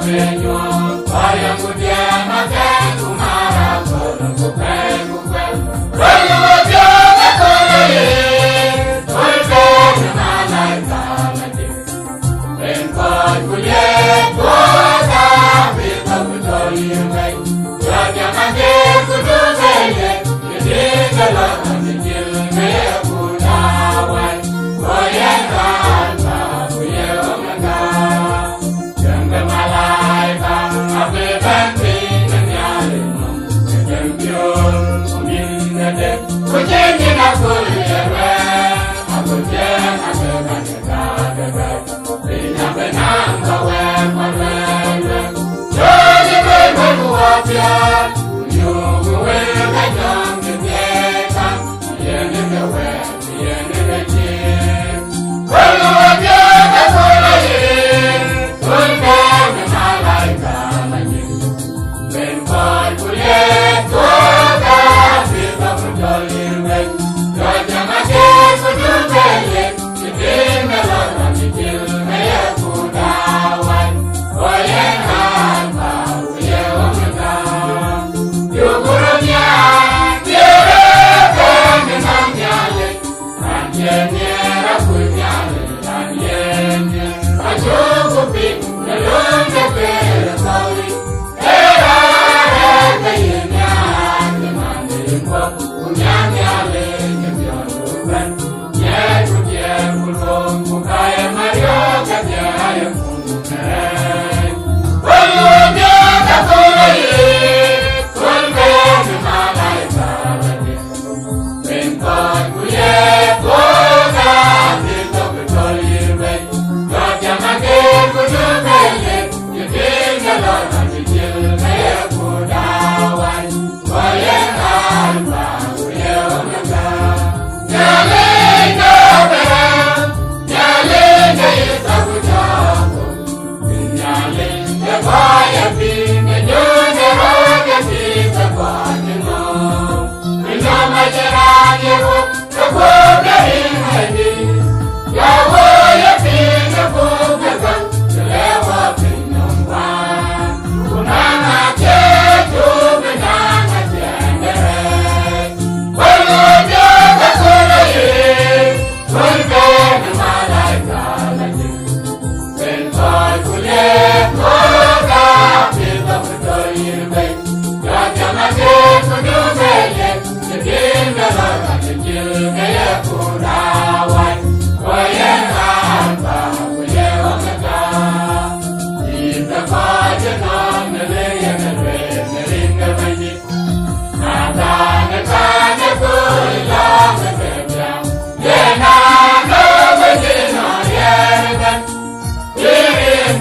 Hãy subscribe cho kênh Ghiền Mì Gõ để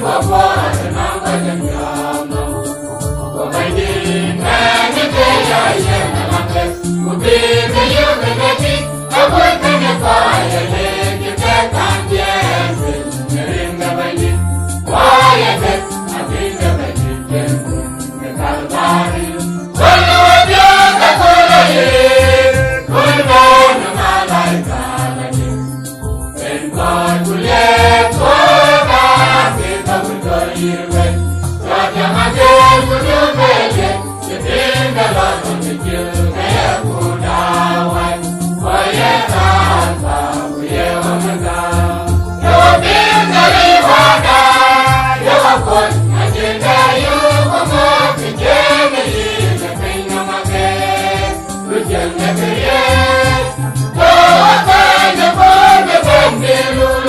không bỏ lỡ những video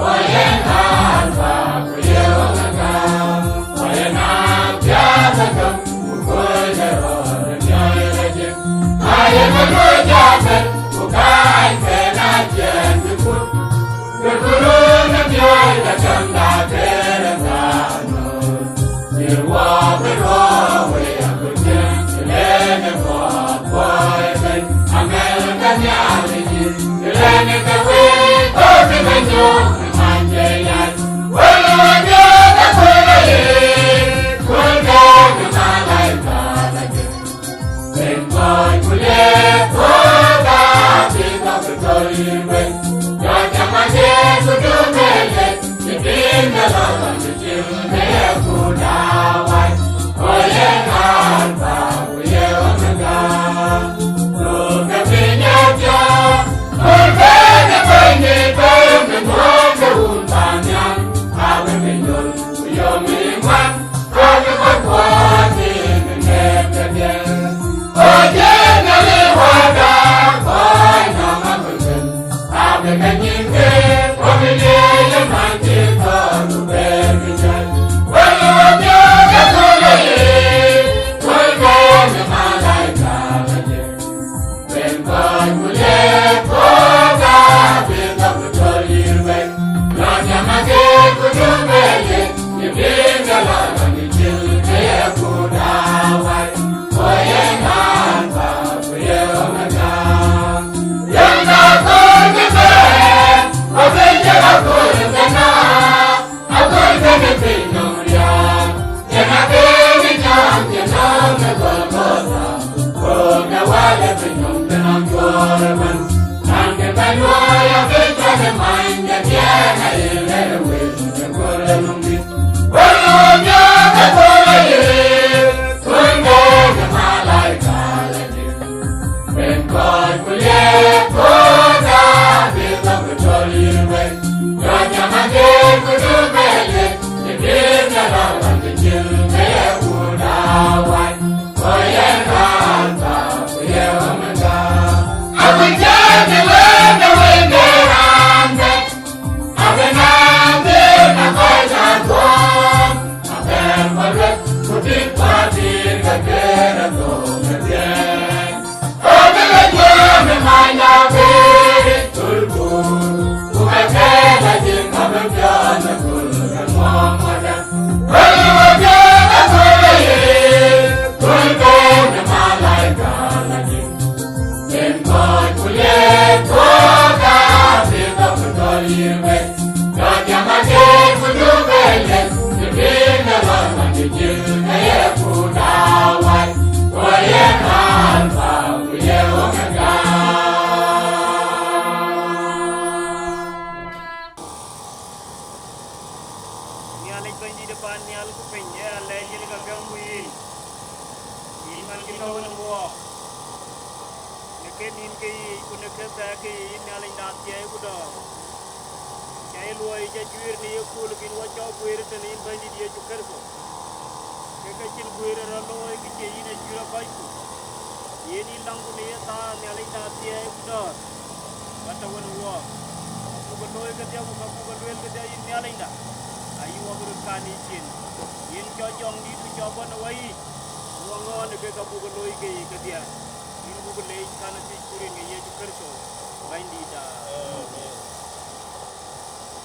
hấp dẫn.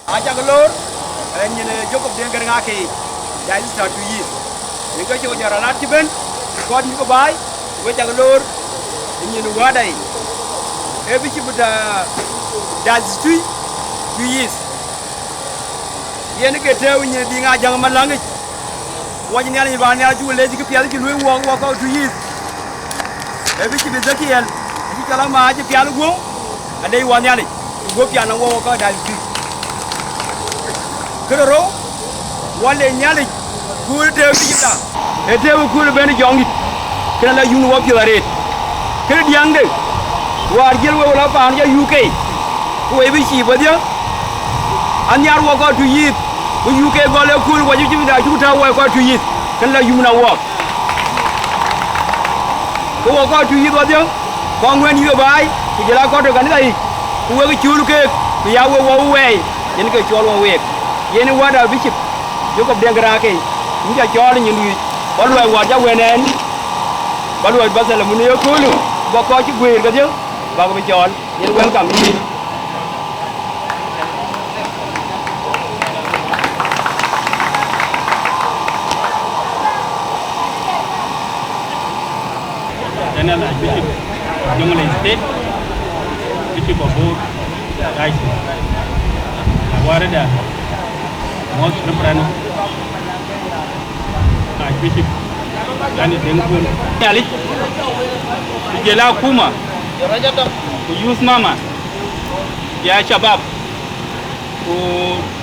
Ajagalor, and Jacob Deng Garang, Diocese of Twic. You go to your Latibin, God you go by, which Agalor, and you know what I. Every chip with Diocese of Twic. Yen get there when you're being a young man language. What you nearly run out, you will let you walk out to years. Every chip is a kill, and you tell them, I just piano go, and they want nearly to go piano walk out Diocese. Kero, one day nyali, good day kita. Ete ukul beni jongi, kena la yunu wapi waret. Kero diang de, warjil wala pahanya UK. Ku ebici badia, anyar waka tu yit. Ku UK gole kul wajib kita juta waka tu yit. Kena la yuna wak. Ku waka tu yit badia, kongwen yu bai. Kujela kau tu kan lagi. Ku waki chulu ke, kuyawe wawe, ini ke chulu wawe. Yeni wada bishop Jacob Deng Garang inja chole nyindi balwa waja wenen balwa basala muniyo kulu bako chi gwer ga je ba ko chol yen wen kam ni dana la bishop Jongle state bishop of Diocese warada most reprano bishop yani dengkun ali jela kuma use mama ya shabab ku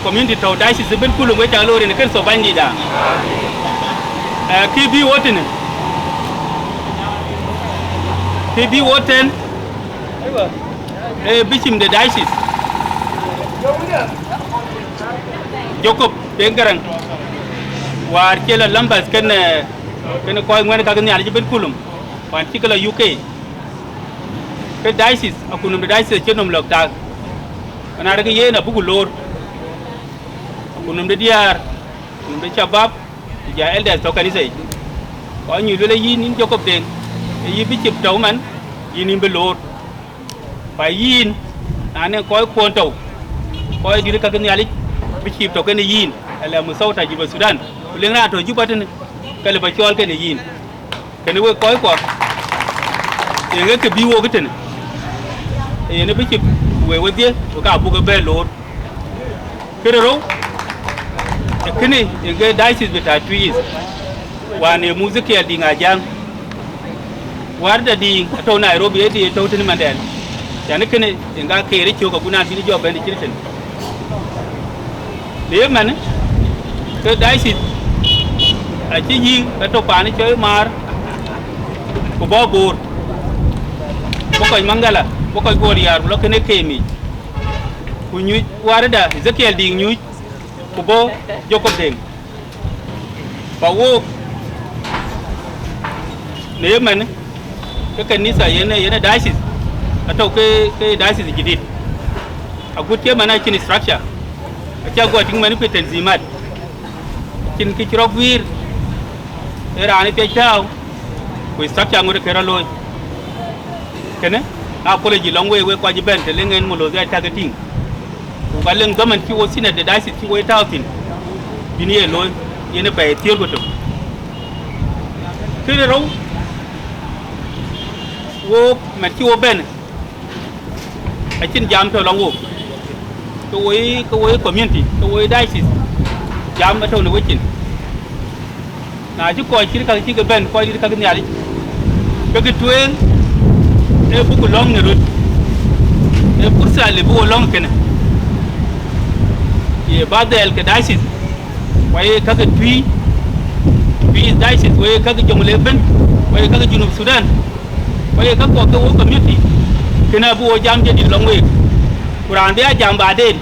community to diocese ben kulum we ta lori ne kan so banji da ki bi wotin PB Woten Bishim the Diocese Jacob Deng Garang war kela Lambeth kan koy ngene ka ngani ben kulum wan ci kala UK ke diocese akunum the diocese chenom lok ta ana daga yena bugu lor akunum de diar akunum de chabab ja elders to kanisa ko ñu le yin Jacob Deng yi bi chip taw man yin be lor fa yin ane koy kon taw koy di ka ngani ali bi chip taw kan yin ala mu sawta Juba Sudan lenga to Juba tan kala ba chol kan yin kan we koy ko yenge ke biwo giten yene bi chip we wedie ka bu ga be lor kero kene yenge diocese beta Twic wane muziki ya dinga jang warda di to Nairobi edi to tin mandel yani kene nga kere choga guna tin jo ben kirten le man ke diocese a ci yi to pani choy mar ko bobur ko koy mangala ko koy gor yar lo kene kemi ku ñu warda Ezekiel di ñu ko bo Jacob Deng ba wo le man ke kanisa yene diocese atau ke diocese jidit agutie mana kin structure acha go ting mani peten zimat kin ki chirogwir era ani pe taw ko structure ngore keraloy kene a college longwe we kwa jiben te lengen mulo ga targeting ko galen gaman ki wo sina de diocese ki wo tawtin bini e loy yene bay tier go to kire ro wo mà chi wo ben a chin jam to long wo ko wo community ko wo diocese jam to no wichin na ji ko chi ka chi ga ben ko di ka ga nyali ko ga tuen e bu ko long ne rut e pour ça le bu long kene ye badel ke diocese waye ka ga tui diocese waye ka ga jongle ben waye ka ga junub Sudan waye ka ko wo community kena bu jam je di longwe kuran dia jam baden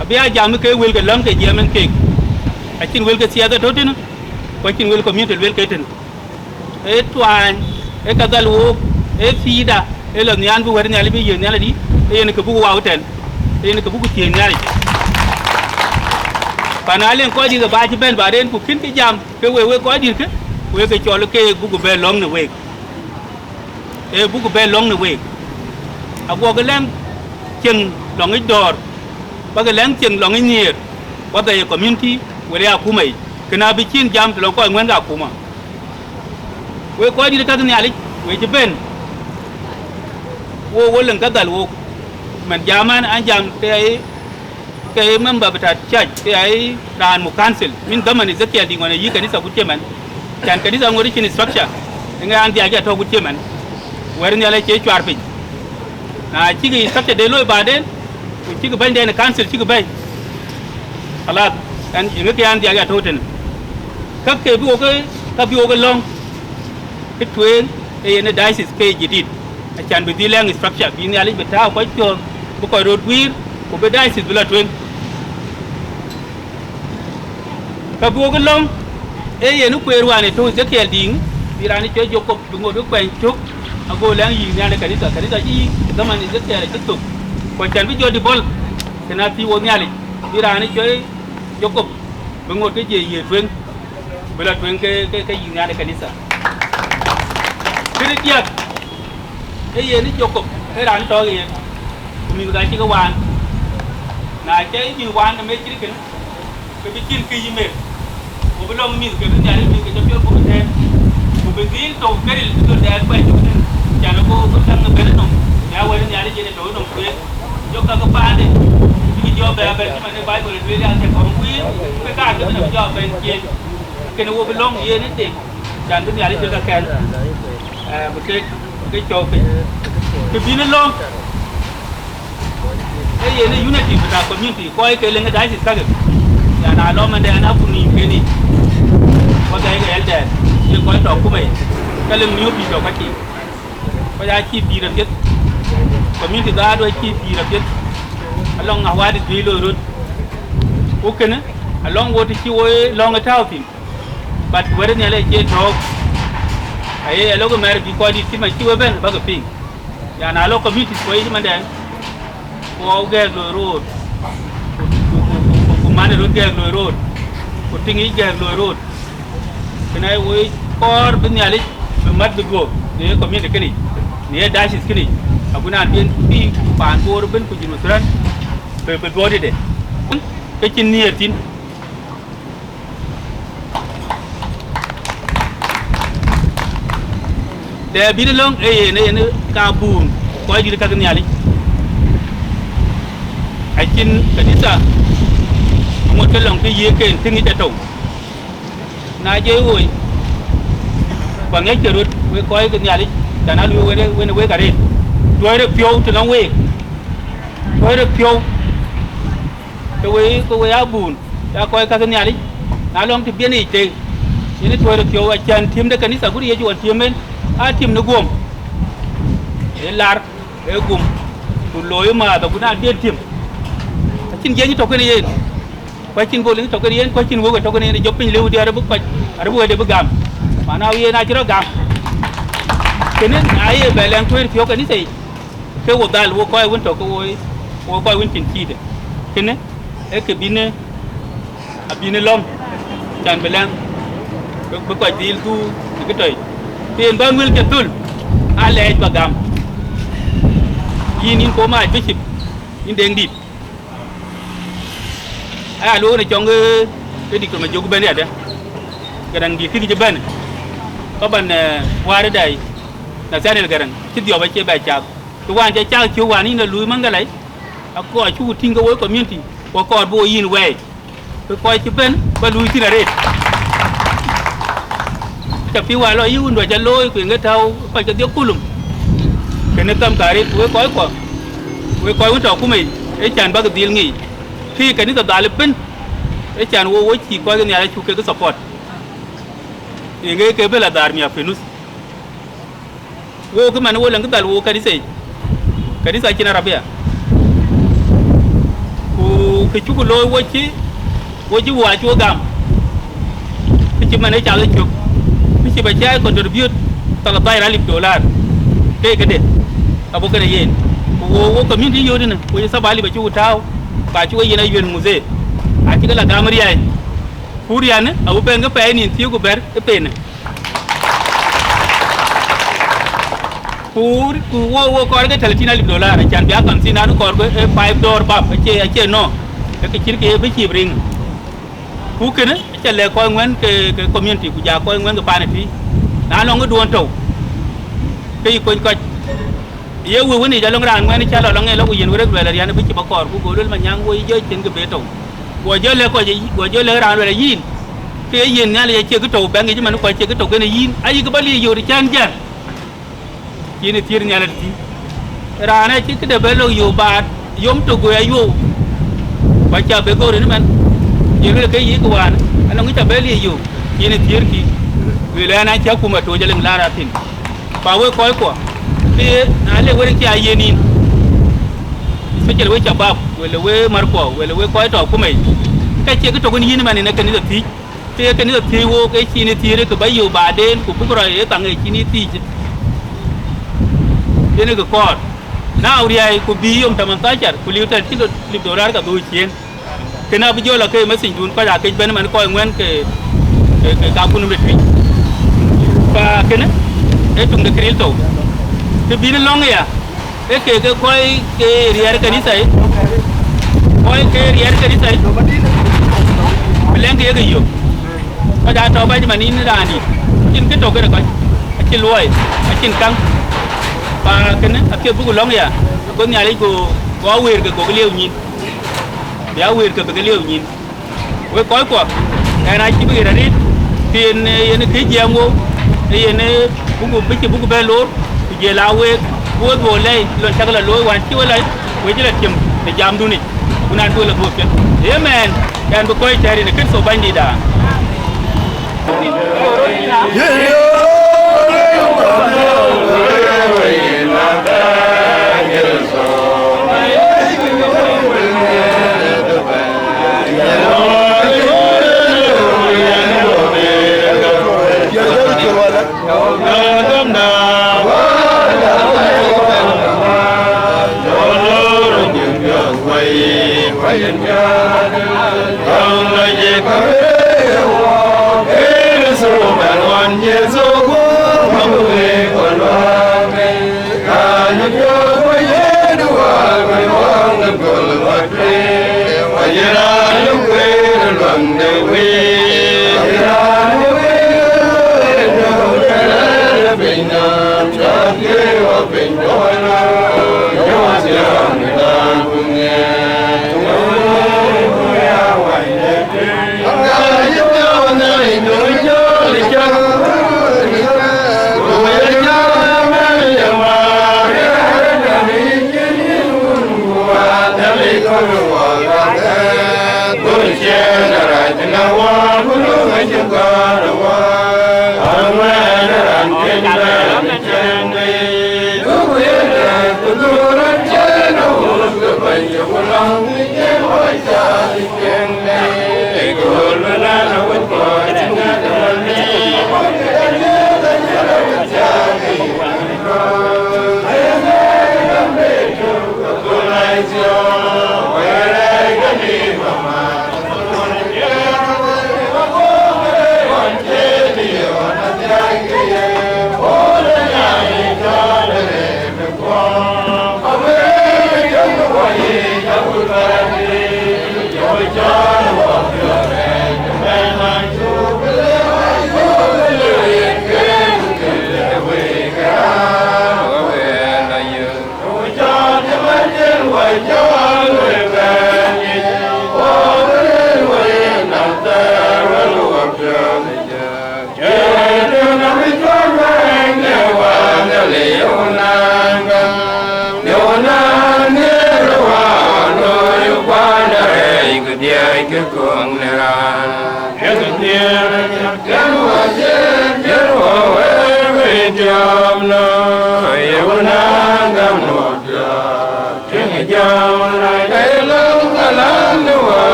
abia jam ke wel ke long ke jemen ke achin wel ke sia da totin ko achin wel community wel ke ten e twan e ka dal wo e fida e lo nyan bu wer nyali bi yen nyali di e ne ke bu wa uten e ne ke bu ku tien nyali panalen ko di ga ba ji ben baden ku kin ke jam ke we ko di ke we ke cholo ke bu ku be long ne we e bu ko be long ne we abo ga lem cheng long idor ba ga lem cheng long nier wa da community we ya kumai kana bi chin jam to ko ngwen ga kuma we ko di ka ni ali we je ben wo leng ka dal wo man jaman an jam ke member beta church ke ai ran mu council min da man Ezekiel di ngone yi kanisa gutye man kan kanisa ngori chin structure nga an dia ga to gutye man wer ni ala che chwar pin na chi gi structure de loy baden ku chi gi ban de na council chi gi bay ala an inga ke an dia ga to ten ka ke bi o ga long ke tuen e ne diocese ke jidit a chan bi dilang structure bi ni ala beta ko cho bu ko road wir ko be diocese bila tuen ka bi o ga long e ye nu kwerwane to Ezekiel ding birani che Jacob bingo do kwen chuk ago lang yi nyane kanisa yi zaman ni Ezekiel chituk ko chan bi jodi bol kana ti wo nyali birani che Jacob bingo ke je ye twen bila twen ke yi nyane kanisa kiri tiak e ye ni Jacob e ran to ye mi ga chi ga wan na che yi wan me chi ken ke bi chin ki yi me ko bi long mi ke bi nyali mi ke jo ko te ko bi dil to keril to de ko ju jana ko tang be no ya wari nyali je to no ko yo ka ko paade bi jo be be ma ne bible be ya te ko wi ko ka ke no jo be je ke no bi long ye ni te jan bi nyali je ka ken bu ke jo pe ke bi ne long yene unity with our community ko ke lenga diocese ka ya na lo man de na kuni ke ni ko ga ga elder ye ko to kuma ka leng nyu bi to ka ki ko ya chi bi ra community da do chi bi ra along a wadi bi lo road o kene along what chi wo long a tawfin but where ne le je to ai alo ko mer bi ko di ti ma chi wo ben ba ga ping ya na lo community ko yi man den ko ga lo road ko man road ga lo road ko tingi ga lo road kana wo kor bin ya le mat bi go ne community kini ne diocese kini aguna bien bi pan bor ben ko jinu Sudan be godi de ke cin niyetin de bi de long ne ka bun ko di ka ni ali ai cin kanisa mo ke long ke ye ke tingi de to na je oi kwa ngai ke rut we ko ke ni ali dana lu we ka re tôi được phiếu từ long quê tôi được phiếu cái quê áo bùn đã coi các nhà đi nào long thì biến đi chơi nên tôi được phiếu chân thêm được cái ní sao cũng đi chùa thêm lên thêm nó gồm để lar để gồm tụi lối mà tụi nó điên thêm xin giấy như tao cái này quay xin vô lính tao cái này quay xin vô cái tao cái này giúp mình lưu đi ở bức bạch ở bức để bức gam mà nào yên ai chỉ đó gam cái nên ai về làng tôi phiếu cái ní gì cái wo dal wo koy won to ko wo koy won tin kide kene e ke bine abine lom dan belang ko koy dil tu ke toy tin ban wil ke tul ale ba gam yin ko ma bishop in deng dit a lo ne chong ke dik ma jogu ben ya de gadang di tigi ben ko ban ware dai na sanel garang ti dio ba che ba cha cái quan chạy trao chiếu quan này là lùi mang cái lấy, có chú tin cái community, có còn bộ in về, cái coi chụp bên, và lùi thì là đấy, chụp phiếu vào lo yêu rồi chạy lôi quyền cái thâu, phải cho tiếc culum, cái này cầm cả đấy, với coi quan trọng của mình, cái chàng bắt cái tiền nghỉ, khi cái này tập đại lập bên, cái chàng vô chỉ coi cái nhà chú cái support, thì cái bên là đar mía finus, vô cái mà nó vô lần cái đal vô cái gì kanisa Cina Arabia ku ke chuku loy wochi wa chu gam ki mane cha le chuk ki ba cha contribute tala bayra $1 ke de abo ke yen wo community yo dina wo sa bali ba chu taw ba chu yen ayuen muze a ti la gamri ay kuriane abu ben ga pe ni ti ku ber e pen kur ku wo ko ga $30 chan bia kam sin anu ko $5 bab che no ke chir ke be chi bring ku ke ne che le ko ngwen ke community ku ja ko ngwen ga panati na lo ngo duon to ke ko ko ye wo woni ja long ran ngwen cha lo nge lo ku yin wore le ya ne be chi ba kor ku go dul ma nyang wo je chen ke be to go je le ko je le ran le yin ke yin na le che ke to ba nge ji man ko che ke to ke ne yin ai ke ba li yo ri chan jan ini tir nyala ti rana ci ke de belo yo ba yom to go ayo ba cha be go ni man yele ke yi ko wan ana ngi ta beli yo ini tir ki wela na cha kuma to jalen lara tin ba we ko te na le wori ki ayeni se jele we cha bab wele we mar ko wele we ko to kuma ka ce ke to ni ni man ne ke ni ti te ke ni ti wo ke ci ni tir ke ba yo ba den ku bu ro e tang e ci ni ti ini ke kor, na uriai ku biom taman tajar, ku liutan $1 ka du chien, kena bijo la ke mesin jun ka ja ke ben man ko ngwen ke ka kunum de tri, pa kena, tung de kril to, ke bin long ya, ke koi ke riar ka ni sai, koi ke riar ka ni sai, beleng ke yo, ka ja to ba man ni rani, chin ke to ke ka, chin luai, chin kang ba cái này kia bút lông ya có nhà lấy có quyền cái liêu nhìn béo quyền cái liêu nhìn với cõi của cái này chỉ biết là đi tiền này cái gì không cái này bút biết bút bê lúa về lao về bút bồ lê luôn chắc là lúa hoàn chiếu lấy với chỉ là chìm te jam duni kunan ko la bokkel amen kan bu koy tari ne kin so bandi da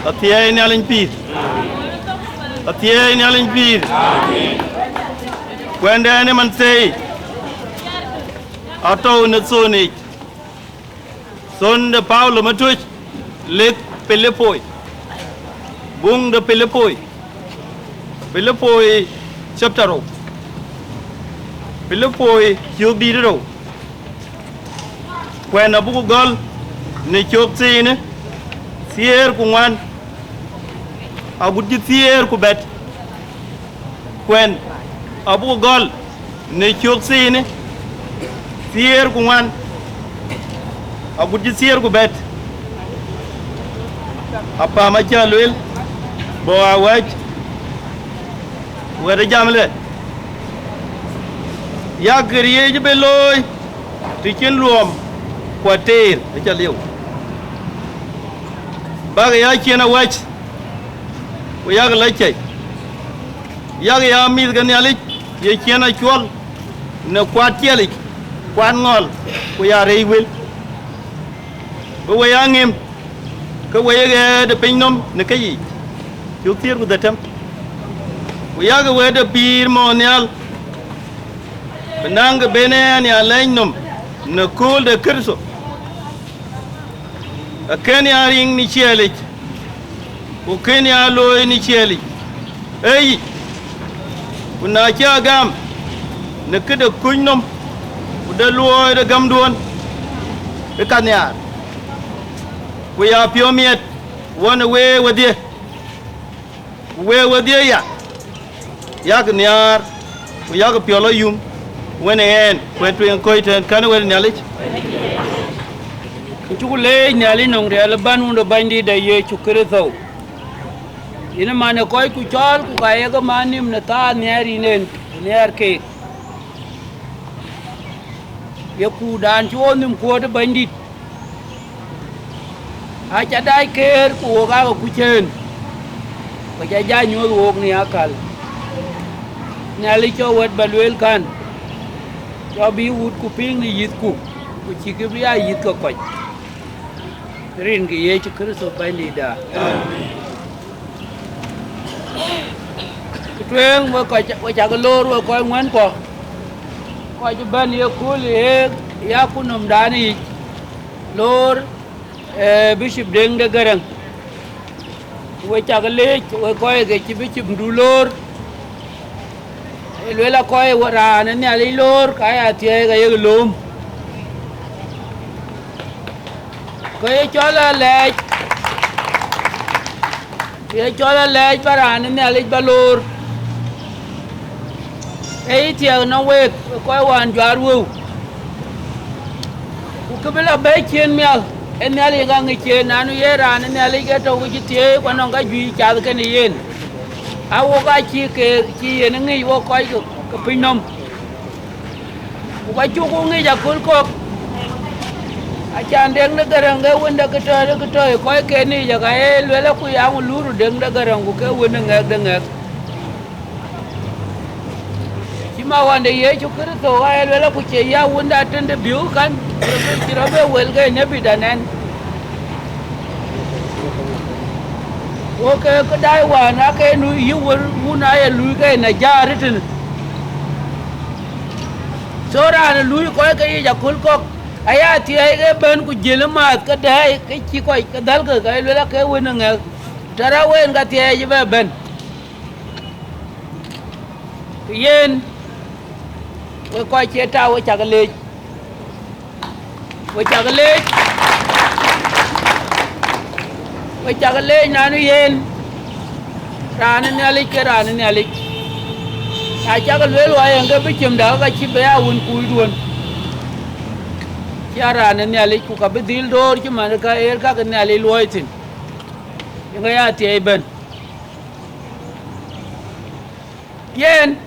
Atia ini alin pir. Atia ini alin pir. Kwenda ini mansei. Atau nesoni. Son de Paulo matuj. Lek Pilipoi. Bung de Pilipoi. Pilipoi chaptero. Pilipoi yubidero. Kwenda buku gol. Ne chok sini. Sier kungwan. Abudji sier ku bet kwen abu gol ne chok sini sier ku wan abudji sier ku bet apa ma chalwel bo awaj wada jamle ya griye je beloy tikin luom kwater chaliu baga ya chena wach Uyag lachay yag ya mid ganyalit ye chena chwal ne kwatialik kwan ngol ku ya reywel bo wayangem ko wayege de pinnom ne kayi yuktir ku datam uyag wede pir monial benang benen ya lainom ne kul de kirso akani aring ni chelik ku Kenya lo ni cheli ei kuna cha gam ne kede kuinom ku de lo de gam duon e kanya ku ya piomiet wona we wadie ya knyar ku ya piolo yum wena en kwetwen koiten kan wer nyalich chukule nyali nong de alban do bandi da ye chukre tho ina mane koy ku chol ku kaye ga manim na ta nyari nen nyar ke ye ku dan chonim ko de bandi a cha dai ker ku ga ku chen ko ja ja nyu wog ni akal nyali cho wet balwel kan cho bi wut ku ping ni yit ku chi ke bia yit ko ko rin ki ye Kristo bandi da tuen wo ko cha ko lor wo ko ngwan ko ju ban ye ku le ya ku nom dani lor Bishop Deng Garang wo cha ko le wo ko ge chi Bishop du lor le la ko wo ra ne ali lor ka ya tie ga ye lum ko ye chola lej parane ne ali balor e tie no we ko wan jar wo ku bela be chen mial en ali ga ngi chen anu ye ran ne ali ga to ji tie ko no ga ju cha ke ni yen a wo ga chi ke chi ye ngi wo ko ko pinom ku ga chu ku ngi ja kul ko achan Deng Garang ga wanda ka to ko ke ni ja ga le ku ya luru Deng Garang ku ke wanda ngak de ngak kima wanda ye chu Kristo ga le ku che ya wanda tan de biu kan ki robe wel ga ne bidanen o ke ko dai wa na ke nu yu wu na ye lu ga na jaritin sora na lu ko ke ja kul ko aya ti ai ga ben ku jilma ka dai ke chi ko ka dal ga le la ke wona nga tara wen ga ti ai ba ben yen we ko che ta we cha ga le na nu yen ran ne ali ke ran ne ali a cha ga le wa yang ga bi chim da ga chi ba ya won ku duon yara ne ali ku ka bidil dor ki man ka er ka ne ali loitin nga ya ti ai ben yen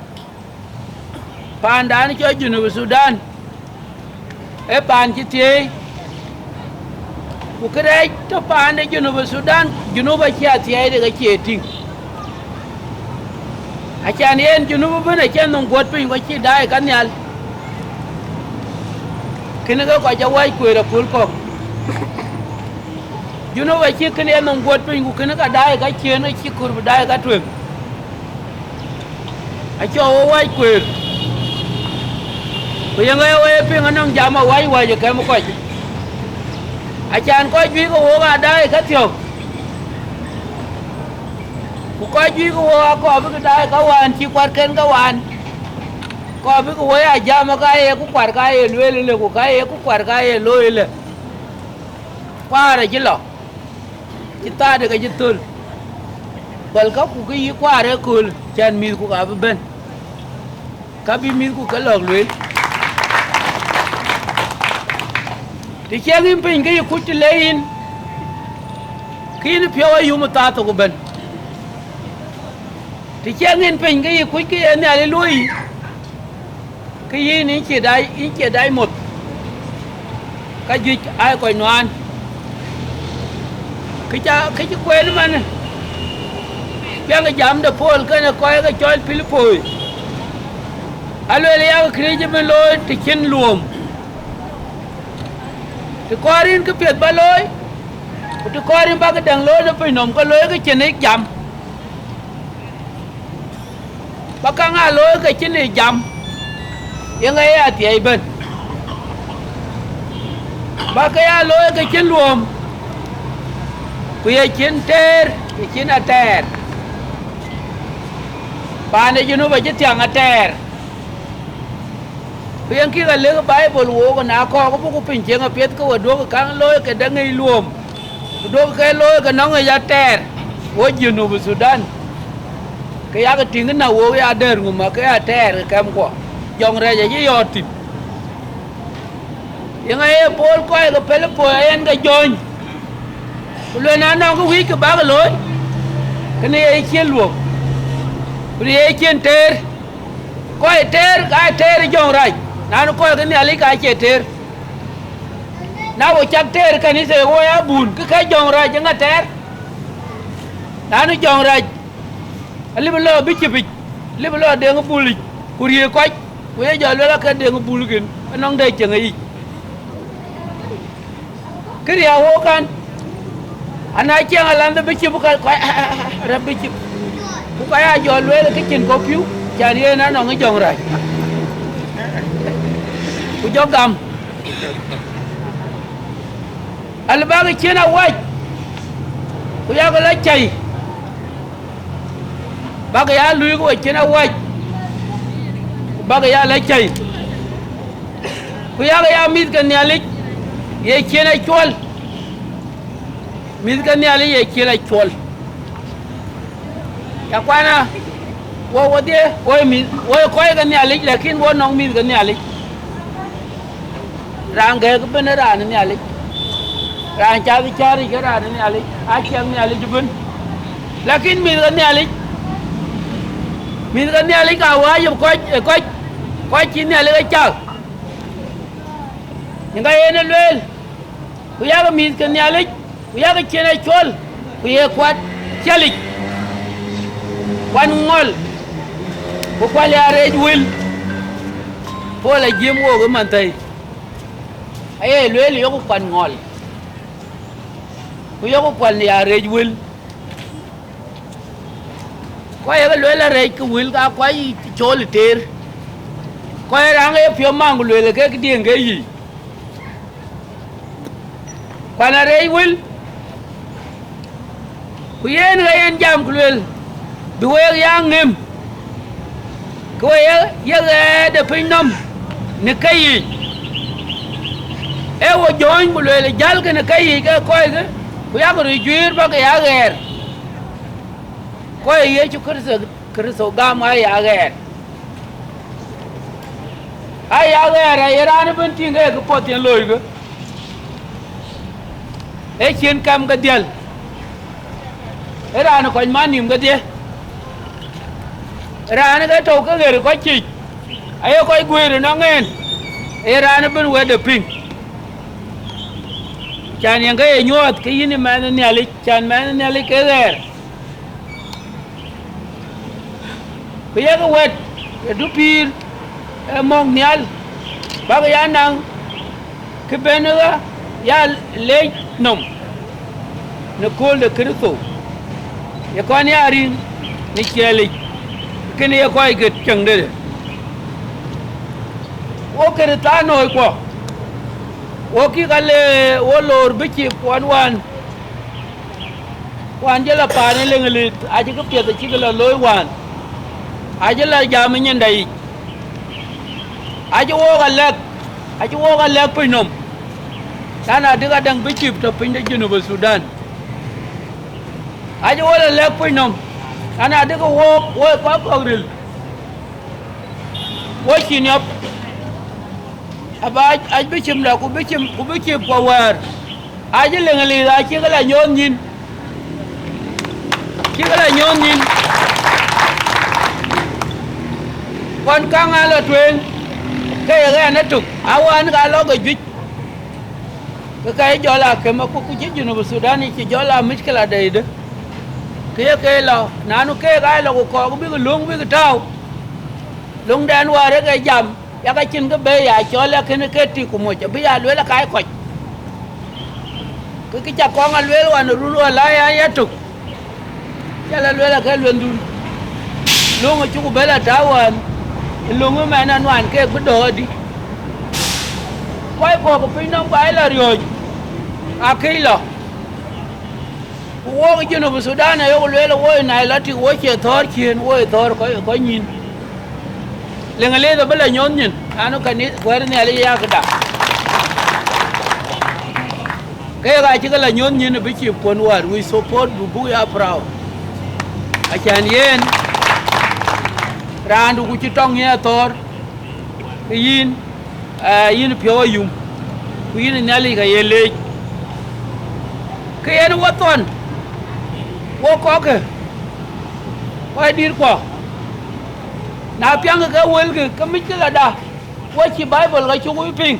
pandan cho Juba Sudan e pan ki ti ku kre to pan de Juba Sudan Juba ki ti ai de ga ki ting a chan yen Juba bene chen non got pin ko ki dai kan yal kini ga ko ja wai ko ra kul ko Juba ki kini non got pin ku kini ga dai ga chen ki kur dai ga twen a cho wai ko ko yang ga wai pin non jama wai wai je kam ko a chan ko ju ko ga dai ga tyo ku ko ju ko ko bi dai ga wan chi kwar ken ga wan ko bi ko ya jama ka ye ku kwar ka ye le ku ka ye ku kwar ka ye lo ile kwara jilo kita de ga jitul bal ka ku gi kware kul chan mi ku ga ben ka bi mi ku ka lok le ti chen pin ga ku ti lein kin pyo yu mu ta to ku ben ti chen pin ga ku ki ne ale lui cái gì ní chỉ đai một cái gì ai coi noan cái quên mà nè bây giờ giảm được phôi cái này coi cái choi Philippines alo lấy cái gì mình lôi thì chân luồng thì coi đến cái việc ba lôi thì coi đến ba cái đằng lôi nó phải nằm cái lôi cái chân ấy giảm ba cái ngà lôi cái chân này giảm yang ai ti ai ben ba ka ya lo ka chen luom ku ye chen ter cái chiến là tè bà này cho nó về chết chẳng là tè bây khi cái lứa cái Bible wo cái nào có cái bình chén ở phía cái đồ cái căng lôi cái đằng ngay luồm đồ cái lôi cái nóng người ra tè wo Juba của Sudan cái cái tiếng cái nào wo cái đờn của mà cái tè cái cam quá dòng ra vậy chứ yọt yang ai Paul coi cái pele poi anh cái join luôn anh nó cái cái bác cái lối cái này ai chia luộc cái ai chia tè coi tè cái tè dòng ra nó coi cái này lấy cái chia tè nào có chắc tè cái này sẽ coi bùn cái dòng ra chẳng hạn tè nó dòng ra ali belo bichi ali belo dia ngepuli kurie koi kuye jalo cái dia ngepuli kan anong dai chẳng ai cái dia ho kan ana chang alam bichi bukan koi ra bichi bukan ya jalo cái chin ko piu chani na nó dòng ra ku jogam alba cái chena wai ku ya ko la chai bác ya lui của trên áo white bác ya lấy chạy kuya ya mid cái nhà lịch ye trên ai chuột mid cái nhà lịch ye trên ai chuột ya qua na wo đi wo mid wo coi cái nhà lịch là khi wo nong mid cái nhà lịch rang cái bên ra nhà lịch rang cha đi cái ra nhà lịch ai chăng nhà lịch chụp là khi mid cái nhà lịch mình cái này lấy cả quá dùng coi chín này lấy cái chờ những cái này lên bây giờ mình cái này lấy bây giờ cái chuyện này chôn bây giờ quát chơi lịch quan ngol có quan là red will có là diêm vô cái màn thầy ấy lên liệu có quan ngol bây giờ có quan là red will quay cái lưỡi là rầy cái will cả quay chôn lịch tiền quay rằng cái phiếu mang của lưỡi là cái tiền cái gì quan là rầy will quay cái anh jam của lưỡi đuôi yang nghiêm quay cái để pin năm nè cái gì em có join của lưỡi là dal cái nè cái gì cái quay cái quay cái chuyên bao cái áo coi ye chu Kristo gam ai ager ai ra nó bên tiếng cái pot tiền lôi cái ấy chiến cam cái tiền ấy ra nó còn mang niệm cái tiền ra nó cái trâu cái người có chỉ ấy coi quê rồi nó nghe ấy ra nó bên quê được pin chan yang cái nhọt cái gì mà nó nhà lịch chan mà nó nhà lịch cái gì bây giờ cái quẹt cái đu pin mong nial bác cái năng cái bên nữa ya lấy nôm nó call được cái số ya con ya rin ni chơi lịch cái này coi cái chẳng đấy ô cái ta nói quá ô cái lệ ô lor bị chụp quan giờ là pa này lên lịch ai chỉ có tiền chỉ có là lối quan aja la jam nyen dai aja wo ga lek pinom sana diga dang bicip to pinda Juba Sudan aja wo la lek pinom sana diga wo pa pogril wo chinyap aba aj bicim la ku bicip power aja lengali da chi ga la nyon nyin con căng ai là truyền cái nó trục áo anh cái lo cái duy cái do là cái mà có chết Juba Sudan thì do là mấy cái là đầy đó cái là nó cái là có biết cái luống biết cái trâu luống đen qua đấy cái dầm ya cái chân cái bê ya cho là cái ti của một bây giờ lưới là cái quạch cái chả con ăn lưới là nó luôn lại ya trục ya là lưới là cái lươn đun luống ở chỗ của bé là trâu à luống mà nó hoàn cái bữa đồ đi quay qua cái pin nông cái là rồi à khi là wo cái Juba Sudan này yo le wo này là thì wo che thor chien wo thor có nhìn le ngale da bala nyon nyin anu kan ni wer ne ali ya kada cái ga chi kala nyon nyin bi chi pon war we support bu ya proud a chan yen randu ku chi tong ya thor yin yin pyo yum ku yin ne ali ga yele cái yen wo ton wo ko ke wai dir ko na piang cái wel cái mít cái là da wo chi bible ga chu wi ping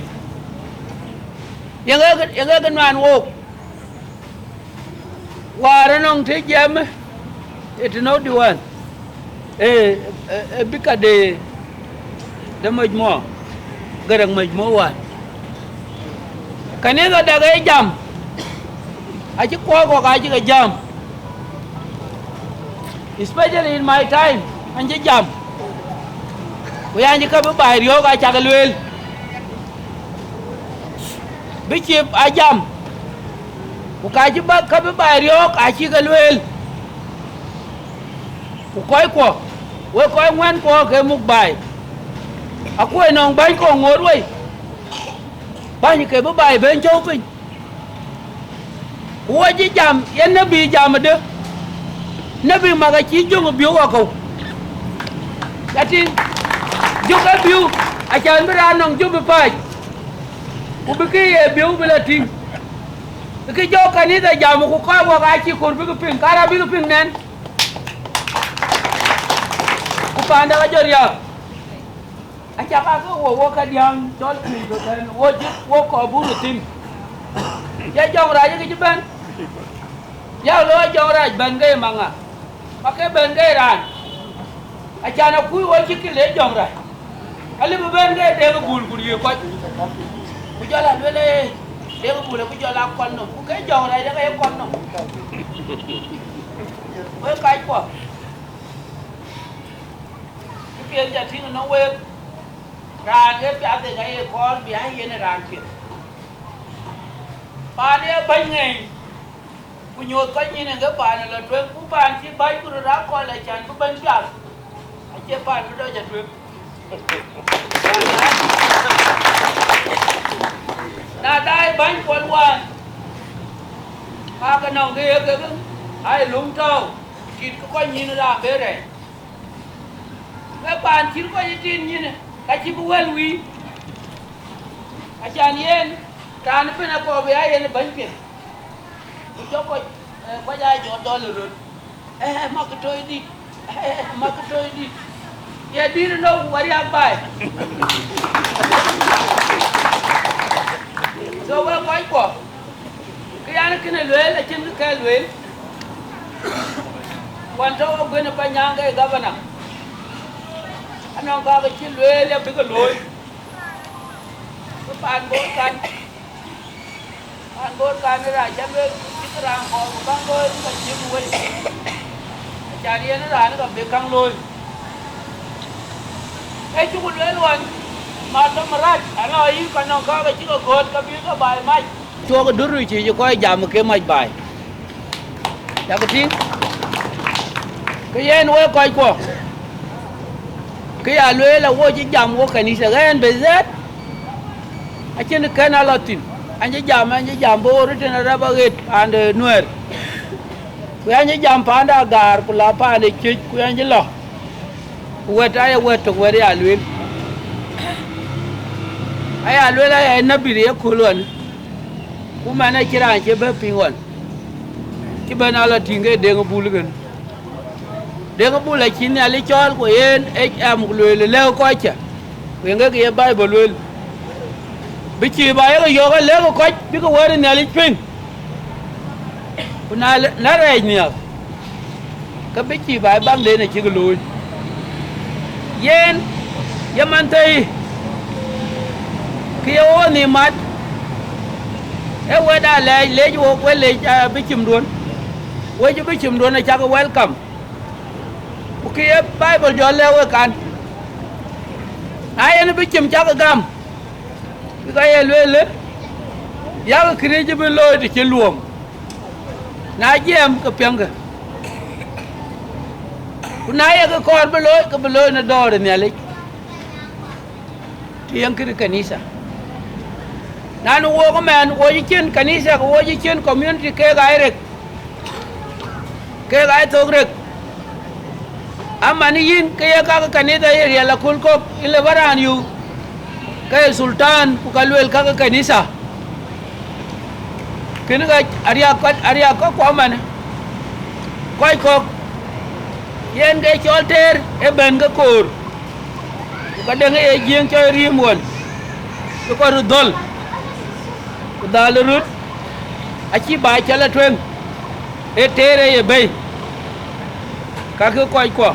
yang cái man wo wa nong the jam it no di wan bika de maj mo garang maj mo wa kane ga da ga jam a chi ko ga chi ga jam especially in my time anh chỉ jam we anh chỉ có bài rio ga cha ga luel bi chi a jam ku ka chi ba ka bài rio ka chi ga luel ku koi ko we koi ngwan ko ke muk bài a ku nong bai ko ngor we ba ni ke bài bên châu pin ku chỉ jam yen na bi jam de nabi maga chi jongo biu wa ko latin joka biu a chan bra nong ju be pai ku be ke biu be latin ke joka ni da jam ku ko wa ga chi ko bi ko pin kara bi ko pin nen ku panda ga joria a cha ka ko wo ka diang dol ni do kan wo ji wo ko bu tin ya jong ra ji ke ban ya lo jong ra ban ge manga pakai bengkai ran, acara kui wajib kita jom ran. Ali bengkai dia kebul dia kot. Kujalan bela dia kebul kujalan kon no. Kukai jom ran dia kaya kon no. Kau kai ko. Kupian jadi no we. Ran dia piada kaya kon biar ini ran kit. Pada banyak. Punyot ko ni nga pa na twen ku pan si bai ku ra ko la chan ku ban pya a che pan do ja twen na dai ban kon wan pa ka nong ge ge ai lung tao kit ko ni na ra be re nga pan chi ko ni tin ni ka chi bu wel wi a chan yen kan pe na ko be ai yen ban pya cho có ai cho đó là rồi mà cái tôi đi mà cái tôi đi ya đi nó đâu mà đi ăn bài rồi qua quay qua cái anh cái này lưới là trên cái lưới quan trọng ông bên phải nhang cái governor anh ông có cái trên lưới là biết cái lưới cái bàn bốn cạnh Anggur kamera jambe kita mau bangor kita cium wei. Carian ada nak bekang loy. Cukup leluan. Mata merat. Anak ayu kan nak kau kecik kau kau kau bay mai. Cua ke dulu je kau jam ke mai bay. Yang penting. Kaya nuai kau. Kaya luai lah wajib jam wajib ni segan bezat. Acian kena latin. Anh jam bo rute na raba git ande nuer ku anh jam panda gar ku la pande chich ku anh lo weta ya weto weri alwin ay alwin ay nabi ya kulon ku mana kira ke be pingwan ki bana la tinge de ngabulgen de ngabula kini ali chol ko yen am ku le ko cha ku nga ke bible bị chỉ bài cái vô cái lẽ của coi biết cái quên nhà lịch phim, hôm nay nó ra nhiều, cái bị chỉ bài băng đến này chỉ cái lùi, yen, Yaman tây, kia ô ni mát, em quay đã lấy vô quay lấy bị chìm luôn, quay cho bị chìm luôn này chắc cái welcome, kia Bible cho leo cái can, ai anh bị chìm chắc cái gam. Cái lưỡi lết, giá cái kia chỉ bên lôi thì chỉ luồng, na jem ka pianga kuna ya ka kor beloy na dor ne ale tiang kiri kanisa nanu wo ko man wo yichen kanisa ko wo yichen community ke gairek ke gai togrek amani yin ke ya ka kanisa ya la kulko ile baran yu ke sultan ku kalwel ka kanisa kini ga ariya ko ko man koy ko yen ge cholter e ben ga kor ka denge e jeng choy rimwon ko ru dol ku dal rut achi ba chala twen e tere ye bay ka ko koy ko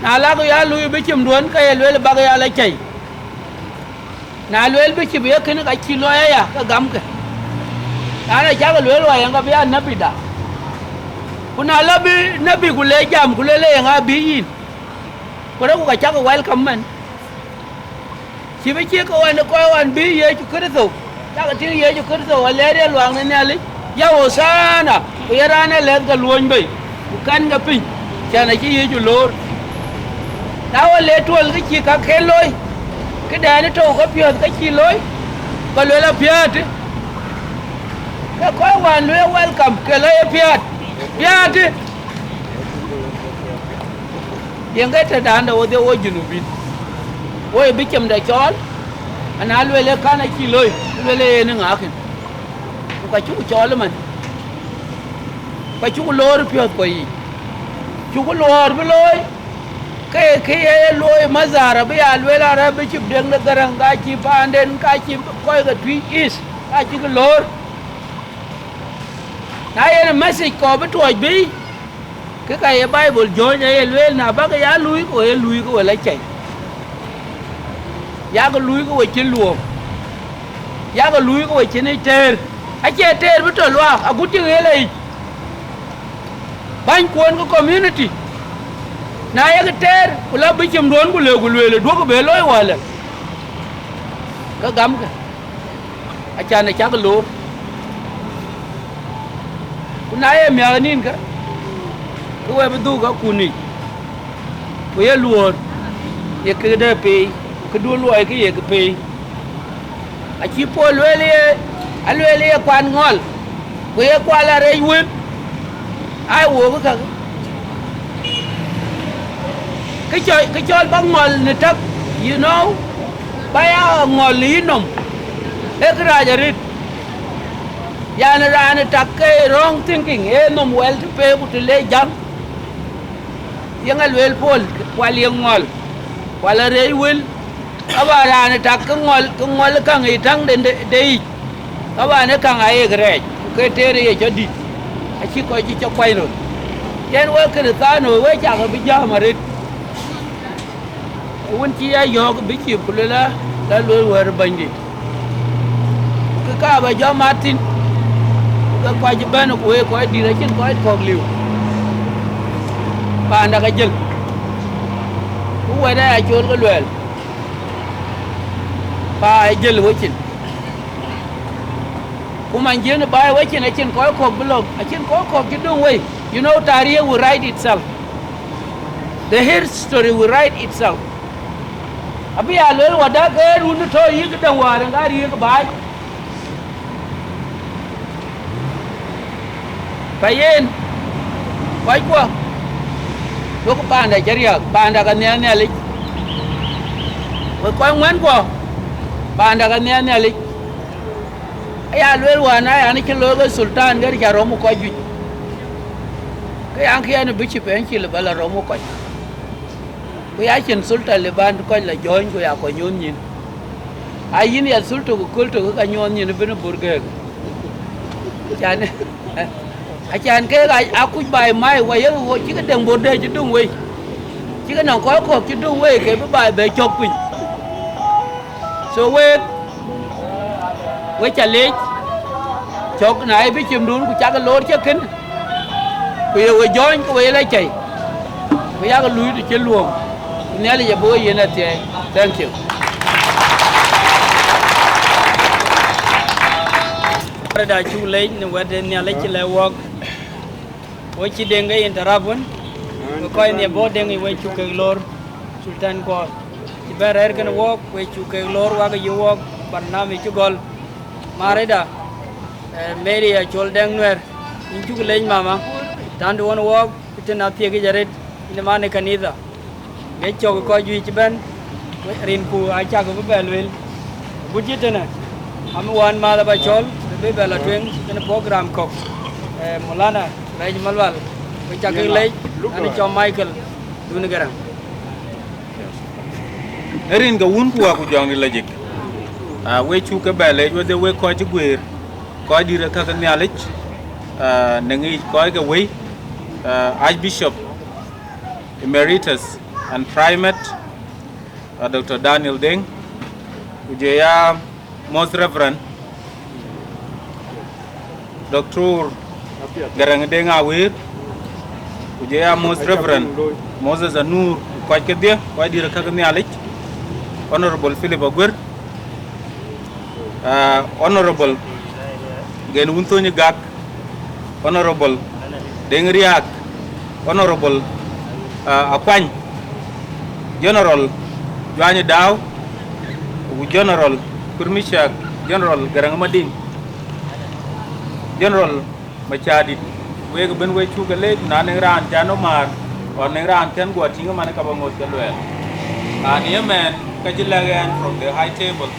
na la ko ya lu bi chim duon ka ye lwel ba ga ya la chai na lwel bi chim ye kini ka chi lo ya ka gam ka ana cha ga lwel wa yang ga bi nabi da kuna labi nabi kule jam kule le nga bi yin kore ku ka cha ko welcome man chi bi chi ko wan bi ye chu kristo cha ga tin ye chu kristo wa le de luang ne ali ya o sana ku ya rana le ga luon bai ku kan ga pin cha na chi ye chu lor na wa le tol ga chi ka khen loi cái đàn nó trâu có phiền cái chi lối còn lối là phiền cái có hoàn lối welcome cái lối phiền đi yang cái thời đàn đầu tiên ôi junubin ôi bị chậm đại chón anh nói lối là cái này chi lối lối là nó ngã kìa cái chú chón lắm mình cái chú lối phiền coi chú lối với lối cái lối mà giờ bây giờ lối là ra bây chụp Deng Garang cái chụp Anden cái chụp coi cái Twic is cái chụp cái lối này là message có biết tuổi bi cái Bible join này lối nào bác cái giá lối của lấy chạy giá cái lối của trên luồng giá cái lối của trên này trên ai chơi trên biết rồi loa à cũng chưa nghe này ban quân của community na ya ter kula bichim don kule kule do ko be loy wala ka gam ka acha na cha lo kuna ya mi anin ka ko we du ka kuni ko ye luor ye ke de pe ko du loy ke ye ke pe a chi po lwele kwan ngol ko ye kwala re win ai wo ka cái chol băng ngol ne tak you know baya ngol linom ekra jarit yana rana tak wrong thinking nom well to pay but le jam yangal wel pol wal ngol wala re wel aba rana tak ngol kang itang de aba ne kang ai gre ke tere ye jodi a chi ko chi cho kwai no yen wel ke ta no we cha ga bi ja marit won ci ya yo bi ci kula la lo war bandi ka ba jo martin ka kwa ji ban ko ko di ra cin ko liu ba nda ka jël ku wa da ya chol ko lwel ba jël wo cin ku man je ne ba wo cin a cin ko blog a cin ko ki don way you know tariya will write itself the history will write itself abi ya lol wada ga runu to yi gidan warin gari ga bai bayen bai ko ko banda jariya banda ga ne ali ko ngwan ko banda ga ne ali ya lol wana ya ni kilo ga sultan gari ka romu ko ju kai an kiyan bici pen ki le bala romu ko ko ya chen sultan le ban ko la join ko ya ko nyon nyin ayin ya sultan ko kulto ko ka nyon nyin bin burger chan a chan ke ga aku bai mai wa ye wo chi ka deng borde chi dung we chi ka nong ko chi dung we ke bai be chok pin so we chale chok nai bi chim dun ku cha ka lor che kin ko ye we join ko we la chai ko ya ka lui di che luom Nelly ya boy yena te thank you da chu le ne wede ne le chile wok wo chi denga interabun ko ne bo denga we chu ke lor sultan ko ti berer kan wok we chu ke lor wa ga yu wok barnami chu gol mare da meri a chol deng nwer in chu le mama tan do won wok tin atie ge jaret in mane kanida ge cho ko ju chi ben rin ku a cha ko be lwel bujitena am wan ma da ba chol be bela twen in program ko mulana rai malwal ko cha ke le ani cho Michael Deng Garang erin ga wun ku ku jong ni lajik we chu ka bele we de we ko ti gwer ko di ra ka ka nyalech na ngi ko ga we Archbishop Emeritus and Primate Dr. Daniel Deng Ujaya Most Reverend Dr. Garang Deng Awir Ujaya Most Reverend Moses Anur ko ke dia ko di ra ka ka nyalech Honorable Philip Agwer Honorable Gen Wuntonyi Gak Honorable Deng Riak Honorable Akwany General Joanne Daw General Kurmishak General Garang Mading General Machadi we ga ben we chu ga le na ne ran jano mar on ne ran ten go tinga man ka ba ngot ga lwel and yemen kajilagan from the high table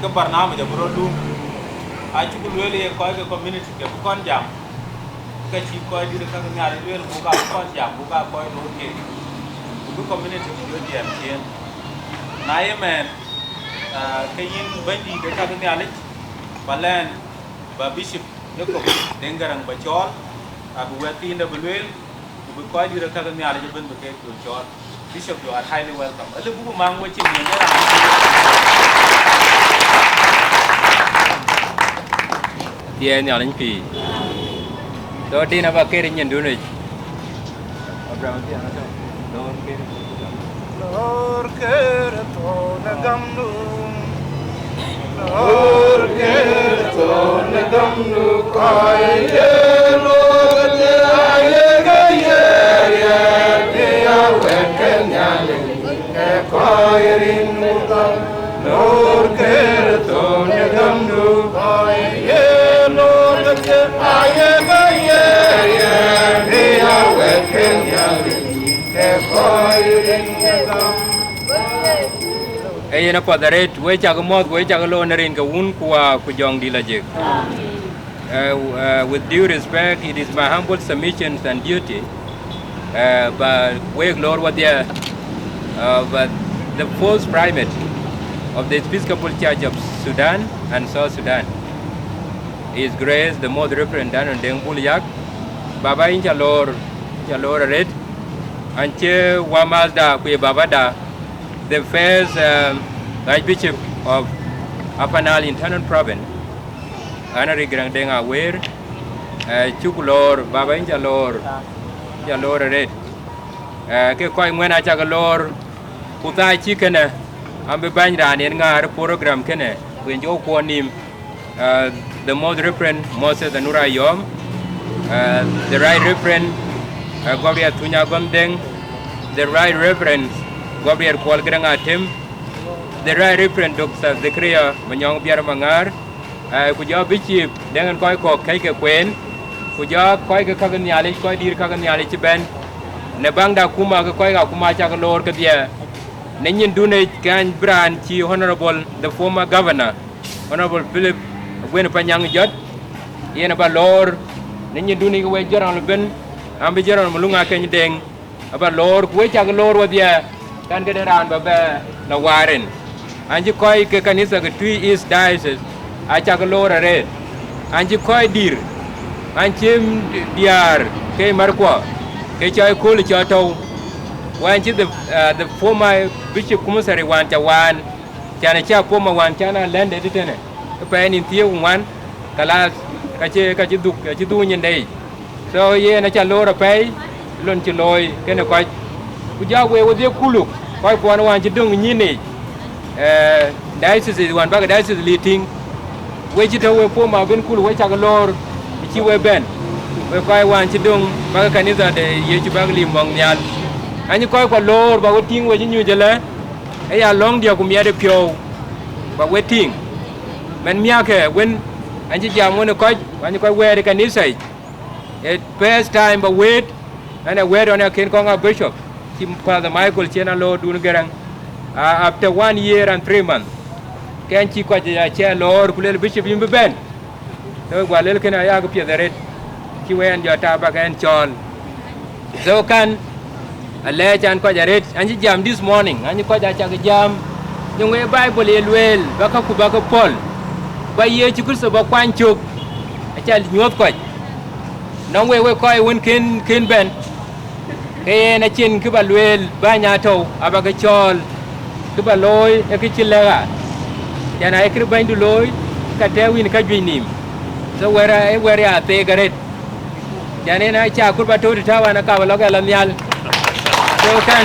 ke barnam ja brodu a chu lwele ko ga community ke kon jam ka chi ko di ka nyaare lwel bu ka kon jam bu ka ko no ke bu community jo jam chen na yemen ke yin bandi de ka nyaale balen ba bishop de ko Deng Garang ba chol bu wati nda lwel bu ko di ka nyaare je ben bu ke chol Bishop, you are highly welcome. A little bit mang watching you. Dia ni orang pi. So dia nak pakai ringan dulu ni. Apa dia nak cakap? Lor kerto nagamnu, lor kerto nagamnu kaya lor jaya gaya dia wekenya ke kairin mutam lor kerto nagamnu kaya lor jaya gaya dia wekenya ke kairin mutam. Ayah nak padaret, we cakap mod, we cakap lo nerin ke un kuah kujong di lajek. With due respect, it is my humble submission and duty. But we Lord what they but the first primate of the Episcopal Church of Sudan and South Sudan, His Grace the Most Reverend Daniel Deng Garang, Baba incha Lord red, anche Wamazda kuye Babada. The first Archbishop of Upper Nile Internal Province, Honorary Garang Deng Awir, Chukulor, Baba Inja Lor Red. Ke koi mwena chaka lor, kutai chikene, ambe banyra ni ngar program kene, wenjo kuanim, the Most Reverend Moses Anura Yom, the Right Reverend Gabriel Tunya Gomdeng, the Right Reverend Gabriel Kual Garang Atim, the Right Reverend Dr. Zechariah Manyong Biar Mangar, kujo Bishop dengan koi ko kai ke kwen, kujo koi ke kagan nyali koi dir kagan nyali ciben, nebang da kuma ke koi ga kuma cak lor ke dia, nenyin dune kan brand ci Honorable the former Governor, Honorable Philip Gwen Panyang Jot, yen ba lor, nenyin dune ke we jorang leben, ambe jorang melunga ken deng, aba lor kue cak lor wa dia. Kan kedengaran baba la waren anji koi ke kanisa ke Twic East Diocese acha ke lor red anji koi dir anji diar ke markwa ke chai kul chato wanji the former bishop commissary wan chawan chana cha former wan chana land editene pe ni tiu wan kala kache du nyen dei so ye na cha lor pe lon chi loy ke ne koi kuja we wo de kuluk koi kwan wan chi dung nyini diocese wan ba diocese liting we chi to we po ma ben kul we cha lor chi we ben we koi wan chi dung ba kanisa de ye chi ba lim mong nyal ani koi ko lor ba we ting we chi nyu je le e ya long dia ku mia de pyo ba we ting men mia ke wen anh chị chào muốn coi anh coi where the kanisa it first time but wait and I wait on a king kong bishop Tim Father Michael Chena Lord Deng Garang after 1 year and 3 months can chi kwa cha Lord kulel bishop yim ben so gwa lel kana ya ko pia red chi wen jo ta ba kan chol so kan ale chan ko red anh chị jam this morning anh ko ja cha jam nhưng we Bible elwel ba ka ku ba ka Paul ba ye chi kristo ba kwan chuk acha nyot ko nong we ko won kin ben ke na chin ku ba lwel ba nya to aba ka chol ku ba loy e ki chilega ya na e kri ban du loy ka te win ka jwinim so wera ya te garet ya ne na cha ku ba to ta wa na ka ba lo ga la nyal so kan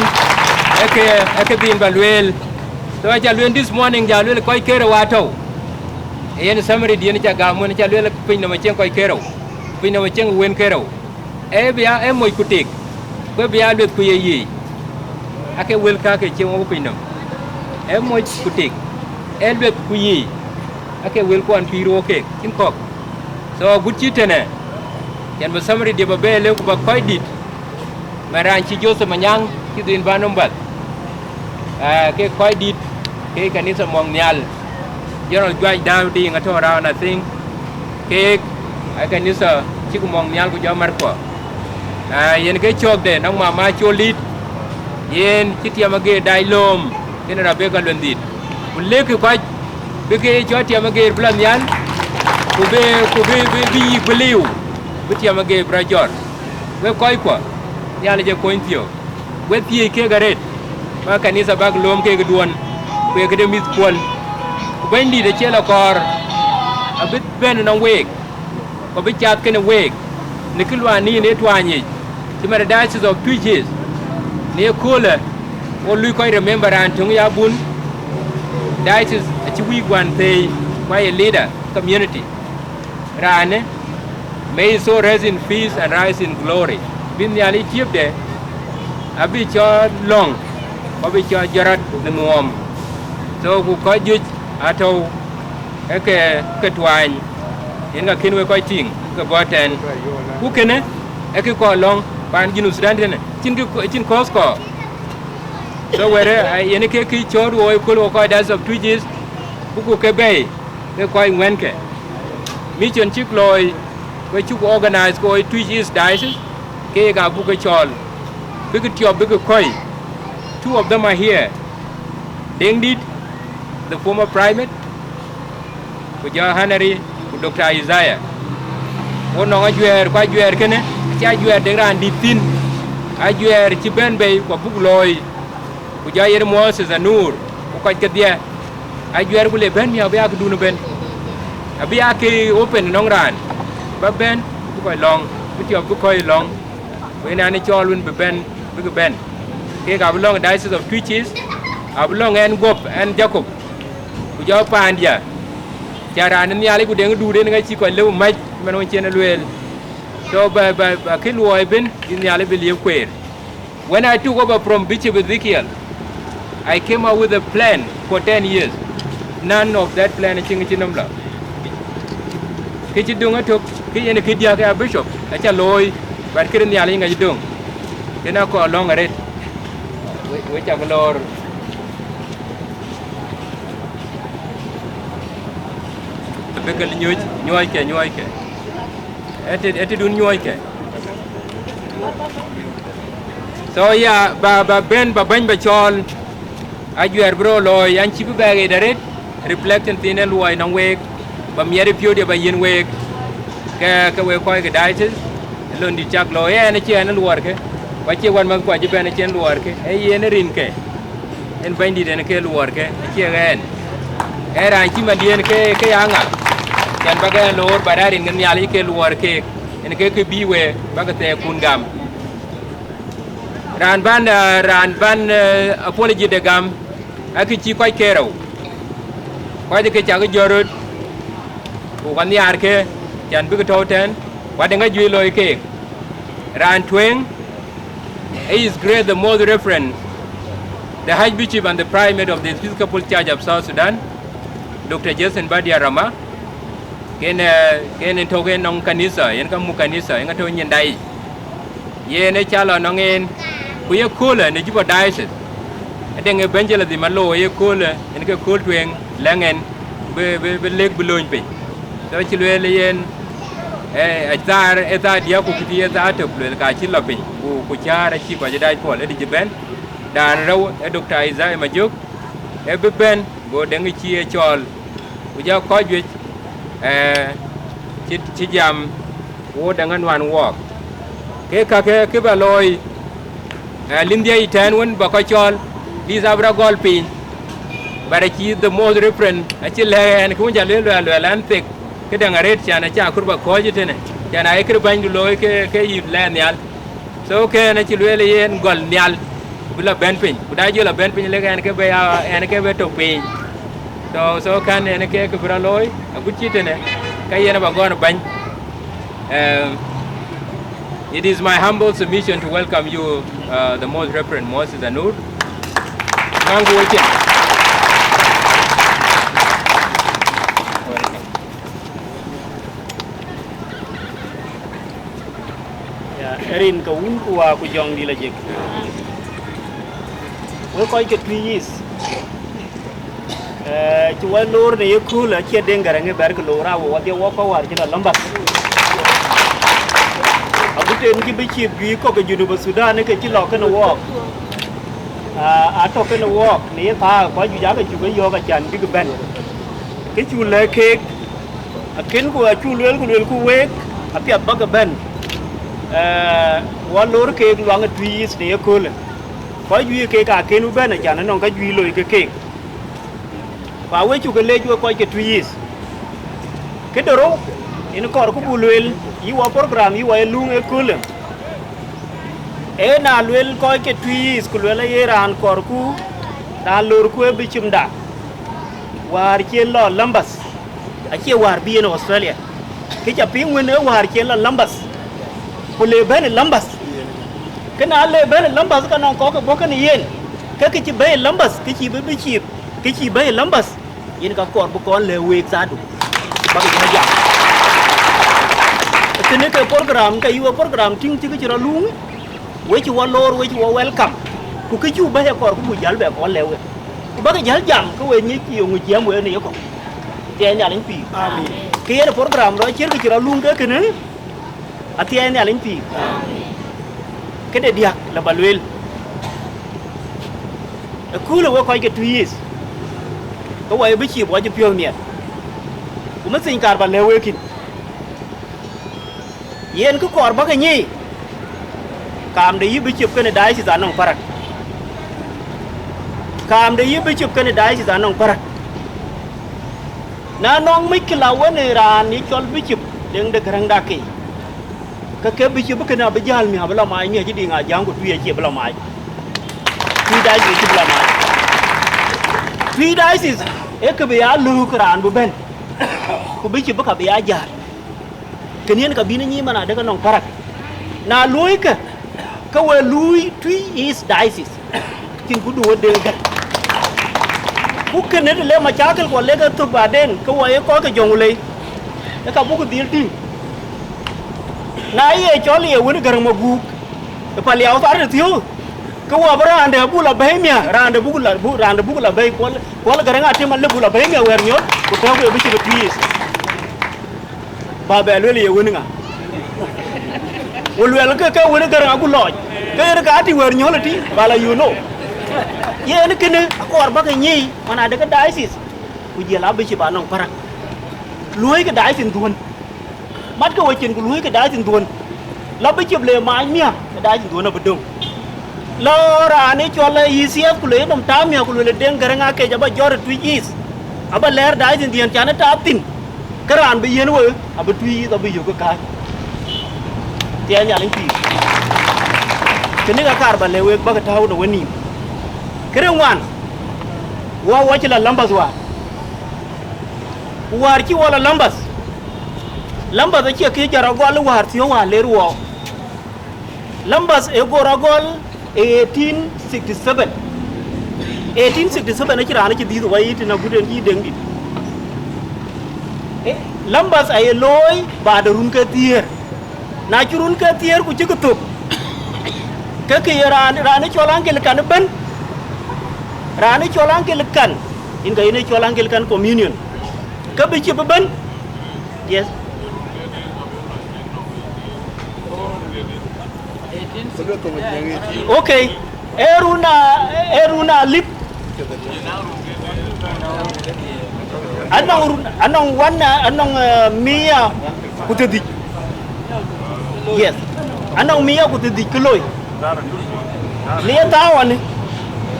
e ke bin ba lwel so acha lwel this morning ja lwel ko kere wa to yen samari dien cha ga mun cha lele pin na macheng koi kero pin na macheng wen kero e bia e moy kutik ko bia lut ku yi ake wel ka ke cheng o pin na e moy kutik e lut ku yi ake wel ko an piro ke kin kok so guchi tene yan ba samari de ba be le ku ba koi dit maran chi Joseph manyang ki din banom bat ke koi dit ke kanisa mong nyal General Dwight Dowdy nga to around I think ke ai kanisa chi ku mong nyal ku jo mar ko yen ke chok de nang mama cholit yen chi tiamage dai lom ken ra be ka londit ku le ke ko be ke cho tiamage blan nyal ku be bi beliu be tiamage brajor we koi ko nyal je ko intio we tie ke garet ma kanisa bag lom ke duon ku ke de mit pol bendi de chela kor a bit ben na wek ko bi chat ken wek ne kilwa ni ne twani ti mara Diocese of Twic ne kola o lui ko remember an tung ya bun Diocese a chi wi gwan te by a leader community rane may so rest in peace and rise in glory bin ya li tiep de abi cho long ko bi cho jarat ne mom so ku ko ju ato ke twany yen ga kin we ko ting ke boten ku kene e ko long pan ginu Sudan ne chin kos ko so were yen ke ki chor wo ko Diocese of Twic ku ke be ke ko ngwen ke mission chik loy we chu organize ko Twic Diocese ke ga bu ke chol big tio big koi two of them are here Deng did the former primate ku ja Henry ku Dr. Isaiah ono ajuer kwa juer kene cha juer de ran ditin ajuer ci ben be ko bug loy ku ja yer Moses Anur ku ko ke dia ajuer ku le ben mi abia ku dunu ben abia ke open nong ran ba ben ku ko long ku ti ku ko long we na ni cholun be ben be ben ke ga long Diocese of Twic ablong en gop en Jacob ku jo pandia cara nan yali ku deng du den nga ci ko lew maj man won ci na luel so ba ke luoy ben in yali be lieu kwer when I took over from Bishop Ezekiel I came up with a plan for 10 years none of that plan ci ngi ci nam la ke ci dunga tok ke yene ke dia ka bishop acha loy bar kirin yali nga ci dung kena ko long ret we cha lor begal nyoy ke ete dun nyoy ke so ya ba ben ba ban ba chol ajuer bro lo yan chi ba ge daret reflecting thin lo nang wek ba miere pio de ba yen wek ke we ko ke Diocese lon di chak lo ya ne che na luor ke wa che wan man ko ji ben chen luor ke e yen rin ke en bandi de ne ke luor ke che gen era chi ma dien ke anga yan baga lor bararin ngan yali ke luar ke en ke biwe baga te kun gam ran ban apology de gam aki chi kwai kero kwai de ke cha ga jorot ku kan yar ke chan bi to ten wa de nga jui loy ke ran tweng is great the most reference the Archbishop and the Primate of the Episcopal Church of South Sudan, Dr. Jason Badia Rama, ken togen nong kanisa, yen kamu kanisa, yen to nyen dai. Yen e chala nong en ku ye kula ne Juba Diocese. Adeng e benjela di malo ye kula en ke kul tweng langen be leg bulon pe. So chilwe le yen azar dia ku kiti azar to le ka chila pe ku chara chi ba dai pol e di ben. Dan raw e Dr. Isaiah Majuk e be ben bo deng chi e chol ku ja ko jwe chi jam wo dangan wan wok ke ba loy lindia itan won ba ko chol li zabra gol pin bara chi the most referent a chi le en ku ja le lan tek ke dang ret chana cha kur ba ko jitene chana e kir ban du loy ke yi le nyal so ke na chi le yen gol nyal bila ben pin kuda jo la ben pin le en ke be to pin so kan en ke bra loy ku chitene kay yen ba gon ban it is my humble submission to welcome you the most reverend Moses Anur mangu wechen erin ka un kuwa ku jong di la jek we koy ke tuyis ci wa lor ne yekula ci Deng Garang ber ko lora wo de wo ko war ci la Lambeth abuten ki be ci bi ko ke Juba Sudan ke ci lo ke no wo a to ke no wo ne ta ko ju ja ke ju ke yo ka chan bi ben ke chu le ke akin ko chu lel ku we a pi ba ga ben wa lor ke lo nga tuyis ne yekula ko ju ke ka ke nu ben a chan no ka ju lo ke và với chủ cái lễ chúa coi cái tuyis cái đó in có cái bù luyện yêu program yêu lung cái cool na luyện coi cái tuyis cái luyện là Iran có cái đã lừa cái bị chìm đã war chơi là Lambeth à chơi war bi ở Australia cái chả phim nguyên ở war chơi là Lambeth cái lễ bên Lambeth cái nào lễ bên Lambeth cái nó có cái bốc cái này cái chỉ bên Lambeth cái chỉ bên bị chìm cái chỉ bay Lambeth yên cả cọt bố con lệ quê ra đủ bác cái gì cái này cái program cái yêu program chính cái chỉ là luôn với chú lor với chú welcome của cái chú bay cọt của buổi giáo về con lệ quê bác cái giáo giảm cái quê như chiều người chiếm quê này có thì nhà lính phi cái này program đó chỉ cái là luôn cái này à thì nhà lính phi cái này điạc là bà luyện cứ là coi cái tuyis cái vậy bị chìm vào trong phiêu miệt, cũng mất sinh cả bản lều ấy kì, yên cứ cọt bắc cái nhỉ, cam đấy bị chụp cái này đái chỉ dán nòng parak, cam đấy bị chụp cái này đái chỉ dán nòng parak, na nong mấy cái lão này ra ní cho bị chụp Deng Garang đa kỳ, cái bị chụp cái nào bị gial mi, habla mai mi chỉ đi ngã giang của tuyệt chỉ habla mai, tuy đái chỉ habla mai. Three diocese, ek biya lu Quran bu ben, ku bi ci baka biya jaar. Kenien ka bini ni mana daga nong parak. Na lui ka we lui three is diocese. Kin ku duwa de ga. Bu kene le ma chakal ko le ga to ba den ka we ko ka jong le. Ka bu ku dil tin. Na ye choli ye woni garang ma gu. Pa liao tar de thiu. Cái quả bữa ăn để bù là bấy mía, ăn để bù là bấy, quál cái này mà lấy bù là bấy mía về nhớ, của theo cái bị chụp tuyis, bà bè lười quên ngà, lười là cái quên cái này bù lòi, cái này thì về nhớ là tí, bà là you know, ye cái này quả bác cái nhì, mà này cái diocese, bây giờ là bị chụp anh ông parak, lười cái diocese tuần, mắt cái chuyện của lười cái diocese tuần, là bị chụp lề mai mía, cái diocese tuần là bất đồng. Lora ni chola ICF kule nom tamia kule Deng Garang ke jaba jor tuyis aba ler dai din dian chana taptin karan be yen wo aba tuyis aba yo ka tia nya ling pi kene ka kar ba lewe ba ka taw do wani kere wan wa chila Lambeth war ci wala Lambeth Lambeth che ke jaragol war thio wa lerwo Lambeth e goragol 1867 ne kira ne di wa yiti na guden yi dengi Lambeth ay loy ba da run ka tier na ci run ka tier ku ci ko top ka ke ran cholang kan ben ran cholang kan in ga ine cholang kan communion ka bi ci ben yes okay eruna lip anong mia kutedi yes anong mia kutedi kloy mia tawan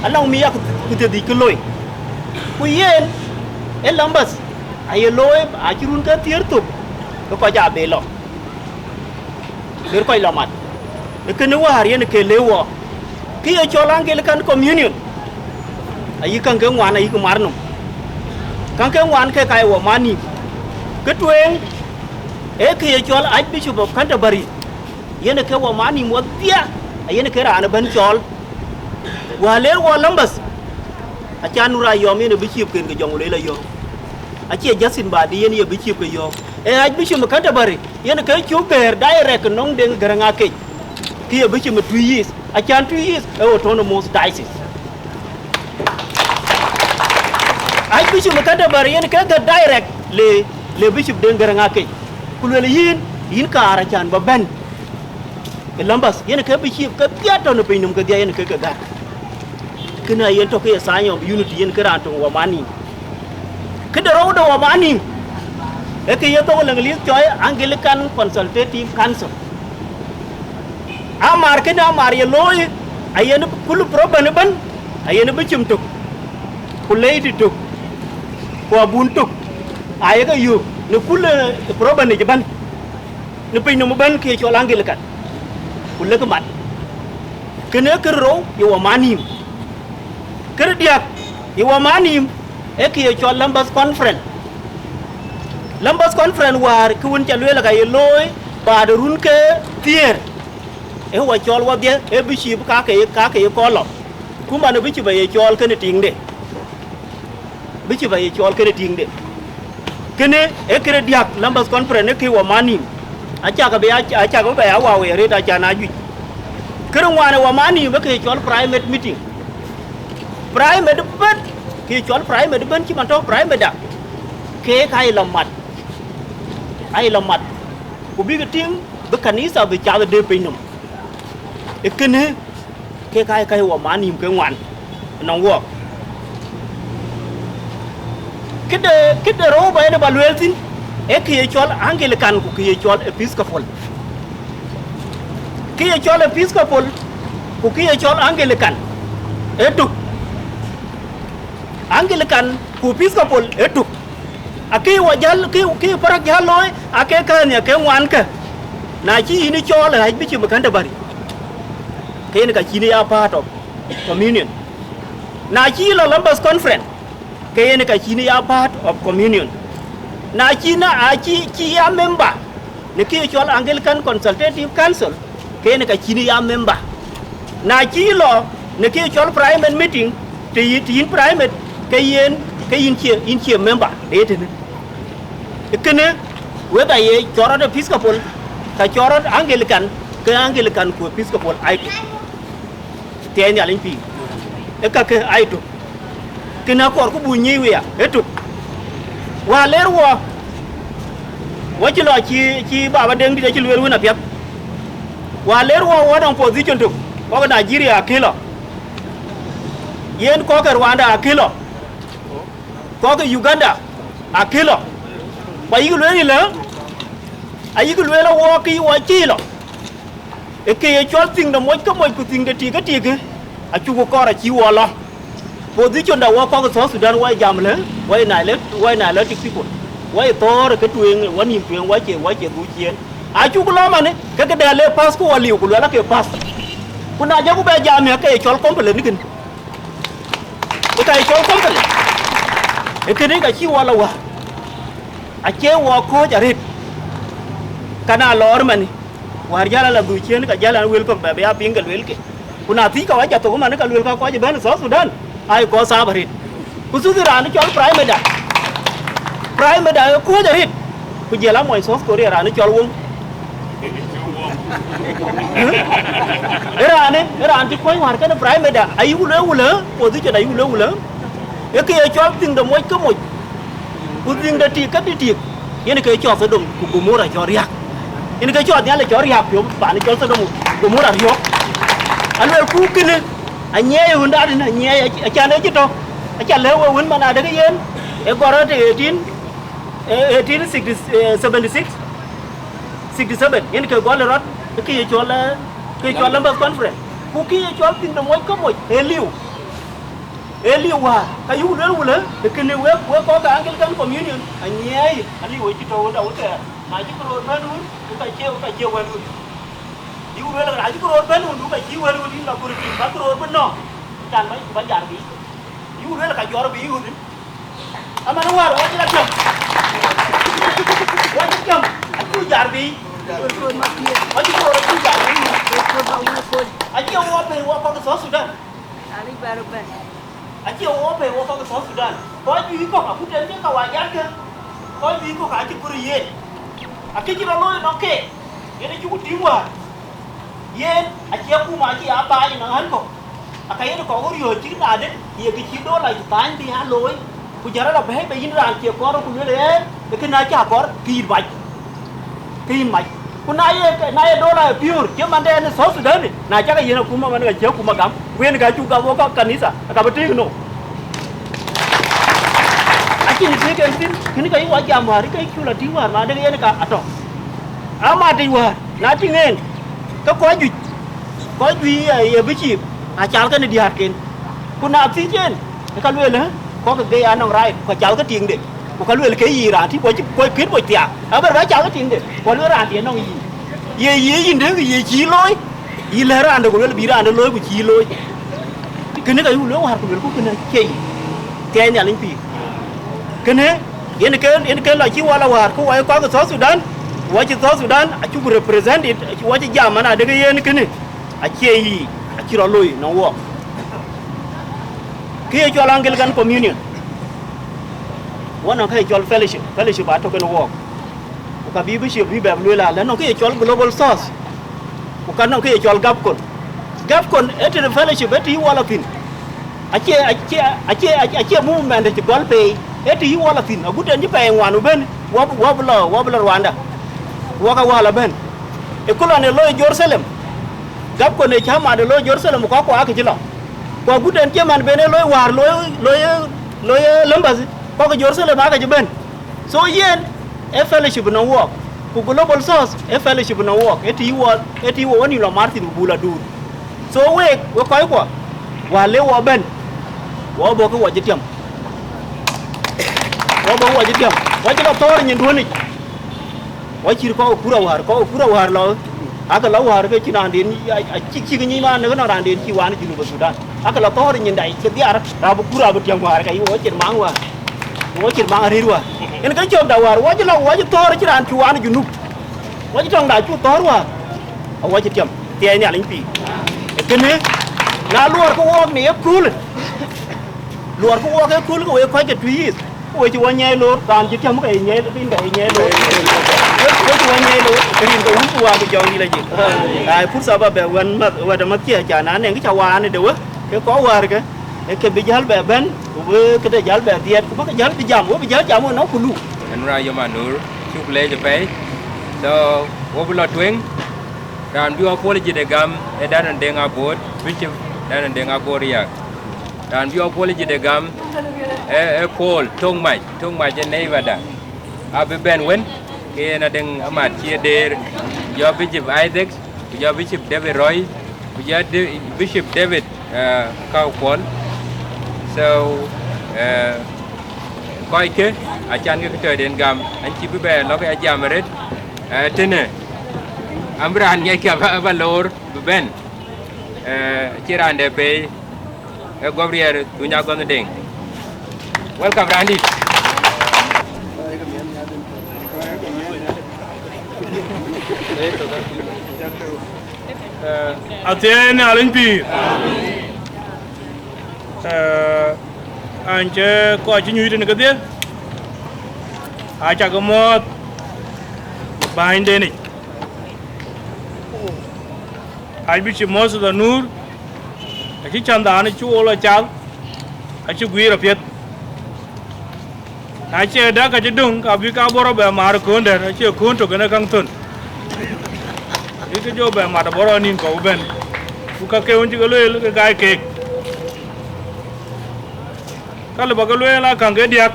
anong mia kutedi kloy kuyen Lambeth ay loy achirun ka tiertup ko ja belo ko lamat ke ne war yen ke lewo ki e cholang ke kan communion ayi kan ke ngwan ayi ko marnum kan ke ngwan ke kai wo mani ke tuen e ke e chol Archbishop of Canterbury yen ke wo mani mo tia yen ke ran ban chol wa le wo Lambeth a chanura yo me ne bishop ken ke jong le la yo a che Justin ba di yen ye bishop ke yo e Archbishop of Canterbury yen ke chu ber direct nong Deng Garang ke ki e bishop 2 years a chan 2 years e autonomous diocese Archbishop of Canterbury yen ke ga direct le bishop Deng Garang ke ku le yin ka ara chan ba ben e Lambeth yen ke bishop ke piato no pinum ke dia yen ke ga kena yen to ke sign of unity yen ke ran to wa mani ke do wa mani e ke ye to lang li choi Anglican Consultative Council amar ke da mar ye loy ayen kulu proban ban ayen bichum tuk kulay tuk ko buntuk ay ga yu ne kulu proban ne ban ne pin no ban ke cho Anglican kulu ke mat kena ke ro yo wa mani ke dia yo wa mani e ke cho Lambeth conference war ku won cha le ga ye loy ba de run ke tier e wa chol wa dia e bishop ka ke ko lo kuma ne bishop ye chol ke ne ting de bishop ye chol ke ne ting de kene e kre diak Lambeth conference ke wa mani acha ka be wa we re ta cha na ju kre wa ne wa mani be ke chol private meeting private ben ke chol private ben chi man to private da ke kai lamat ai lamat ku bi ke ting be kanisa be cha de pinum e kene ke kai wa mani ke ngwan nong wo kede ro ba ne balweltin e ke chol Anglican ku ke chol Episcopal ke chol Episcopal ku ke chol Anglican etu Anglican ku Episcopal etu ake wa jal ke parak jaloy ake ka ne ke ngwan ka na chi ni chol ai bi chi makanda bari ke ne ka chi ni a part of communion na chi la Lambeth conference ke ne ka chi ni a part of communion na chi na a chi ya member ne ke chol Anglican Consultative Council ke ne ka chi ni ya member na chi lo ne ke chol private meeting te yin private ke yin chi member de te ne kene whether ye chorot Episcopal ka chorot Anglican ke Anglican ku Episcopal ai te ne alin pi e ka ke ai to kena kor ku bunyi we ya etu wa lerwo wa chi lo chi baba Deng di chi lweru na pyap wa lerwo wa dong position to ko Nigeria kilo yen ko ka Rwanda kilo ko ka Uganda kilo ba yi lwe ni la ayi ku lwe la wo ki wa chi lo e ke ye chol ting da mo ku ting da ti ke a chu ko ra chi wo lo position da wa ko so Sudan wa jam le wa na le ti people wa to re ke tuen wa ni tuen wa che du chien a chu ko lo ma ne ke da le pass ko wa li ku la ke pass ku na ja ku be jam ya ke chol komple ni kin ku ta chol komple e ke ni ka chi wa la wa a che wa ko ja rit kana lor mani war jala la du chen ka jala wel ko be ya pingal wel ke kuna ti ka wa ja to man ka wel ka ko je ben so Sudan ai ko sa barit ku su ran chol prime da ko ja hit ku je la moy so Korea ran chol wong ran ti ko war ka prime da ai wula position ai wula e ke chol ting da moy ko moy ku ting da ti ka ti yen ke chol so dum ku mo ra chol riak yen ke chol nya le chol riak yo ba ni chol so dum ku mo ra yo an wel ku kine anye yo nda ni anye a cha ne ji to a cha le wo won mana da ke yen e goro te 67 yen ke gol rot ke chol Lambeth conference ku ki chol ting da moy ko moy Eli wa kayu wula ke ne we ko ka Anglican communion anye ali wo ji to da wote na ji ko banu ka che wa lu yi wula la ji ko banu du ka ji wa lu ni la ko ri ba ko ben no tan ba jar bi yi wula ka jor bi yu ama no war wa ji la tam aku jar bi aji ko jar bi aji wo pe wo ko so Sudan Ali baru ben. Aji wo pe wo ko so Sudan ko bi ko ka kuten ke ka wa ya ke ko bi ko ka ji kuri ye akiji lo no ke ye ni ju timwa ye aji ku ma ji aba ni nan ko akai ni ko uri yo ji na de ye ki ji do la ji tan bi ha loi ku jara la be yin ran ke ko ro ku le ke na cha ko ki mai ku na ye do la pure ke man de ni so Sudan ni na cha ka ye na ku ma man ga je ku ma gam wen ga ju ga wo ka kanisa ka ba ti no aki ni ke tin kini ka wa jam hari ka ku la ti war ma de ye ka ato ama ti war na ti ngen ka ko ju ye bi chi a chal ka ni di hat ken ku na ti chen ka lue le ko ka ge an rai ko chal ka ting de ko ka lue le ke yi ra ti ko kit ko tia a ba chal ka ting de ko lue ra ti no yi ye yin de ye chi loi yi le ra ande ko le bi ra ande loi ku chi loi kene ka yu le war ko ku kene ke nya lin pi kene yen ke la chi wala war ko wa ko so Sudan wa chi so Sudan a chu represent it wa chi jam mana de yen kene a che yi a chi ro loi no wo ke cho Anglican communion wona ke cho fellowship a to ken wo ka bi bishop bi ba loi la no ke cho global source ko kan no ke cho gapkon et the fellowship et yi wala pin ache movement ti gol pe et yi wala pin aguden ji pe wanu ben wabla Rwanda waka wala ben e kolone lo Jerusalem gapkon e chama de lo Jerusalem ko aka jilo ko aguden ke man bene lo war lo Lambeth ko Jerusalem aka ji ben so yen e fellowship no work ku global source e fellowship no work et yi woni lo Martin bula dur so we ko wale wo ben wo bo ko wajitiam wo ji lo tor nyin duoni wo chi ko kura war lo aka lo war ke chinan din chi ni ma ne na ran din chi wan ji lu Sudan aka lo tor nyin dai che diar ra bu kura bu tiam war kai wo chin mang ri wa en ka chom da war wo ji tor chi ran chi wan ji nu wo ji tong da chu tor wa wo ji tiam tie nya lin pi kene na luar ko wo ni kul luar ko wo ke kul ko we ko ke tui ko ji wanye lo dan ji tiam ko nye tin ga nye lo ko ji wanye lo tin ko wu wa ke jong ni la ji ai put sa ba be wan ma wa da ma kia cha na ne ke cha wa ne de wa ke ko war ke bi jal be ben ko ke de jal be tiet ko ba ke jal bi jam no kulu an ra yo manur chuk le je pe so wo bu lo twing ran bi ko le je de gam e dan Deng abot bishop dan Deng agoriak dan bi ko le je de gam e Paul tong mai je nei wada abe ben wen ke na Deng amat chi der yo bishop Isaac yo bishop David Roy yo bishop David Cao Kwon so coi ke achan ke trời den gam an chi be lo ke ajamaret tene amran ngai ka ba lor ben chirande pe Gabriel tunya gon deng welcome Randy Atene alimpi. Anje ko chi nyu den gade. Acha ko mot. Bain de ni. Ai bi chi mos da nur. Chi chanda ni chu ola chal. Achi gui ra pet. Achi da ka chi dung ka bi ka boro ba mar ko der achi ko to kana kang tun. Itu jo ba ma da boro nin ko ben. Buka ke unji ko le ke gai ke. Kalau bagai lu lah kang ke dia.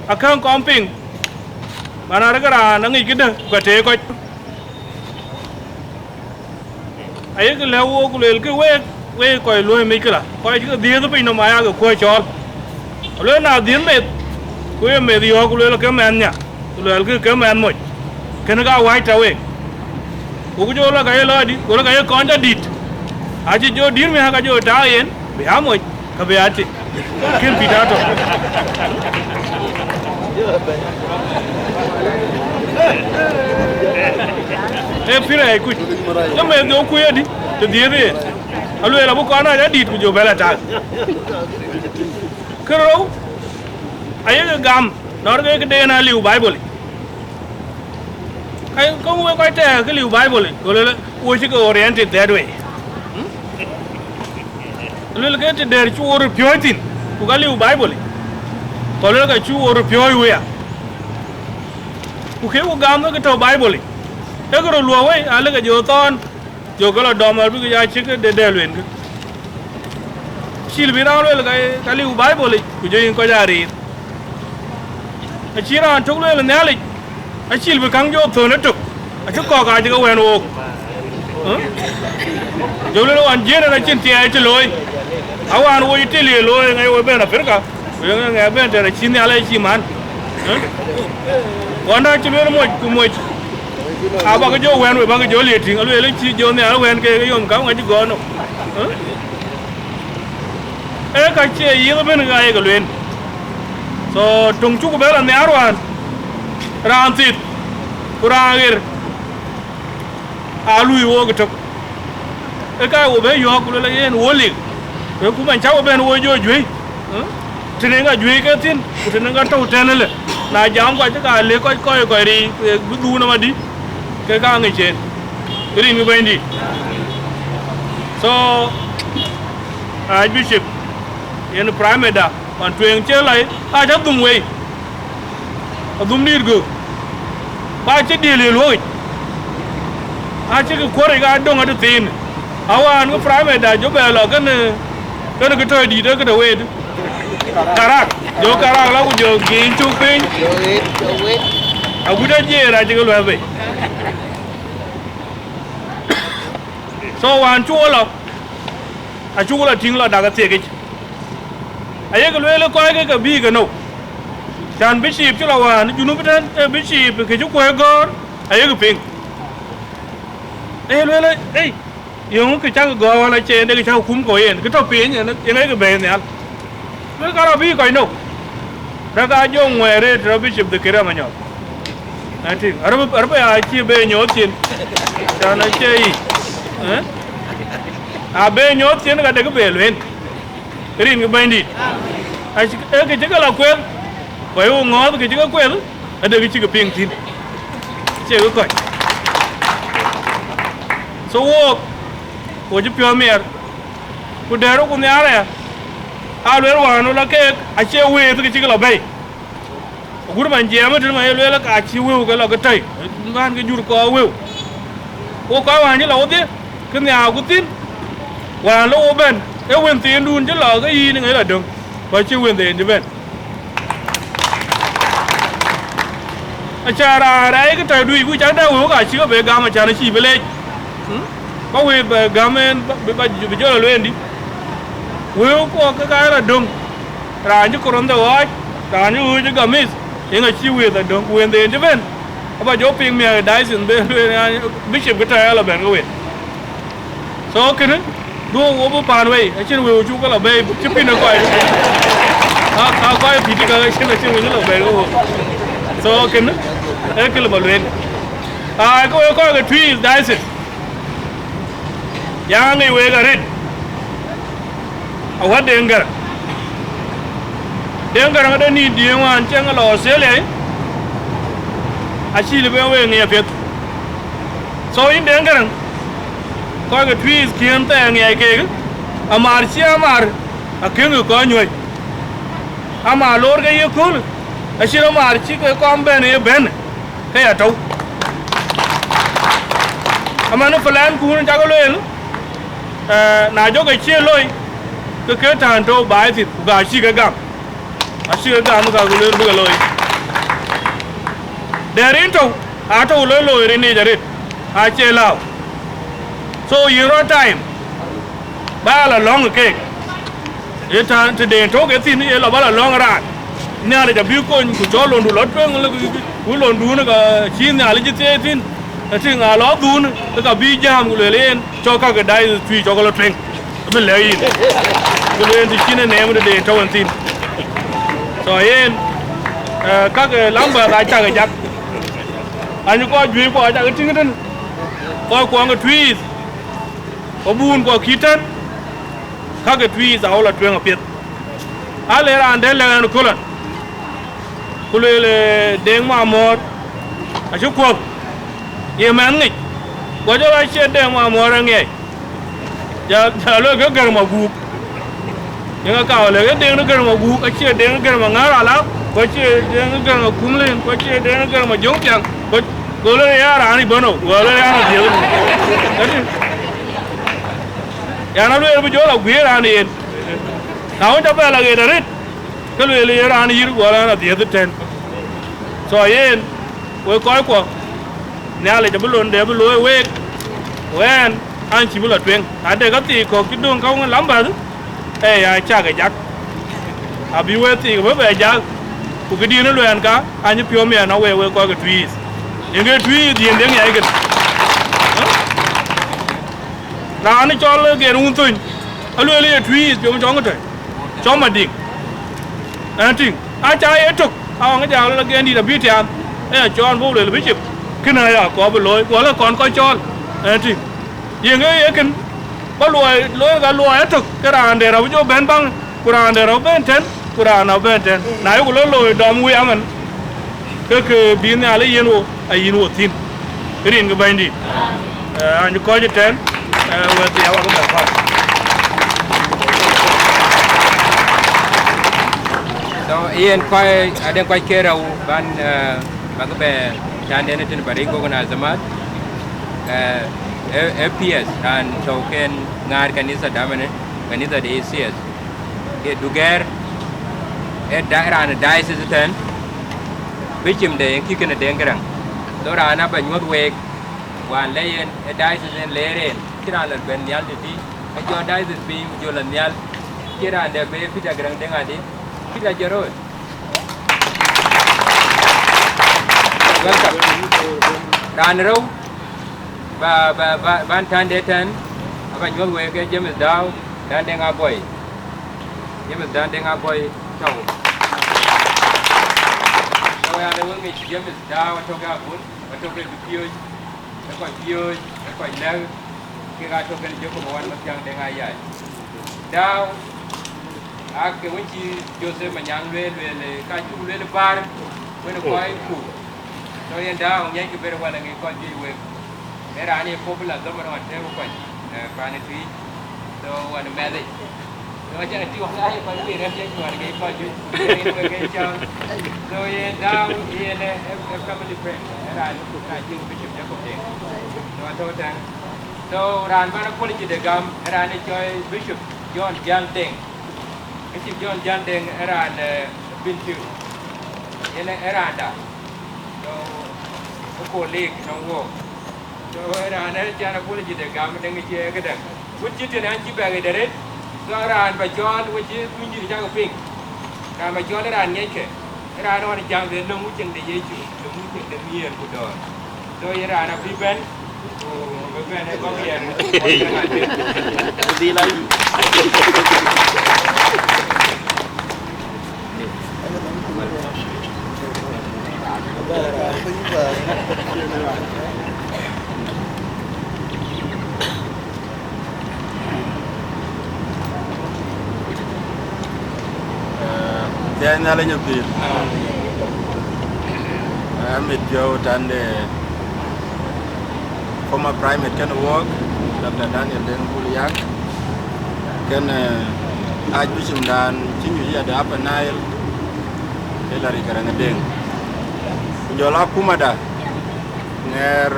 Akang camping. Mana negara nangi kita kate ko. Aye ke lewo ko le ke we ko lu me kala. Ko ji dia tu pin no maya ko chol. Lu na din me ko me dio ko le ke man nya. Ko le ke man mo. Kena ga white away. Ko jo la ga la di, ko la ga kon da dit. Aji jo dir me ha ga jo ta yen. Biamo kabeati kin pitato pira ku me do ku yedi to dire alu era bu kana ya dit ku jo bela ta kro aye gam nor ke de na liu bible kai ko we ko te ke liu bible ko le wo chi ko oriented that way lu ke te der chu or pyoitin ku ga liu bible ko le ga chu or pyoi we ku ke ku gam no ke to bible e ko lu we ale ga jo ton jo ko la do mar bi ga chi ke de len ke sil bi ra le ga liu bible ku jo yin ko ja ri a chi ra tuk le ne ale a sil bi kang jo to na tuk a chu ko ga ji ga wen wo jo le an je na chin ti ai chi loi awan wo itili lo ngai wo ben Afrika yo ngai ben tere chini ala chi man wanda chi ben mo ku mo aba ga jo wen we ba ga jo le ting alu ele chi jo ne ala wen ke yom ka ngai go no e ka chi yi ga ben ga ye ga len so tung chu ko bela ne arwan rantit kurangir alu wo ga to e ka wo be yo ku le yen wo li ku man chawo ben wo jo jui tinenga jui ke tin tinenga to tenele na jam ko ta le ko ri du na madi ke ka ngi chen ri mi bendi so bishop in prime da man tuen che lai a ja dum we dum nir go ba che di le lo a che ko re ga dong adu tin awan ko prime da jo be lo kan cái cái thời đi đó cái đầu ấy karak jo karak là cũng jo gin chụp pin à cũng đã dễ ra chứ cái loại vậy so hoàn chua là à chua là chính là đã cái cái ấy cái loại là coi cái bi cái nấu chan bishop chứ là hoàn chú nó biết bishop cái chú quay con ấy cái pin ấy loại là ấy yung cái cháu gọi là trên đây cái cháu cúng coi cái cháu pin này nó cái này cái bền này nó cái nào bị coi nô ra cái dùng ngoài đây rồi bị chụp được cái mà nhở này thì ở bây giờ chỉ bền nhớ tiền cho nó chơi bền nhớ tiền cái đấy cái bền lên cái gì cái bền đi cái cái là quen phải uống ngó cái cái quen ở đây cái chỉ cái pin tin chơi cái coi số wo ju pyo mer ku dero ku nyare a lwer wanu la ke a che we tu ki la bay gur man je ma tu ma le la ka chi we ga la ga tai ngan ga jur ko we ko ka wa ni la o de ke nya ku tin wa lo o ben e wen tin dun je la ga yi ni ngai la dong ba chi wen de ni ben a cha ra ra cái tai đuôi ku cha da wo ka chi ga be ga ma cha na chi be le có we gamen ba jo lo endi we ko ka ra dong ra ni ko ronda wa ra ni u ji gamis inga chi we da dong we de ben ba jo ping me Diocese be bishop ka ta la ben ko we so kene do wo bo pan we a chin we chu ka la be chi pin ko ai ha ka ko pi ti ka chin we la be ko so ken e kel ma luen a ko cái trees diocese ya ngi we ga red a wa Deng Garang da ni di wan chen lo se le a chi le be we ngi pet so in Deng Garang ko cái trees kien ta ngi ke a mar chi a mar a ken ko nyoy a ma lor ga ye kul a chi lo mar chi ko am ben ye ben ke ya tau a ma no falan ku na ko le na jo cái chi loi cái thằng trâu bái thì gà chi cái gam à chi cái gam cái lôi cái lôi để đến trâu lôi lôi đến này rồi à chơi lao so Euro time ba là long cái cái thằng thì đến trâu cái tin là ba là long ra nhà nàyจะบิวคนกูจอลงดูรถเพิ่งแล้วกูลงดูนะก็ชิ้นเนี่ยอะไรจะเจ๊tinถึงล้อดูนะแล้วก็บีจามกูเลยเล่นจอก็ได้ทวีจอก็รถเพ่งไม่เลยกูเลยที่ชิ้นเนี่ยมันเดินทวันtin so yên các cái lắm bờ đại trà cái giặc anh có duy qua đại cái chính cái có quang cái thủy có buôn có khí chất các cái thủy giáo là truyền ở việt à lẽ ra anh đến là nó cô lên đến mà một à chúc cuộc ye man nghịch có cho ai chơi đến mà một anh nghe giờ lôi cái gần mà gu nhưng mà cào lấy cái đèn nó gần mà gu cái chơi đèn nó gần mà ngã ra lắm có chơi đèn nó gần mà cúng lên có chơi đèn nó gần mà giống chẳng có lấy ra anh bận đâu có lấy ra là nhiều ya nó lấy bây giờ là quý ra này nào cho phải là cái đấy cái lấy ra anh yên có là nhiều tiền so yên với coi của nhà lại cho bữa luôn để bữa lúa quê quen anh chỉ bữa lợt quen anh để cái gì có cái đường không lắm bà ê ai cha cái giặc à bị quê thì với về giặc của cái đi nó luyện cả anh như pion mẹ nó về coi cái trees những cái trees gì đến ngày cái là anh cho lên cái rung tui anh luyện cái trees pion cho cái trời cho mà đỉnh anh đỉnh ai cha ấy trục ông cái chàng là cái đi là biết chàng ê cho anh vô để là biết chụp cái này à có bị lỗi quá là còn coi cho anh đỉnh những cái có lôi cái lôi thực cái đàn để nó cho bên băng cái đàn để nó bên trên cái đàn nó bên trên nãy cái lôi đom nguy ăn cái biến này lấy yên ô tin cái điện cái bên đi anh coi cho trên vừa thì ông cũng phải so Ian coi ada coi kia đâu ban cái bè chan đến trên bari ko na zamat FPS and token ngar kanisa damane kanisa Diocese ke duger daerah Diocese ten bichim de yang kikena Deng Garang dora na ba nyot wek wan leyen Diocese leren kira la ben yal ti ajo Diocese bi jo la nyal kira de be pita Garang dengadi pita jero welcome dan ro ban tan de tan aban nyol we ke James Daw dan Deng Aboy James dan Deng Aboy taw ya de ngi James Daw to ga bun to ke piyo ko le ke ga to ke joko mo wan ma jang Deng ayai Daw ak wonci Joseph manyang le ka ju le bar we no koy ku to yen Daw nyai ke ber wala ngi ko ji we era ani popular zaman wan te ko pani tui so wan mele so ja ti wa ai ko ni re je ko ngi ko ju ni ke chang so ye Daw ye le family friend era ani ku ka ji bi chim ko te so to tan so ran ban ko li de gam era ani joy Bishop John Jan Deng Bishop John Jan Deng era an bintu ye le era da so ko leg no wo so ran er jana puli jide gam dengi je gadan wuji tin an ji bage dare so ran ba jon wuji kunji ja ko ping ka ma jon ran nyeke ran on jang de no mujeng de yeju no mujeng de mien ko do so ye ran bi ben ko ben e ko yen di la Then I let you be. I'm with Joe and former primate can work. Dr. Daniel Deng Garang can Archbishop Dan continue at the Upper Nile. Hillary Garang Deng. Jola Kumada near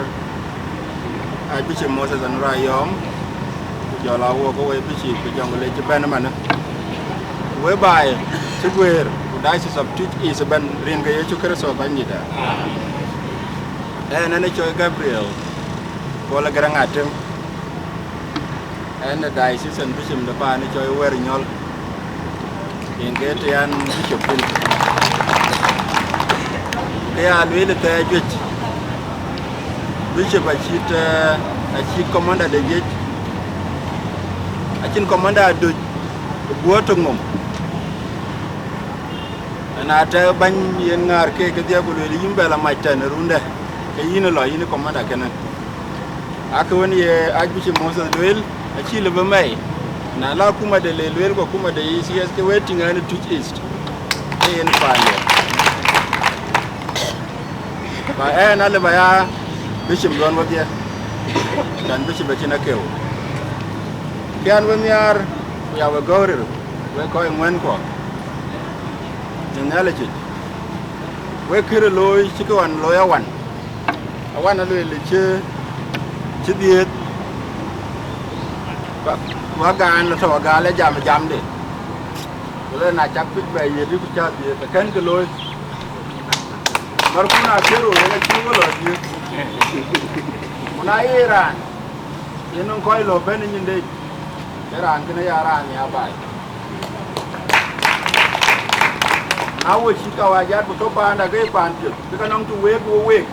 Archbishop Moses and Rayom. Jola walk away Bishop Jungle Bannerman. Whereby Sigwer, Diocese of Twic is a band ring a chukers of Anita. And then a Gabriel, Paula Garangatum, and the Diocese and Bishop the Pan, a choy wearing all in Gatian Bishop. They are really the judge. Bishop, a chief commander, the judge. A chief commander, the Guatumum. And I tell Ban Yen Arcade, the Abulu, Yimbella, my ten, Runda, a Yinolo, in the commander cannon. Akawani, Archbishop Moses Will, a chill of a May. Nala Kuma de Lil, Kuma de ECS, waiting on the Twic East. In Panya. By Anne Alabaya, Bishop Don was here, and Bishop Achinakil. Can when we are going, we're going one call. Analogy. We could a loy, chico and lawyer one. I want a little chibit. Wagan, so a gala jam day. Well, then I jump it by you, child, the can't loy. Marcuna, and a chill. When I ran, you know, coil of bending in the Iran, can I nearby? Now we see our yard to top and a great band. We can to wake or wake.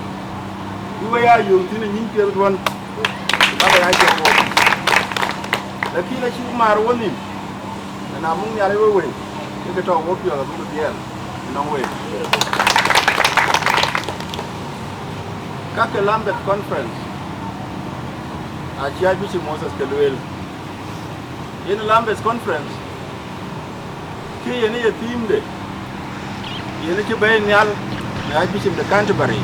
Where are you? Didn't one? The killer shoot my one him. And I'm only a little way. You can talk what you are going to the end. No way. Kaka Lambeth conference. At Archbishop Moses Kelwell. In the Lambeth conference, key any a theme day. You need to buy Nial, the Archbishop of Canterbury.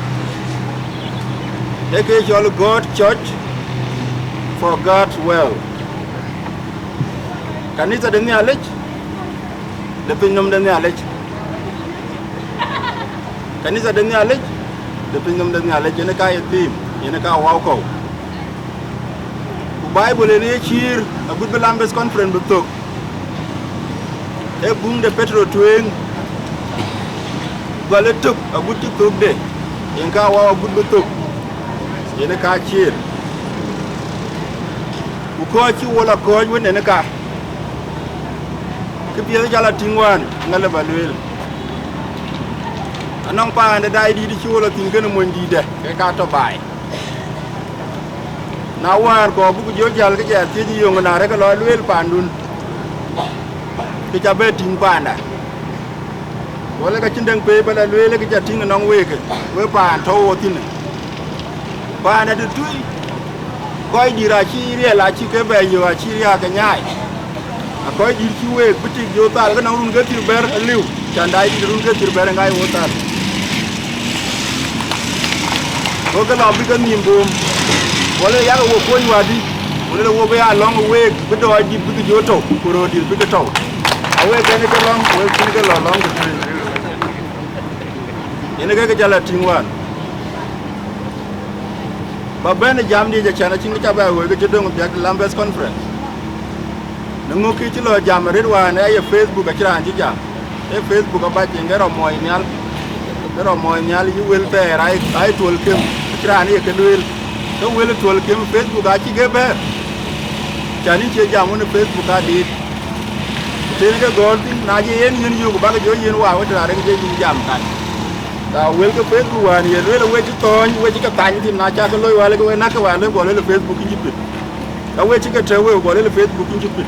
They call all God Church for God's will. Can it the knowledge? The Pinum the knowledge. Can it the knowledge? The Pinum the knowledge in a Kaya theme, in a car walk. Bible in each year, a good Lambeth conference with talk. They boom the petrol twin. Well, it took a good took day. In Kawa, good took in a car cheer. Who caught you all a coin when in a car? Keep the Jalatin one, Nalabalil. A non pa and the died the show of Tingan when did a car to buy. Now, one go book your Jalga, Teddy Young and a regular will pandun. It's a betting panda. Well, like a chindang paper, I will like a thing along wake. We're pan told in it. Pan at the tree. Quite dirachi, la chica by you, a chiria can yai. A quite you wake, putting your target on get you bear a live. Can I didn't get your bearing I water. Look at our bigger name boom. Well, I have a point wadi. Well, we'll be a long way, but I did big yoto, who did big toe. I will take it along, we'll take it along the tree. In a Jalatin one. But Ben Jamdi, the China Chinchaba, will get you doing the Lambeth conference. The Mukitilo Jam, red one, a Facebook, a Chiranjam. A Facebook about Jingero Moynial. There are Moynial, you will bear. I told him, Chirani can do it. So will it told him Facebook, I get bear. Chanichi Jam on the Facebook, I did. Take a golden, Naji, and you go back to your what are engaging Jam. Will go Facebook one, you really wait to turn, wait to find it in Nachakalo, while I go and Nakawa, or little Facebook in Japan. I wait to get away, or little Facebook in Japan.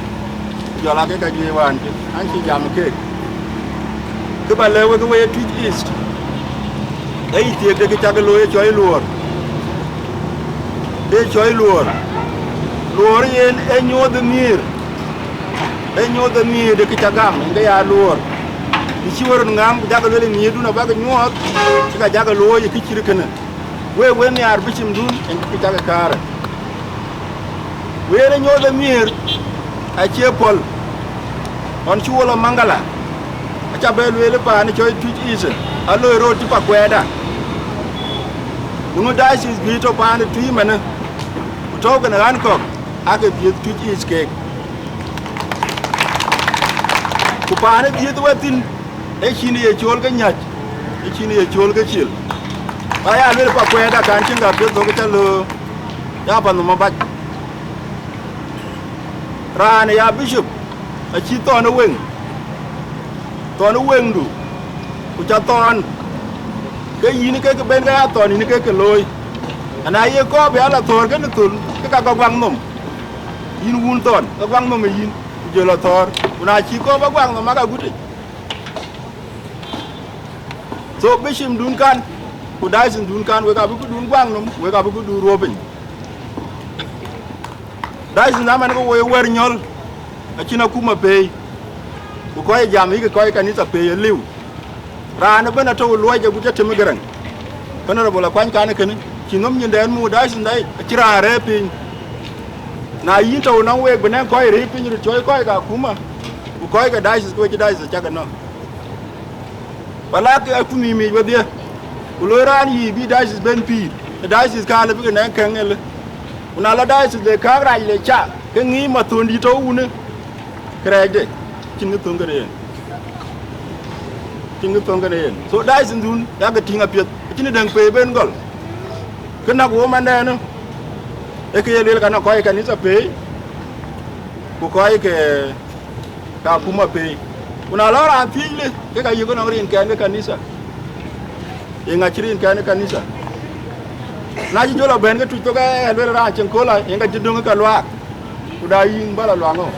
You're like a J1, and she jam cake. Goodbye, level the way to East. ấy tiệc để cái cha cái lối choi luồn để choi luồn luồn yên ấy nhô the mir để cái cha gam cái ya luồn đi chiều ngam cha cái lối mir du na ba cái nhô cái cha cái lối cái chiri kana we ne ar bichim dun cái cha cái kara we ne nhô the mir a che pol on chuola mangala cha be le pa ni choi Twic is a lo ro ti pa kweda uno diocese bi to pa ni twi mana to ga nan ko ake bi Twic is ke ku pa ni bi to watin e chini e chol ga nyach e chini e chol ga chil pa ya le pa kweda kan chin ga bi to ga lo ya pa no ma ba ran ya bishop a chi to no weng du ku cha ton cái gì nó cái bên cái toàn ni cái lôi anh ấy có bé là thor cái nó tụt cái cả quăng nôm yin wun ton cái quăng nôm yin giờ là thor na chỉ có bác quăng mà cái gút so bishim dun kan ku daisin dun kan we ka bu dun quăng nôm we ka bu du robin daisin na man ko we wer nyol a china kuma pe ku ko jam yi ko kanisa pe liu rana bana to luwaje guje temi garang kana ra bola kwan kana kene kinom nyi den mu da sin dai kira re pin na yin to nan we bana ko re pin ru choi ko ga kuma ku ko ga dai ko ji dai sa ga no bala ka ku mi wadiya ku lo ran yi bi dai ben pi dai ka le bi na kan ele una la dai de ka ra le cha ke ngi ma tun di to une krede kin to ngare tingu tonga ne so dai sin dun ya ga tinga piet chini dang pe ben gol kana ko man ne no e ke yele kana ko e kanisa pe ko ke ka kuma pe una la ran tile ke ka yugo no rin kan kanisa e nga chirin kan kanisa na ji jola ben ga tu to ga le ran chen ko la e nga jidunga ka lwa ku da yin bala lwa ngo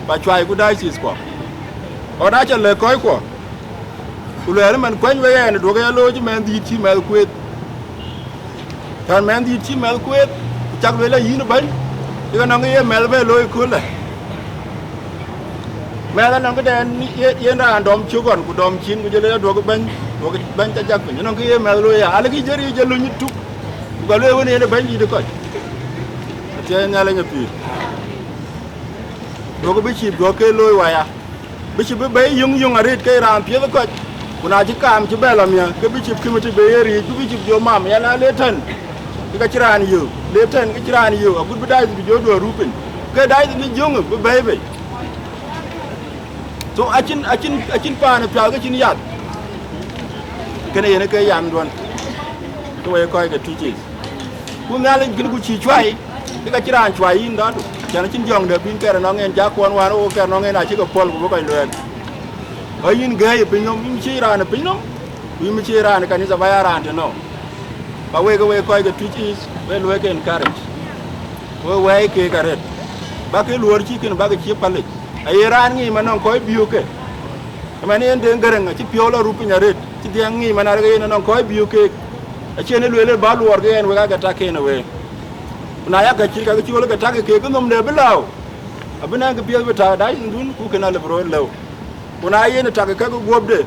ba chwai ku dai sis ko ora cha le koi ko kulere man kwen we ne do ga lo ji man di ti mal kwet kan man di ti mal kwet chak le la yin ban ga no ye mel be lo ko le mel na ga den ye na dom chu gon ku dom chin ku je le do ga ban ta jak ni no ga ye mel lo ya ala gi jeri je lo ni tu ga le woni ne ban di de ko te na la nya pi do ga bi chi do ke lo wa ya bi chi be yung arit ke ram pye ko kuna ji kam chi be la mia ke bi chi kimiti be yeri bi chi jo mam ya na le tan ka chiran yu le tan ka chiran yu a bi dai bi jo do rupin ke dai ni jung be so achin pa na pya ga chin yat kene yene ke yam don to we ko ga Twic ku na le gin ku chi chwai ka chiran chwai yin da chana chin jong de bin kere no ngen ja kwon wan o kere no ngen a chi ko pol ko luen ayin ga ye pinom mi chi ran pinom mi chi ran kanisa ba ya ran no ba we ko ga Twic we lo ke encourage we ke karet ba ke luor chi kin ba ke chi pale ai ran ngi manon ko biu ke mani en Deng Garang chi piola rupi nyaret chi diang ngi manar ga yen non ko biu ke a chene le ba luor ga en we ga ta ke no we na ya ka chi ka chi wala ka ta ke ko nom ne bilaw abina ga biel beta dai ndun ku kana le bro lew kuna yene ta ka go gobde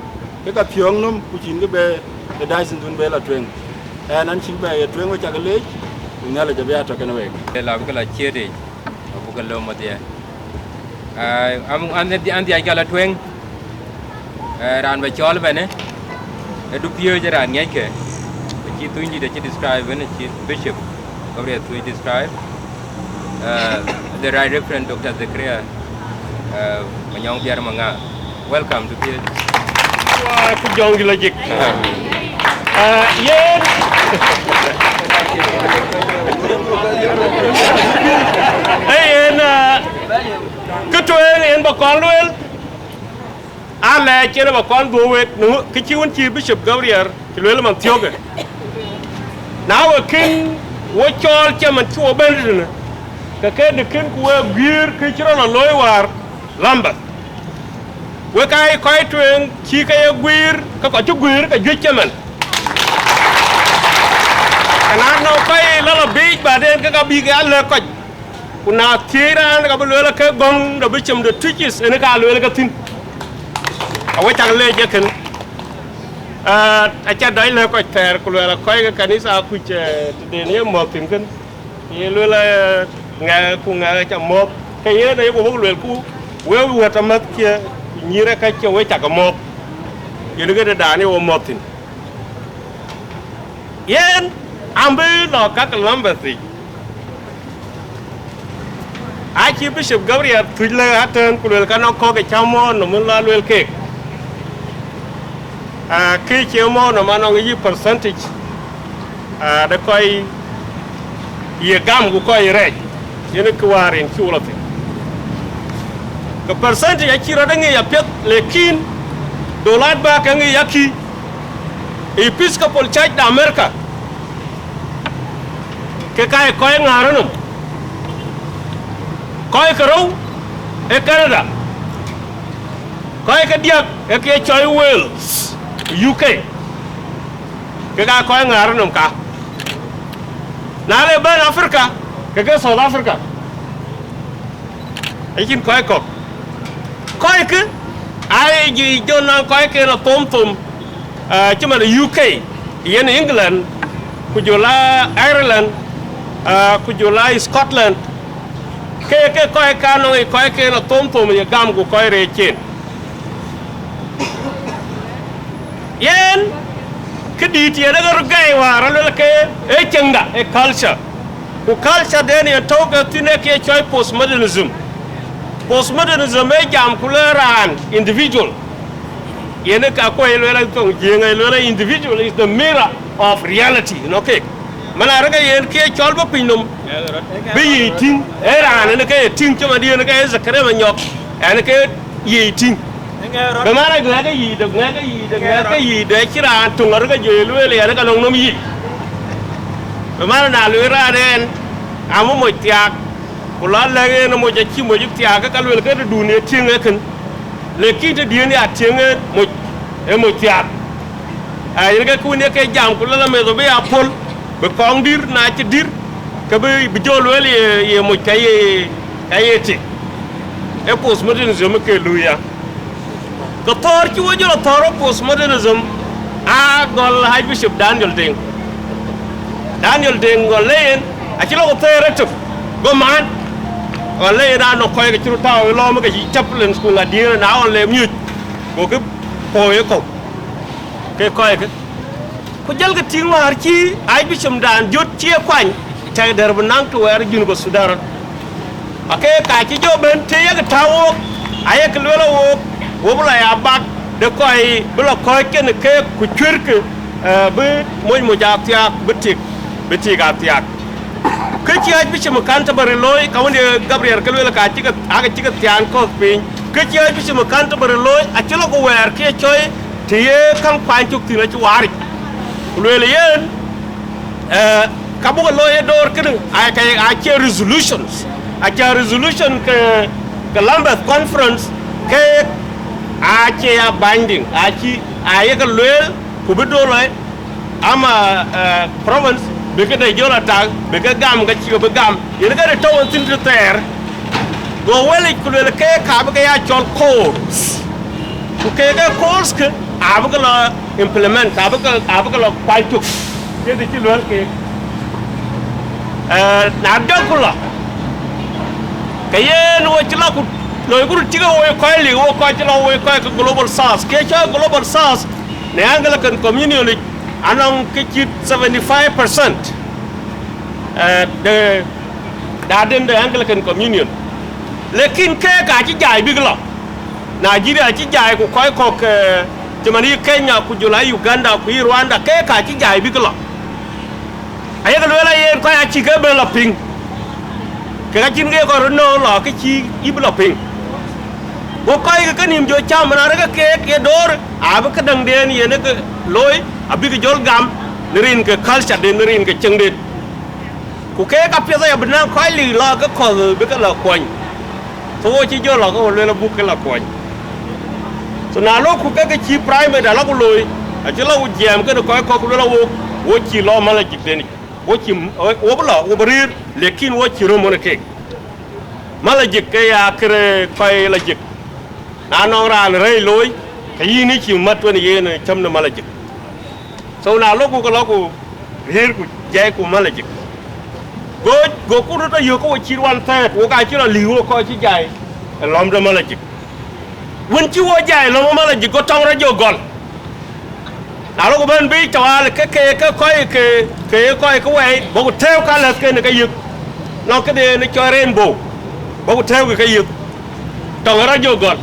ke ka pyong nom ku chin ga be dai ndun be la twen nan chi be ye twen wo cha ga le na le ja be ta kana we la ko la chede ko ga lo ma dia am an dia ga la twen ran ba chol be ne du pio ja ran ngai ke chi tu ni de chi describe ne chi bishop to describe the right reverend Dr. Zakaria Manyong Biar Manga. Welcome to the Wah, ku jong di logik. Yen. Yen ketuen yen bakon luel. Ale chere bakon duwek nu kichiun chi Bishop Gabriel luel man tioge. Now a king wo chol chaman chuo bendina ka ke de ken ku wir ke chiro na loy war Lambeth we kai koi tuen chi kai guir ka ko chu guir ka jwe chaman kana no kai la bi ba den ka bi ga le ko kuna tira ka bu le ka gong da bi cham de twitches ene ka le ka tin awe chang le je ken a cha dai le ko ter ku le ko ga kanisa ku che de ne mo tin ken ye le la nga ku nga cha mo ke ye ne bo bu le ku we ta mat ke ni re ka che we cha ka mo ye ne ga da ne wo mo tin yen ambe no ka ka Lambeth Achi Bishop Gabriel Twic aten ku le ka no ko ke chamo no mun la le ke ke chemo no mano yi percentage da koi ye gam ku koi re yene kwarin chulati ka percentage achi rodangi ya pet lekin dolat ba ka ngi yaki Episcopal Church da America ke kai koi ngaranum koi karo e Canada koi ka diak e ke choi Wales UK ke ga ko ngar num ka na le ban Africa ke South Africa ikin ko ke ai ji jona ko ke na tom chuma UK yen England ku jola Ireland ku jola Scotland ke ko ka no ko ke na tom ye gam ku ko re chen yen kedi ti da gar gai wa ral ke e chenga e culture de ne to ga tine ke choi postmodernism e jam kuleran individual yen ka ko e la to jenga le individual is the mirror of reality no ke mana raga yen ke chol ba pinum bi yitin era ne ke tin chuma di ne ke zakare ma nyok ene ke yitin be mana ga yi de kira tungar ga je luele ya ga long nom yi be mana na lu ra den amu mo tiak kula la ge no mo je chi mo ju tiak ka luele ka du ne tinga kan le ki te di ne atinga mo tiak ay ga ku ne ke jam kula la me do be apol be kong dir na ci dir ka be bi jo luele ye mo kay ti e postmodernism ke luya the third ki wojo la thoro postmodernism a gol High Bishop Daniel Deng gol len a ci lo tere tu go man gol len da no koy ga ci taw lo ma ga ci chaplain ku nga dir na on le mute go ke poye ko ke koy ke ku jël ga ting war ci High Bishop Dan jot ci kwany tay der bu nang to wer junu ba Sudan ake ka ci joben te ya ga tawo ayek lelo wo bula ya bak de koy bula koy ken ke ku churke be moy mo jaktia betik atiak ke ci aj bi ci makanta bare loy ka wonde Gabriel ke lelo ka ci ga aga ci ga tian ko pin ke ci aj bi ci makanta bare loy a ci lo ko wer ke choy te ye kan kwanjuk ti na ci wari lelo yen ka bu loy dor ken ay kay a ci resolutions ke Lambeth conference ke ache ya binding achi ayega loyal kubido loy ama province beke de jola tag beke gam ga chi be gam yene ga to on tin ter go wele kulele ke ka be ya chol course ku ke ga course ke abuga la implement abuga la kwaitu ke de chi lol ke na dokula kayen wo chi la ku lo guru tiga wo ko li wo ko ti lo wo ko global south ke cha global south ne Anglican community anong ke 75% de daden de Anglican communion lekin ke ka ci jaay bi glo Nigeria ci jaay ko koy ko ke jamani Kenya ku jula Uganda ku Rwanda ke ka ci jaay bi glo ay ga lo la yen ko ya ci ke be la ping ke ga cin ge ko no lo ke ci iblo ping wo koy ga kanim jo cham na ra ke dor ab ka dang den yene ke loy abi ke jol gam nerin ke culture den nerin ke cheng den ku ke ka pye ya bna koy li lo ka ko be ka la kwon to wo chi jo lo ko le la bu ke la kwon so na lo ku ka chi prime da la ku loy a chi lo jam ka ko ku lo wo chi lo mala jik deni wo chi wo bla wo brir lekin wo chi ro mon ke mala jik ka ya kre kai la jik na no ra rei loy ka yi ni chi mat woni yene cham na mala jik so na lo ku her ku jai ku mala jik go ku ta yo ko chi wan ta wo ka chi lo liu ko chi jai lom da mala jik won chi wo jai lo mala jik ko tong ra jo gol na lo ko ben bi tawal ke ko wei bo ko theo ka la ke ne ka yik no ke de ne cho rainbow bo ko theo ke yik tong ra jo gol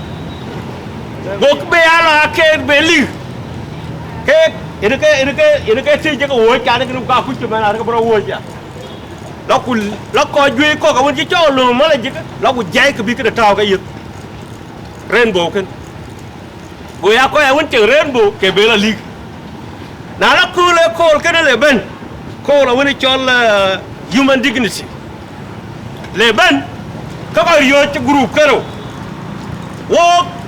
go be ala ke be li ke ene ke ti je ko wo cha ne ka ku chi ma na ka bro wo cha lo ko jui ko ka won chi cho lo mala jik lo ko jai ke bi ke taw ka yik rainbow ken go ya ko ya won che rainbow ke be la li na la ko ke le ben ko la woni chol human dignity le ben ka ko yo ci groupe kero wo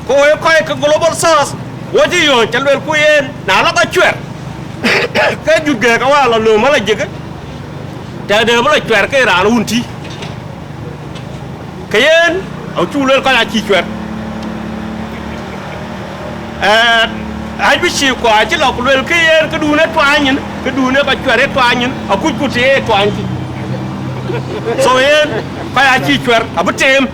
ko global south wo ji yo ci wel ku yen na la ko chwer ke jugge ka wala lo mala jige ta de mala chwer ke ra wunti ke yen au chu le ko la ci chwer ai bi chi ko aji lo lel ke yen ke du ne twanyin ke du ne ba chwere twanyin a ku ku te twanyi so yen ka ya chi chwer abutem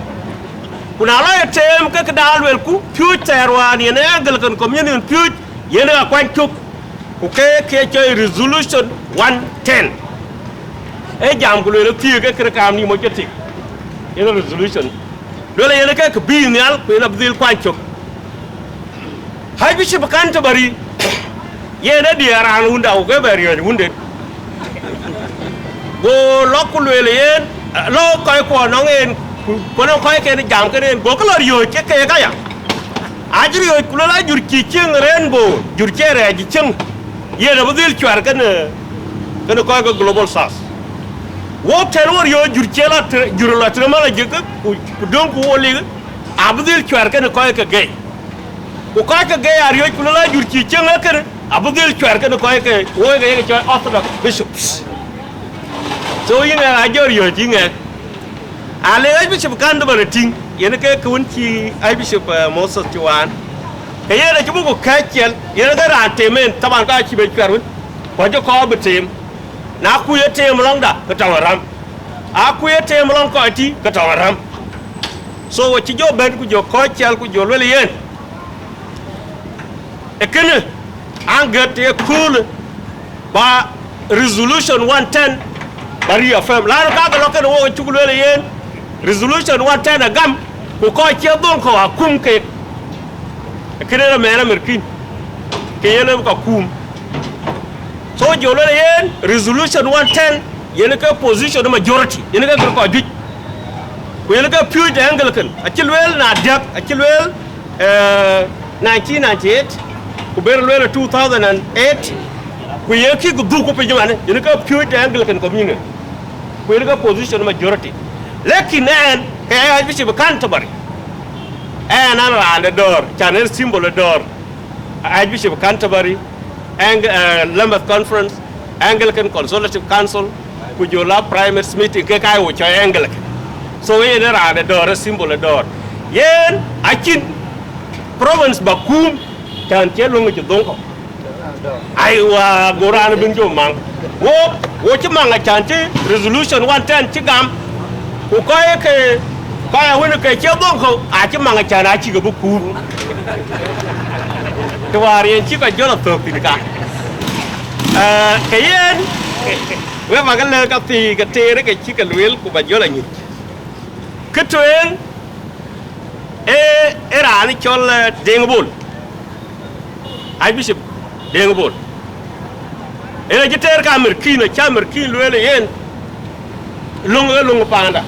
kuna la tem ke dal wel ku future wa ni ne gal kan community future yen a kwan chuk ku ke chơi resolution 110 e jam ku le ti ke kam ni mo jeti yen resolution dole yen ke bi ni al ku na bdil kwan chuk hay bishop Canterbury ye na dia ran hunda o ke bari hunde go lokul le yen lo ko no en ko no ko ke ni jam ke en go ko yo ke ka ya ajri yo ku la jur ki ching rainbow jur chere ji ching ye na budil chwar kan ko global south wo terror yo jur chela jur la trema la je ku don ku woli abdil chwar kan ko ke gay ko ka ga yar yo ku la jur ci cenga ker abudil chwar ka ko ke wo ga ke orthodox bishops so yin ga jor yo ji nga ale ai bishop Canterbury ting yen ke kun ci ai bishop Moses Tiwan ke yere ci bu ko ka kel yen ga ran temen taban ka ci be chwar ko jo ko betem na ku ye tem long da ka tawaram a ku ye tem long ko ti ka tawaram so wo ci jo ben ku jo ko kel ku jo le yen ekene anget ye cool ba resolution 110 bari afem la ka ga lokene wo chugulele yen resolution 110 agam ko che don ko akum ke ekene na mena merkin ke yele ko kum so jolele yen resolution 110 yele ka position majority yele ka ko juj ko yele ka puj anglican achilwel na dak achilwel 1998 ku ber lwela 2008 ku yeki ku du ko pe jumane yen ka pure Anglican communion ku yen ka position majority lekin en ke ay bishop Canterbury en ana the door channel symbol the door ay bishop Canterbury and Lambeth conference Anglican consultative council ku jola primary meeting ke kay wo choy Anglican so yen ra the door symbol the door yen akin province bakum kan che lungu ci donko ai wa gorana bin jo mang wo ci manga chanti resolution 110 ci gam ko ke kaya woni ke che donko a ci manga chana ci go ku to wari ci ko jolo to ka ke yen we magale ka ti ka tere ke ci ka lwel ku ba jola ni ke to en era ni chol dengobol ai bishop Deng Bol ene jiter ka merkina cha merkin lwele yen lungu panda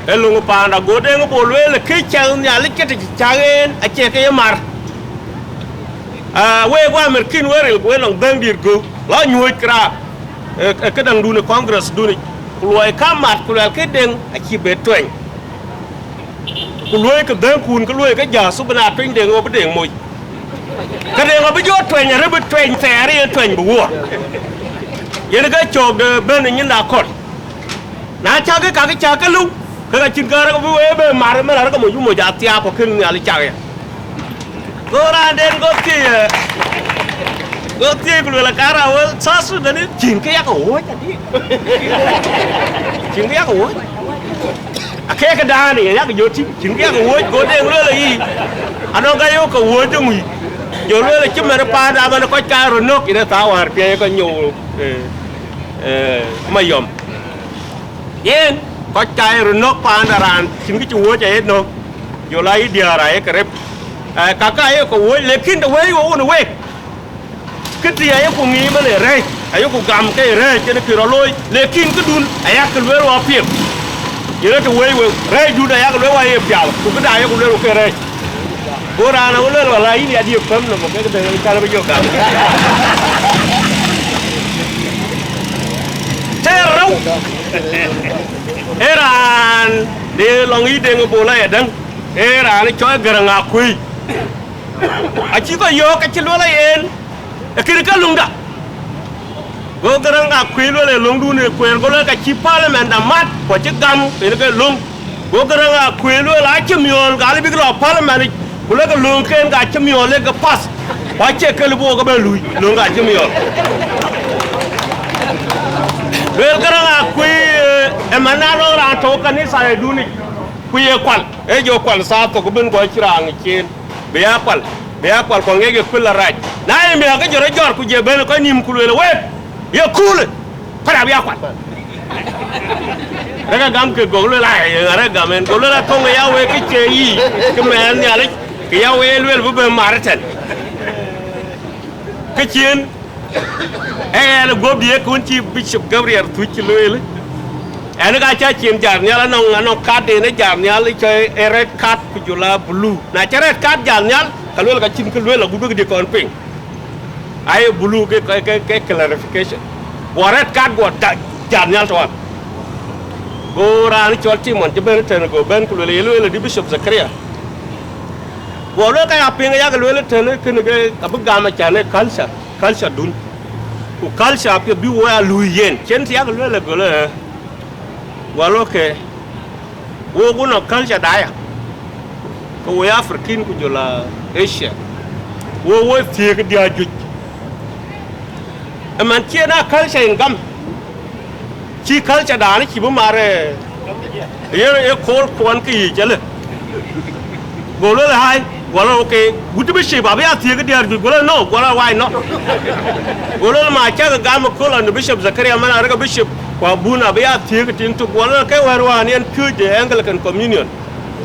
elungu panda go Deng Bol lwele ke chang nya likete changen a che ke mar we wa merkin werel go long dang dir go la nyoy kra ke dang dune congress dune kulwai kamat kulwai ke deng a chi betwen ku loy ka den kun ka loy ka ja su bana twin de ngo bede moy ka de ngo bi jo twen ya rebu twen fere ya twen bu wo yen ga chog de ben ni na kot na cha ka lu ka chin ka ra bu we be mar ma ra ka mo yu mo ja tia ko kin ya li cha ya go ra den go ti ku la ka ra wo sa su de ni chin ka ya ko wo cha di chin ka ya ko wo cái đa này nhá cái vô chính cái ngồi cố đen luôn là gì anh nói cái yêu cầu ngồi cho mình vô luôn là chứ mà nó pa ra mà nó có ca rồi nước thì nó tao hoàn kia có nhiều mà dòm yên có ca rồi nước pa ra ran chính cái chúa chạy hết nước vô lấy điều này cái rep cả cái yêu cầu ngồi lekin the way vô nó way cái gì ấy cũng nghĩ mà để rây ấy cũng cầm cái rây cho nó kêu nó lôi lekin cái đun ấy cái lưỡi nó phim giờ cái quay rây đun này cái lưỡi quay piao cũng cái đài cũng lưỡi cái rây bữa ra nó lưỡi là lấy đi đi phim là một cái nó bây giờ cả thế đâu eran để lòng ý để người bố lại đằng eran nó cho Garang akui chỉ có vô cái chân lưỡi là yên cái lùng đó go Garang akui lưỡi là lùng đun này quen go lưỡi cái chi parliament đã mát của chiếc gam cái lùng go Garang akui lưỡi là chim yon cái bị cái parliament go lưỡi cái lùng cái chim yon lấy cái pass và check cái lúa cái bên lùi lùng cái chim yon lưỡi Garang akui emana lo ra thô cái này sai đun này kui quan ấy vô quan sao tôi có bên coi chirang trên bea kwal ko ngege kula raj na mi ga jore jor ku je ben ko nim kulu le we ye kule para bea kwal daga gam ke goglo la ara gamen goglo la to ya we ke che yi ke men ya le ke ya we le bu be marten ke chien le gob ye kun chi Bishop Gabriel Twic le ene ga cha chien jar nya la no card de ne jar nya le che red card ku jula blue na che red card jar nya kalau la chin kalau la gudu di konping ai blue ke clarification red card go jar nya to go ra ni chol ti mon je ben ten go ben ku le di Bishop Zakaria go lo ka aping ya ga le ten ke ne ka bu ga ma cha ne kalsa dun ku kalsa pe bi wo ya lu yen chen ya ga le go le walo ke wo go no kalsa da ya ko wo African ku jola Asia wo tie ke dia juj man chena kalsa ingam chi kalsa da ni chi bu mare ye kol kon ki jale go le hai wala okay gutu bi shi ba ya tie ke dia juj go le no go la why no go le ma cha ga ma ko la Bishop Zakaria man ara ga Bishop kwa buna ba ya tie ke tin tu go le ke warwa ni en pure the Anglican communion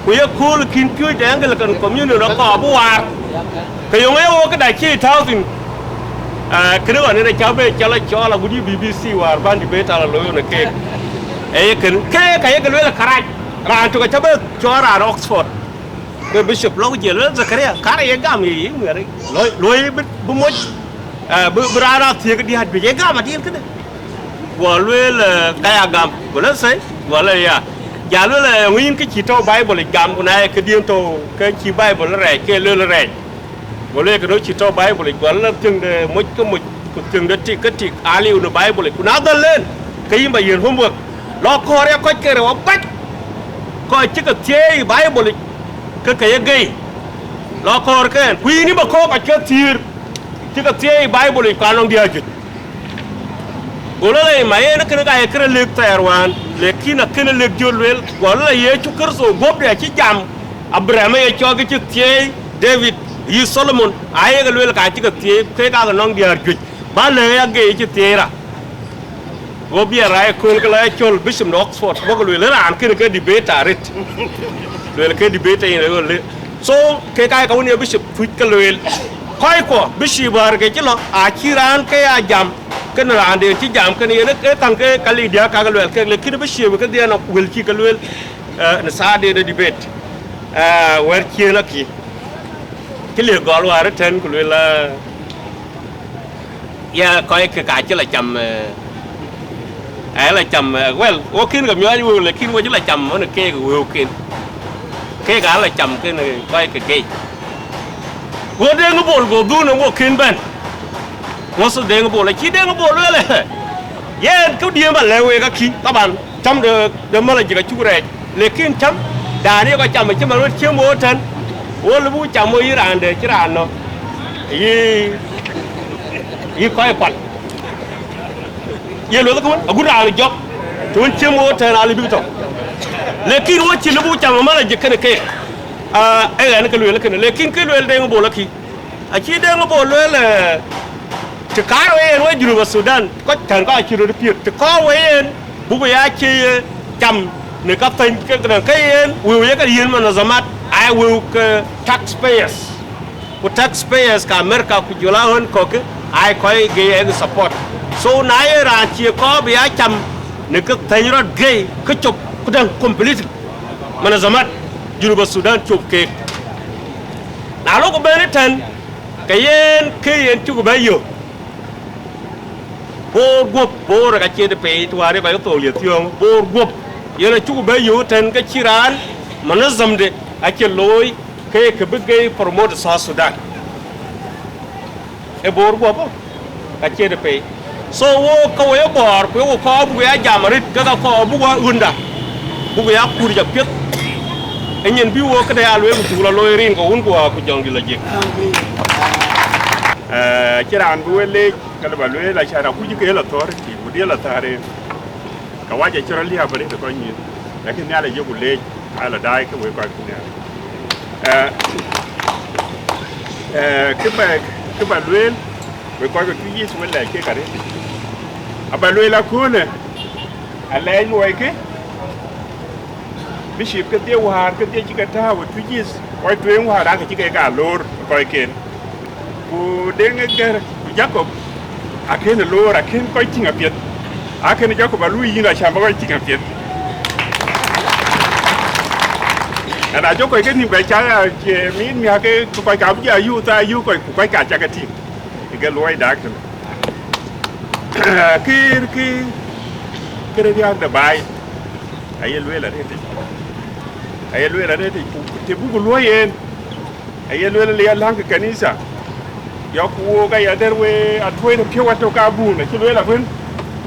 ku ye cool kin pure the Anglican communion nó có bu war cái ông ấy cái đại chi thao thì cái đó này cháu về cháu lại cho là budi BBC war ban debate là lối này cái cái lối là khai ra cho cái cháu về cho ra Oxford cái Bishop lâu giờ lớn Zakaria cái này gam gì người đấy lối bu mốt bu ra thì cái đi hạt bị gam mà đi cái này của lối là cái gam của nó xây của là ya giờ lối là nguyên cái chỉ trâu Bible gam của này cái điên tô cái chỉ Bible nó rẻ cái lối là rẻ gọi là cái đó chỉ cho Bible gọi là chừng de một chừng de cái aliu nó Bible cũng náo lên cái mà hiện hôm vừa lo coi ra coi cái rồi bắt coi chứ cái chế Bible cái gây lo coi cái quý ní mà coi cái thiệt chứ cái chế Bible còn không đi chứ gọi là mà nó cái lực tài hoàn lekin là cái lực vô lên gọi là ye chú cơ số góp để chỉ chạm Abraham ye cho cái chiếc chế David yi Solomon ai cái lối cái cái tie cái cái nong dia juj ba le ya ge chi tie ra go bia ra ko cái la chol Bishop Oxford go cái lối là cái debate arit lối cái debate này le so cái ko ni Bishop Twic cái lối khoi ko Bishop bar cái chi lo a chi ran cái a jam cái nó ran de chi jam cái ni cái tăng cái li dia cái lối cái cái Bishop cái dia nó will chi cái lối na sa de debate wer chi la ki cái liều gọi là rất thân của là ya coi cái chứ là chầm ấy là chầm well ok gặp nhau như là khi qua chứ là chầm nó kê của ok ke ga la cham ke ne koi ke wo Deng bol go du no wo kin ben wo so Deng bol la chi Deng bol le ye ku die ma le we ga ki ta ban cham de ma la ji ga chu re lekin cham da ni ko cham chi ma ro chi mo tan wo lu bu cham mo Iran de chi ran no yi koi kwat ye lo ko agu ra le job to chi mo tan ali bi to lekin wo chi lu bu cham ma la ji ke ke ai cái lưỡi là cái này lekin cái lưỡi Deng bol là khi chỉ Deng bol là chỉ cá rồi nó Juba Sudan có thằng có chỉ rồi được chỉ có vậy bố bây giờ chỉ chăm người các phần cái will cái gì mà nó giảm I will taxpayers cả America của chúng ta hơn có cái ai có cái support so nãy ra chỉ có bây giờ chăm người các phần nó gay cái chụp cái đang complete mà nó giảm Juba Sudan chụp kek. Nào lúc có bên thân cái yên khi yên chụp bây giờ, bố rồi cái chuyện để thua đấy bài cái tổ liệt thiong bố yên là chụp bây giờ thân cái chiran mà nó dầm đấy, cái chuyện lối cái bức cái promote South Sudan. Bố cái chuyện để so wo câu ấy bỏ cái wo khó bố cái giảm mà cái khó bố cái unda bố cái cua chụp biết anh nhìn biu cái đây aloe của chúng là lôi riêng của uống của chồng gì là gì chỉ là anh bue lê cái là lôi là chả nào cũng cái là thôi thì một đĩa là ta đây cái quá chạy cho nó liệp đấy coi như cái này là vô của lê hay là đai cái quầy coi cái này cái bà lôi với coi cái gì xuống lại cái cả đấy bà lôi là cuốn này anh lấy nuôi cái Bishop cái tiêu hòa cái tiêu chỉ cái thao và thứ gì coi tuyến hòa đang cái cái cả lô coi kiện cô đến cái Jacob cái này lô cái coi chính là Việt cái này Jacob lui như là chạm coi chính là Việt là chỗ coi cái gì vậy cha miếng cái coi cả bây giờ yêu ta yêu coi cả cha cái gì cái lối đá cái này đang đợi bài ấy lối là thế ai lue la de te bugu loyen ai lue la ya lang ka kanisa ya ku ga ya derwe atwe de pyo wato ka bu na ki lue la bun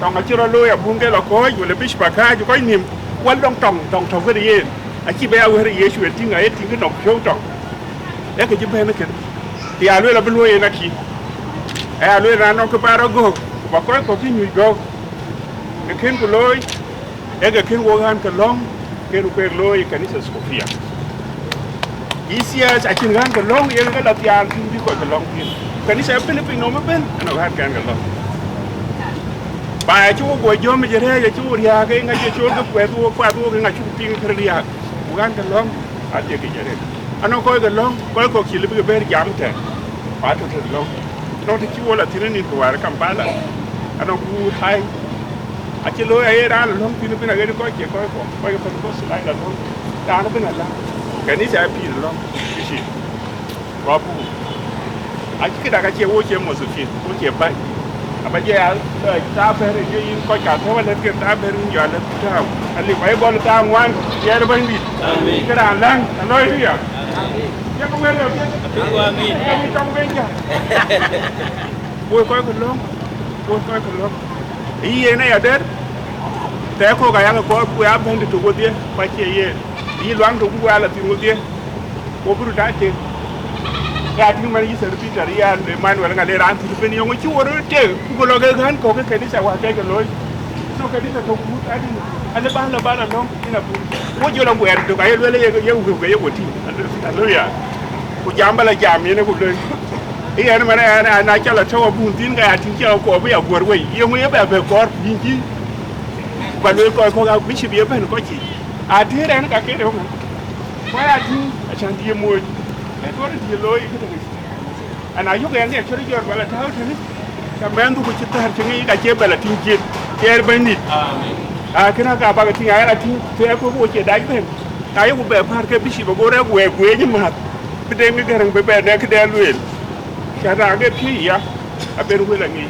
tong a chiro lo ya bun ke la ko yu le bish pa ka ju ko nim wal dong tong ke de yen a ki be a we ye shu ti nga ye ti ke dong pyo tong ya ke ji be na ke ti a lue la bu loyen na ki ai lue na no ko para go ba ko ki nyu go ke ken ko loy e ga ken wo han ka long cái ruột lôi kanisa Sofia, Isia chắc chắn cái long yên cái là tiền thì đi coi cái long tiền, kanisa Philippines nó mới bên, anh nói cái long, bài chú của John mới chơi chú ria cái ngay chỗ cái qua tua cái ngay chú tiền cái ria, bukan cái long, anh chơi cái gì anh nói coi cái long, coi có chỉ là cái bên giảm thế, bắt được cái long, nó thì chú là thiên nhiên của cái Kampala, anh nói cú hay chỉ lối ấy ra là long pin bên này cái coi cái phần có sự lại là long ra nó bên này là cái này sẽ pin long cái gì quá bù cái đại cái chiều ô chiều một sự kiện ô chiều bay bây giờ ta phải rồi như coi cả thế mà lên cái ta phải rồi giờ lên ta anh đi phải bỏ ta ngoan giờ nó bên đi cái đàn lang anh nói gì à chắc không nghe được cái trong bên kìa ôi coi cái long ý này ở đây, thế cô cái anh có quay áp bên thì tụi tôi phải chơi gì, ý loáng tụi quay là tụi tôi, cô bự đã chơi, cái thứ mà ý sẽ bị trả riêng để mai nữa là ngày ra thì bên nhau cái chú rồi chơi, cô lo cái hắn có cái này sẽ qua cái lối, nó cái này là không bút anh là ba là nó, cái là cô chưa làm quen tụi cái lối lấy cái yêu cái của thì anh lối à, cô dám bao là dám như này cô lối. Ý anh mà này cho là cho buồn tin cái chính cho cô bây giờ buồn vậy yêu mấy bé về con nhìn chi và nuôi coi con gạo biết biết nó có gì thế đây nó cả cái đấy không phải thì chẳng đi mua cái đó thì lôi anh ấy giúp em này cho nó giỏi và là tháo thế này cái bên tôi chỉ ta chẳng nghĩ cái chế bài là tin chiết cái bên này cái nào cả ba cái tiếng ấy là tin thì em có mua chế đánh thêm cái của bé phát cái biết mà cô đã quê nhưng mà bên đây cái thằng bé này cái đen luôn cái đó cái gì à bên quê là gì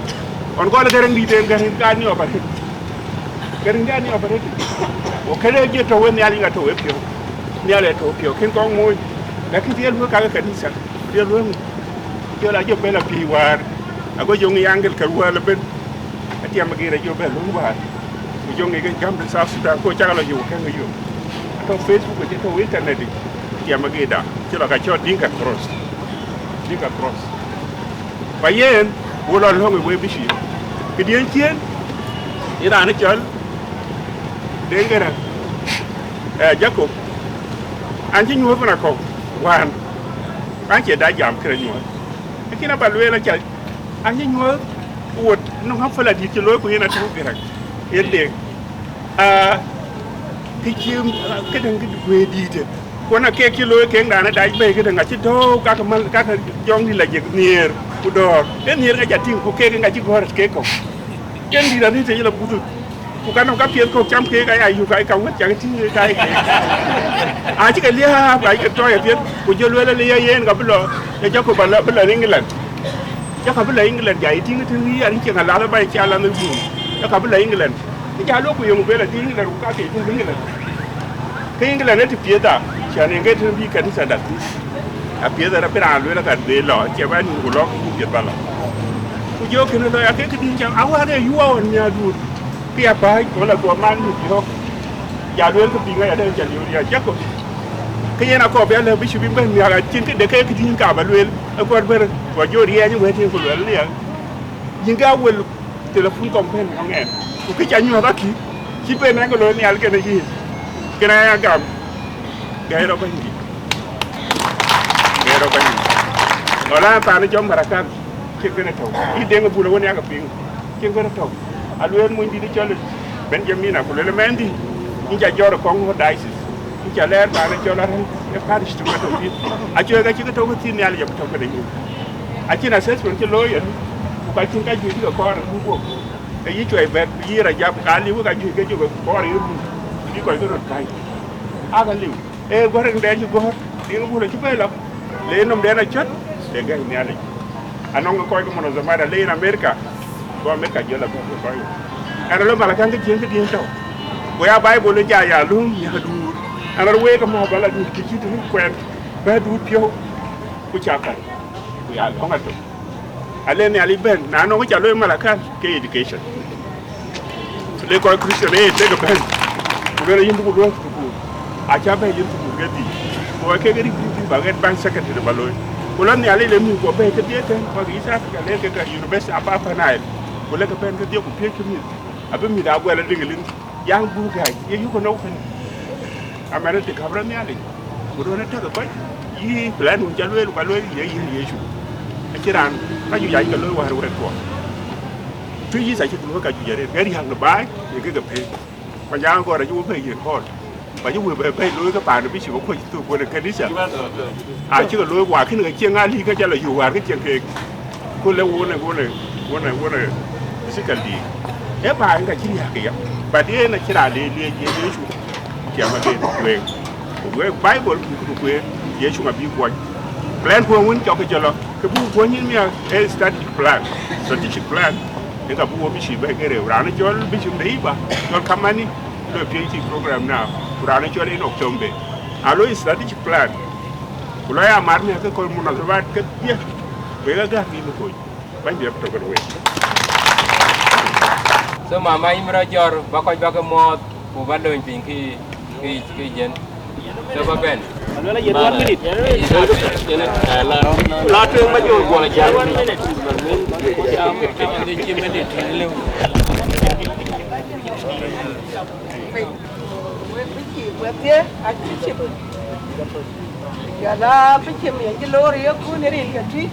còn có là cái thằng đi đến cái thằng này ở cái thằng này ở cái này cái này cái trâu này anh là trâu ấy nia le to pio ken kong moi la ki dia lu ka kanisa dia lu dia la jo bela pi war ago jo ngi angel ka wala ben atia magira jo bela lu war jo ngi ga gambe sa Sudan ko cha la jo ka ngi jo to Facebook ko to internet atia magida ti la ka cho dinka cross ba yen wala lo ngi we bishi ki dien chien ira na chal Deng Garang Jacob anh chỉ nhớ vào nào hoàn anh chỉ đã giảm cái nhớ khi nào bạn luyện là chạy anh chỉ nhớ uột nó không phải là đi chơi lối của nó không phải là hiện điện cái chim cái đằng cái quê đi chứ còn là cái lối cái đàn nó đại bề cái đằng là chỉ đâu các cái dòng đi là việc nhiều u đỏ đến nhiều cái giá tiền của cái ngày chỉ có cái cọc cái đi là như thế là bút bukan orang kafir kau cam ke kai ayu kai kau ngat jangan tinggi kai aja kai lihat baik itu ya biar ujo lu le lihat yen kau belum ya jauh bala England jauh bala England jadi tinggi tinggi ada yang ngalah baik jalan itu jauh bala England ini jalan aku yang bela tinggi dan ruka ke England ke England itu biasa siapa yang kita pergi kan sadar biasa tapi ralu lah kan bela siapa yang ngulok biasa bala ujo kena tu akhir ketinggian awal ada yuan ni aduh Pia bai ko la ko man ni ho ya luen ko pinga ya de ja liu ya jakko ke yana ko be la bi shi bin ben ya ga tin ke de ke tin ka ba luen ko ber ko jori ya ni we tin ko luen ya yinga wel telefon ko pen ngen ko ke ja nyu ba ki pe na ko luen ya ke ne ji ke na ya gam ga ro ba ni wala pa ni jom barakat ke ke ne to I de ngbu la won ya ga ping ke ko to aluen mo ndi chole Benjamin ko le mendi ni ja joro Congo Diocese ni ja ler ba na jola e parish to ko ti a jo ga ti to ko ti ni ala ja to ko de ni a ti na ses ko ti lo yen ko ka tin ka ju ti ko ko ko e yi jo e be yi ra ja ka li ko ka ju ke ju ko ko ri ni ko ko ro kai a ga li e go re de ju go ti ko bu le ti pe la le nom de na chat de ga ni ala anong ko ko mo no zamara le in America ko America jola ko ko ana lo mala kan ke jeng ke dien taw bo ya Bible le ja ya lu ya du ana we ko mo bala ni ki tu kwen ba du pio ku cha kan ku ya lo ngato ale ni ali ben na no ko ja lo mala kan ke education le ko Christian e te ko ben ku le yimbu ko ku a cha ba yimbu ku ke di ko ke ke di ba get ban secretary ba lo ko lan ni ali le mi ko be ke die ten ko isa ka le ke ka university apa na ko le ka ben ke die ku pie ke mi abe mi da gwala dingelin yang buga ye yuko no fen amara te kabra mi ali ko do na ta ko yi plan un jalwe ba lo ye yesu akiran ka ju yayi ka lo wa re ko tu yi sa ki ko ka ju yare gari hang no bai ye ke pe pa yang ko ra ju pe ye ko ba ju we pe lo ka pa no bi si ko ko tu ko ke ni sa a chi ko lo wa ki ne ke nga li ka ja la yu wa ke ke ko le wo ne physical di e ba nga chi ya ke ya ba de na kira le yesu ke ma de we Bible ku ku yesu ma bi ko plan ko won ko jalo ke bu ko nyin mi e strategic plan e ka bu bi shi ba gere ra na jol bi shi dei ba jol kamani lo PhD program na ra na jol in October alo strategic plan ku la ya mar ne ko mo na ba ke ye we ga ni ko ba bi to ko we so mama imra jor ba ko ba ko mo bu ba doin pin ki jen so ba ben la ye 1 minute la tu ma jo ko la ja 1 minute de chi minute le ya la bichim ya ki lori ya ku ne rin ya ti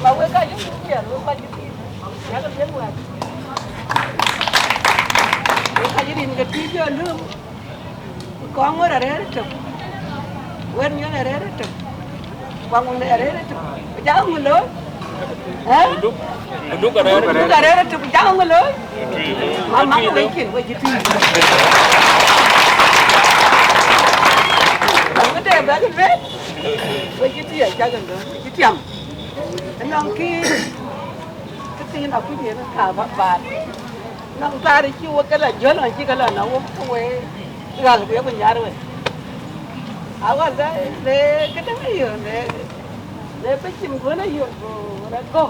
ma we ka yin ki ya lo ka ji ya ga ben wa ka ji rin ga ti jo lum ko ngora re to wen yo ne re to wa ngun ne re to ja ngun lo du ka re to ja ngun lo ma ko we kin we ji ti cái bé cái vết với cái gì ở cha gần đó cái tiệm nó cái tin nào cái gì nó thả bạt nó ra đi chưa cái là nhớ là chỉ cái là nó không quay gần cái nhà rồi Awan le kita ayo le pecim guna yo go.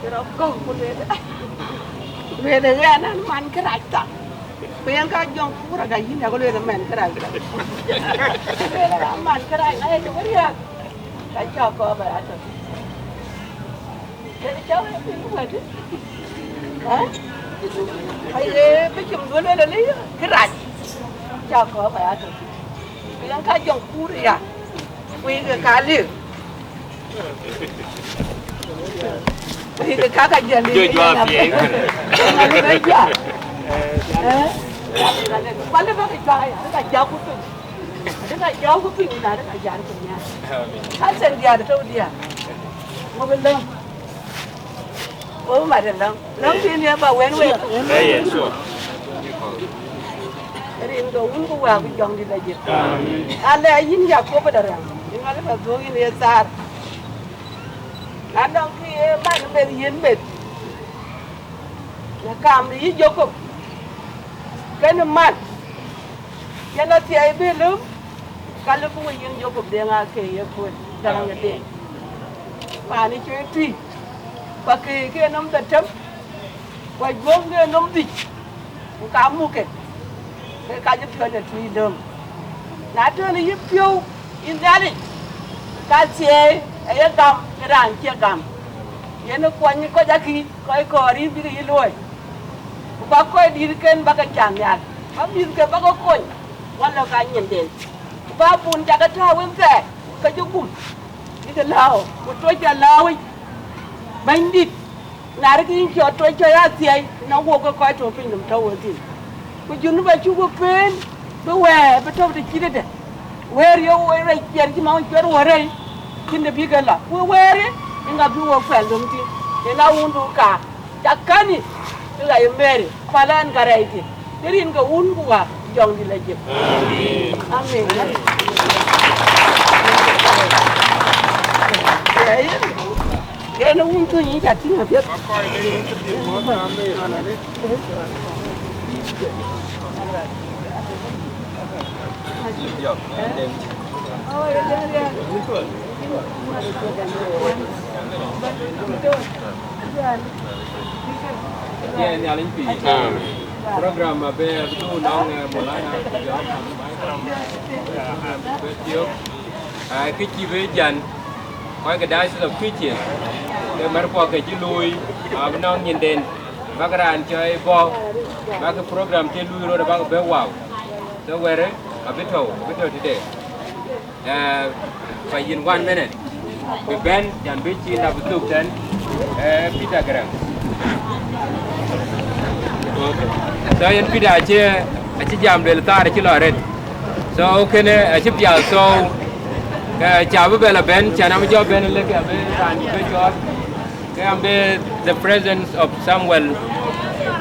Kira go boleh. Le dengan anak man kerajaan. Pengen kajong pura gayin aku le man kerajaan. Le man kerajaan ayo coba dia. Kacau kau berada. Kacau apa itu ada? Hah? Ayo pecim guna le kerajaan. Kacau kau berada. Yang kajong pura ya, wih ke kali, wih ke kakak jadi. Jual pieng. Kalau kerja, kalau pakai cahaya, ada jauh kuping, ada jauh kuping, ada jalan punya. Hasil dia ada tahu dia, mobil dong, oh macam dong sini apa wen. Yes, sure. Jadi itu ungu aku jong di lagi. Ada ini ya kau berdarah. Ini malah bagus ini ya sar. Kadang kita mana berian bet. Ya kami Jacob. Kena mat. Kena tiada belum. Kalau pun yang Jacob dengar ke ya pun jangan ngedeng. Pani cuci. Pakai ke nom tercem. Wajib ke nom di. Kamu ke. Cái cá giúp thuê là tùy đường, nãy trưa này giúp phiêu, in ra đi, cá chê, ấy cầm, cái đàn chia cầm, vậy nó quanh như có giá khí, coi cò đi bị cái lùi, bác coi đi cái bác cái chàng nhạt, bác đi cái bác có coi, quan là cái nhìn đến, bác buồn chả cái thao em rẻ, cái chỗ buồn, đi cái lao, một trôi chả lao ấy, bánh đi, nãy cái chỗ trôi chơi á thì nó vô cái coi trôi pin làm trâu gì. Kujun ba cuba pen, bawa betul betul kita deh. Where you where kian si mau jual where, kita bikin lah. Where, enggak biu file dong ti. Kena undu ka, cakani, enggak yang beri, palan karai ti. Jadi enggak undu ka, jong di lagi. Amin. Kena undu ni jadi apa? Ya ni alin pi. Program apa tu nong mulai nak jawab betul. Kecil bejan. Kau ke Diocese of Twic. Dia merpau ke Jului. Menong nyinden. Bakaran chơi bo. Bak program chơi lui rồi bak be wow. So where a bit today. By in 1 minute. We ben dan bici na betul dan Peter Garang. Okay. So yang Peter aje jam le tar ci loret. So kene aje pial so chào với là ben chana mo job ben le ke be ran be job. Ke the presence of Samuel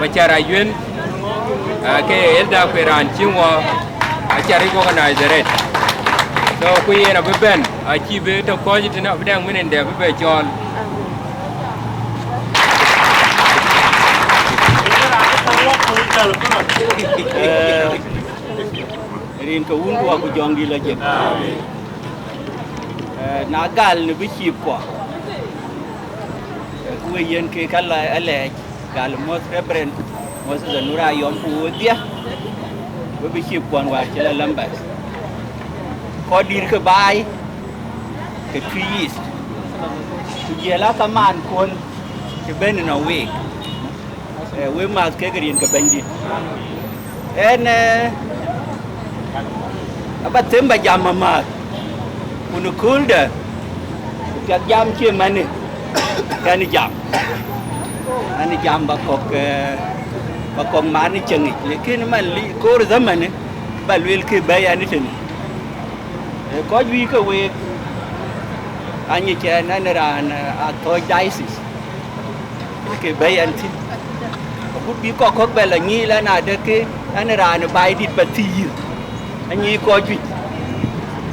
Bachara Yuen ke elda kweran chingwa achari organizer it. So kui na be ben achi be to ko ji na bdang minen de be chon. Rin ka undu aku jong di lagi. Nagal ni biship ko. Kuwe yen ke kala ale gal mos reverend mos zanura yom pu dia. We biship kon wa chela Lambeth. Ko dir ke bai ke trees. Kujela kaman kon ke ben na week. We mas ke green ke bendi. En apa temba jam mama. Unu kulda. Kat jam che mane. Kan jam. Ani jam bakok mani cengi. Lekin man li kor zaman balwel ke bayani ten. Ko wi ke we ani che nanran a to diocese. Ke bayan tin. Bút bí có khóc về là nghi là nào được cái anh ra nó bay đi bật thì anh nghi coi chuyện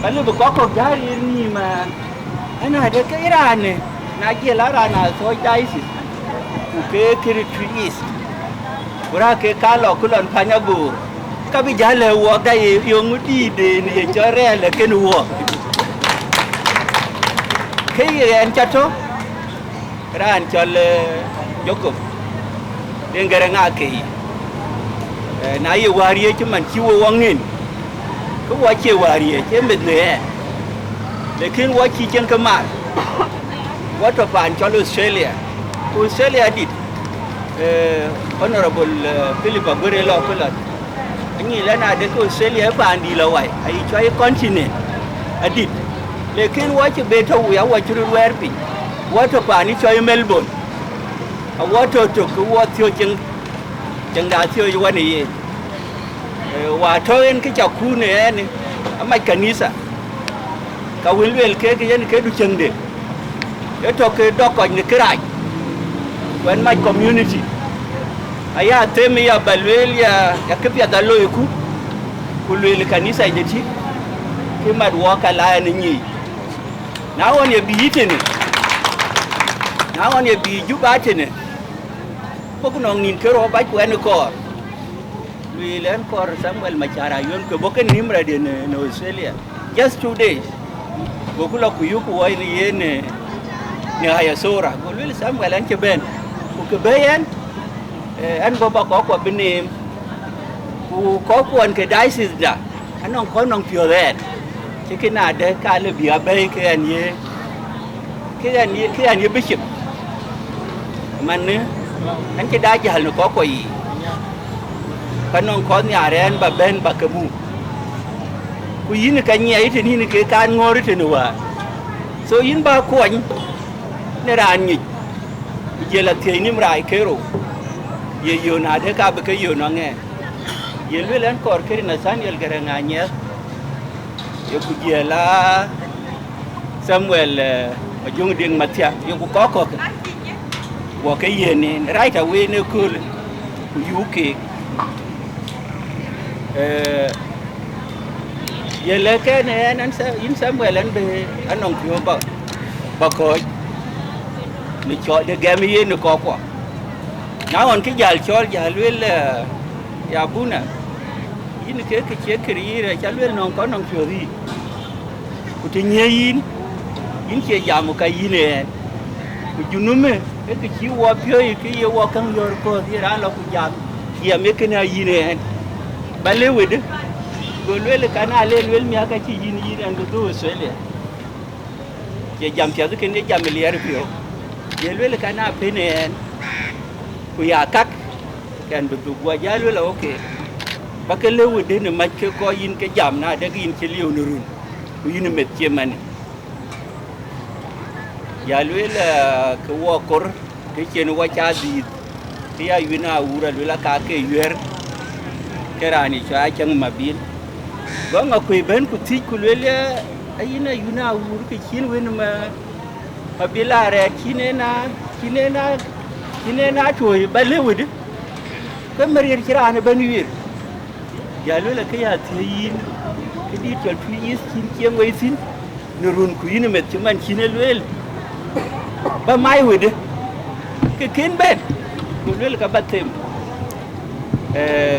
anh lúc có khóc giá đi mà anh nói được cái ra này nãy kia lá ra nào thôi cháy gì cái trees bữa cái cá lọ cứ lần phá nhau bù ka bi jale wo da yo ngudi de ni chore le ken wo ke en chato ran chol Jacob Deng Garang ke na ye wariye ci man ci wo wangin ko wa ce wariye ce medne lekin wa ci jen kamar wato pan chol Australia dit honorable Philip Agurelo pula ni lana de Australia pan di lawai ai choi continent adit lekin wa ci beto ya wa ci werpi wato pan choi Melbourne a wato to ko wato chừng đã theo như vậy này, và thôi cái chào khu này này, mấy kanisa, cái huấn luyện cái đu chừng đi, cái cho cái đó còn cái này, when my community, ai à thêm ya balwel ya cái việc đó lôi khu luyện kanisa gì chứ, cái mà đua cái lại này nhỉ, nào anh bị thế này, nào anh bị Juba thế này. Bok nong nin kero ba ku en ko lui len ko Samuel Machara yon ko boken nimra de no Australia just 2 days bokula ku yuku wai ni yene ni haya sora ko lui Samuel an ke ben ku ke bayan an go ba ko benim ku ko ku an ke diocese da anong ko nong pio red ke kina de ka le bia bay ke an ye bishop man ne anh cái đá giờ nó có quỷ cái nó có nhà đấy anh bà bên bà cái mu quỷ nó cái nhảy thì ni cái can ngồi thì nó à so in ba quanh nó ra nhỉ giờ là thì niệm lại cái rồi giờ yêu na để cả cái yêu nó nghe giờ lúc lên cor cái nó san yêu cái ngang nhé giờ cũng giờ là Samuel mà dùng điện mặt thiệt giờ cũng có wa cái gì này right away nó cool UK giờ lấy cái này anh sẽ in Samuel anh về anh nông phiếu bà coi nó cho để game gì nó có quá nào anh cái giờ cho giờ luôn là giờ bún à in cái chiếc cái rồi cho luôn nông có nông phiếu gì của thì nhiều in chia giờ một cái gì này của chú nó mới cái chiếu qua phía cái yêu qua căng rồi có thì ra là cũng giảm kia mấy cái này gì này bạn lấy về đấy rồi lấy là cái nào lấy mấy cái chi gì anh có tôi Australia chỉ giảm theo cái này giảm million phiếu giờ lấy là cái nào bên này của nhà cắt cái anh được qua giá lấy là ok và cái lấy về đấy là mấy cái coi in cái giảm nào để cái in cái liều nữa của in mệt chia mà ya luela ke wo kor ke chen wa cha di ti ya yuna ura luela ka ke yer kerani cha chang mabil ba nga ku ben ku ti ku luela ayina yuna ur ke chin wen ma bila re kinena choi ba le wud ke marir kirane ban wir ya luela ke ya tin ke di tol tu is chin kiem wai sin nurun ku yin met man chin luel ba mai hồi đi cái kiến bên cũng nói là các bạn tìm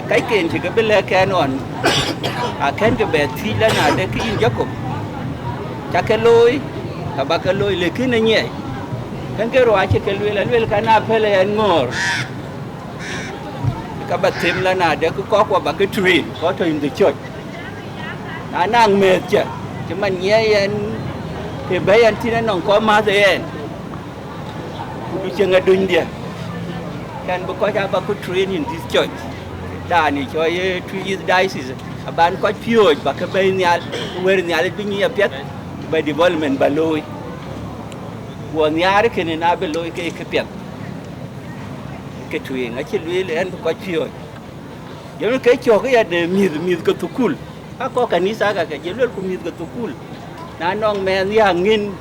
cái kiện thì cái bên là cái nón khen cái bè thi là nào để cái in giấc cũng chắc cái lôi các bạn cái lôi lấy cái này nhỉ cái rồi chỉ cái lôi là cái nào phải là anh ngor các bạn tìm là nào để có qua bạn cái tree có thời in the church nàng mệt chứ chứ mà nhé anh thì bây anh thì nó có má thế anh du changa duñ dia kan bu ko ja ba ko train in this church dani cho ye Twic diocese aban ko pioj ba ka bay nyal wer nyal bi ni apet ba development ba loy wo nyar ken na be loy ke pet ke Twic nga ci luy len ko pioj yo ke cho ke ya de mi ko tukul ko kanisa ka ke lo ko mi ko tukul na nong men ya ngin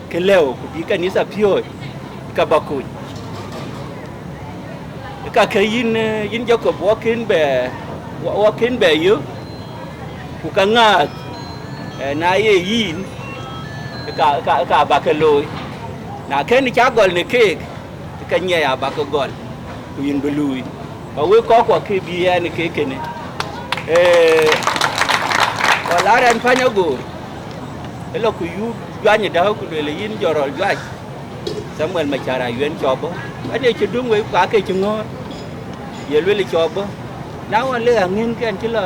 ke lew ko bi kanisa pioj ka bakui ka ke yin Jacob walking be you ku ka nga na ye yin ka ba ka loy na ken cha gol ne ke ka nya ya ba ka gol ku yin belui ba we ko ke bi ya ne ke ne wala ran fanya go elo ku yu ganye da ku le yin jorol gaj Samuel Machara yuen chobo ade chi dung we ka ke chingo ye le chobo na wa le angin ken chi la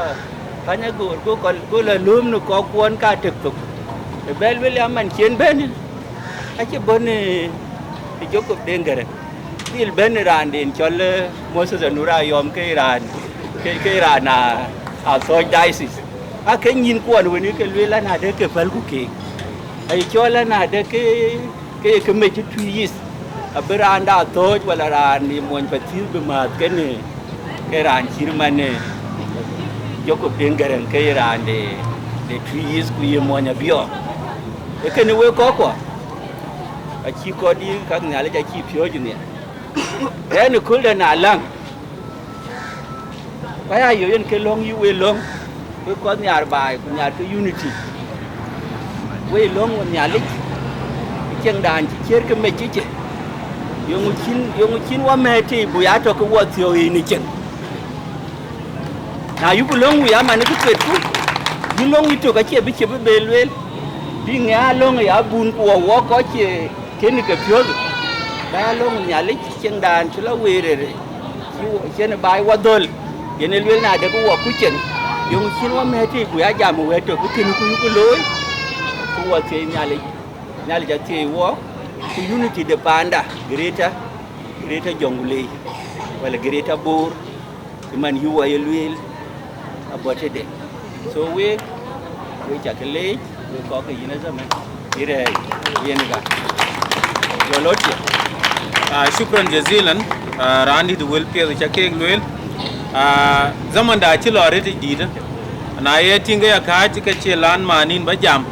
fanya go go la lum no ko kwon ka tek tuk e bel we man chen ben a chi bone ti Jacob Deng Garang dil ben ran din chol Moses Anura yom ke ran ke ran na a so diocese a ke nyin kwon we ni ke le la na de ke fal ku ke ai chola na de ke me chi twis a beranda toj wala ran ni mon patil be ma ke ne ke ran chirmane Jacob Deng Garang ke ran de twis ku ye monya bio e ke ne we ko a chi ko di ka nya le ja chi pyo ju ne e ne kul da na lang ba ya yo yen ke long yu we long we ko nyar bai ku nyar ke unity we long won nya le cheng dan chi cher ke me chi che yong chin wa me ti bu ya to ko wo tio ni chen na yu bu long ya ma ne ku pet ku yu long yu to ka che bi be lwel bi nga long ya bun ku wo ko che ke ni ke pyo da long nya le cheng dan chu la we re chi chen bai wa dol ye ne lwel na de ku wo ku chen yong chin wa me ti bu ya ja mu we to ku tin ku loy ku wo che nya le ja ti wo ku unity de panda greater jongule wala greater bor man yu wa yelwel abote de so we chakale we ko ke yina zaman ire yenga yo lotie shukran jazilan randi du wel pe chake lwel zaman da ci lore ti dida na ye tinga ya ka ci ka ce lan manin ba jam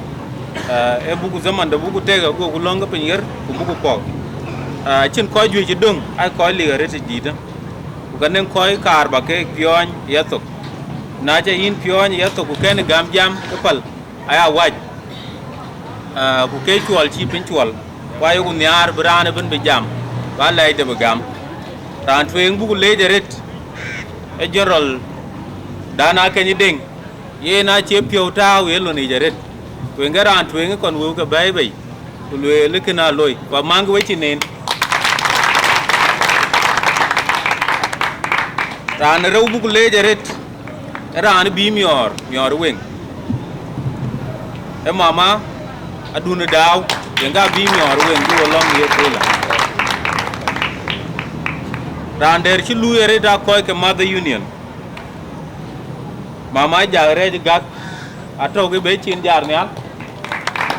e bugu zaman da bugu tega go ku longa penyer ku bugu ko chin ko ju ci dung ai ko li re ti dida ku ganen ko kar ba ke pion yatok na ja in pion yatok ku ken gam jam ke pal aya waj ku ke chuol chi pin chuol wa yu nyar brane ben be jam wa lay de be gam ran twen bugu le deret e jorol dana ke ni ding ye na che pio ta we lo ni deret twen ga ran twen kon wu ka bai bai ku le le kana loy wa mang we chi nen ran rew bugu le deret ran bi mior weng e mama aduna daw yenga bi mior weng du long ye tela ran der ci luyere da koy ke mother union mama jagre gak ato ke be chin jar nyal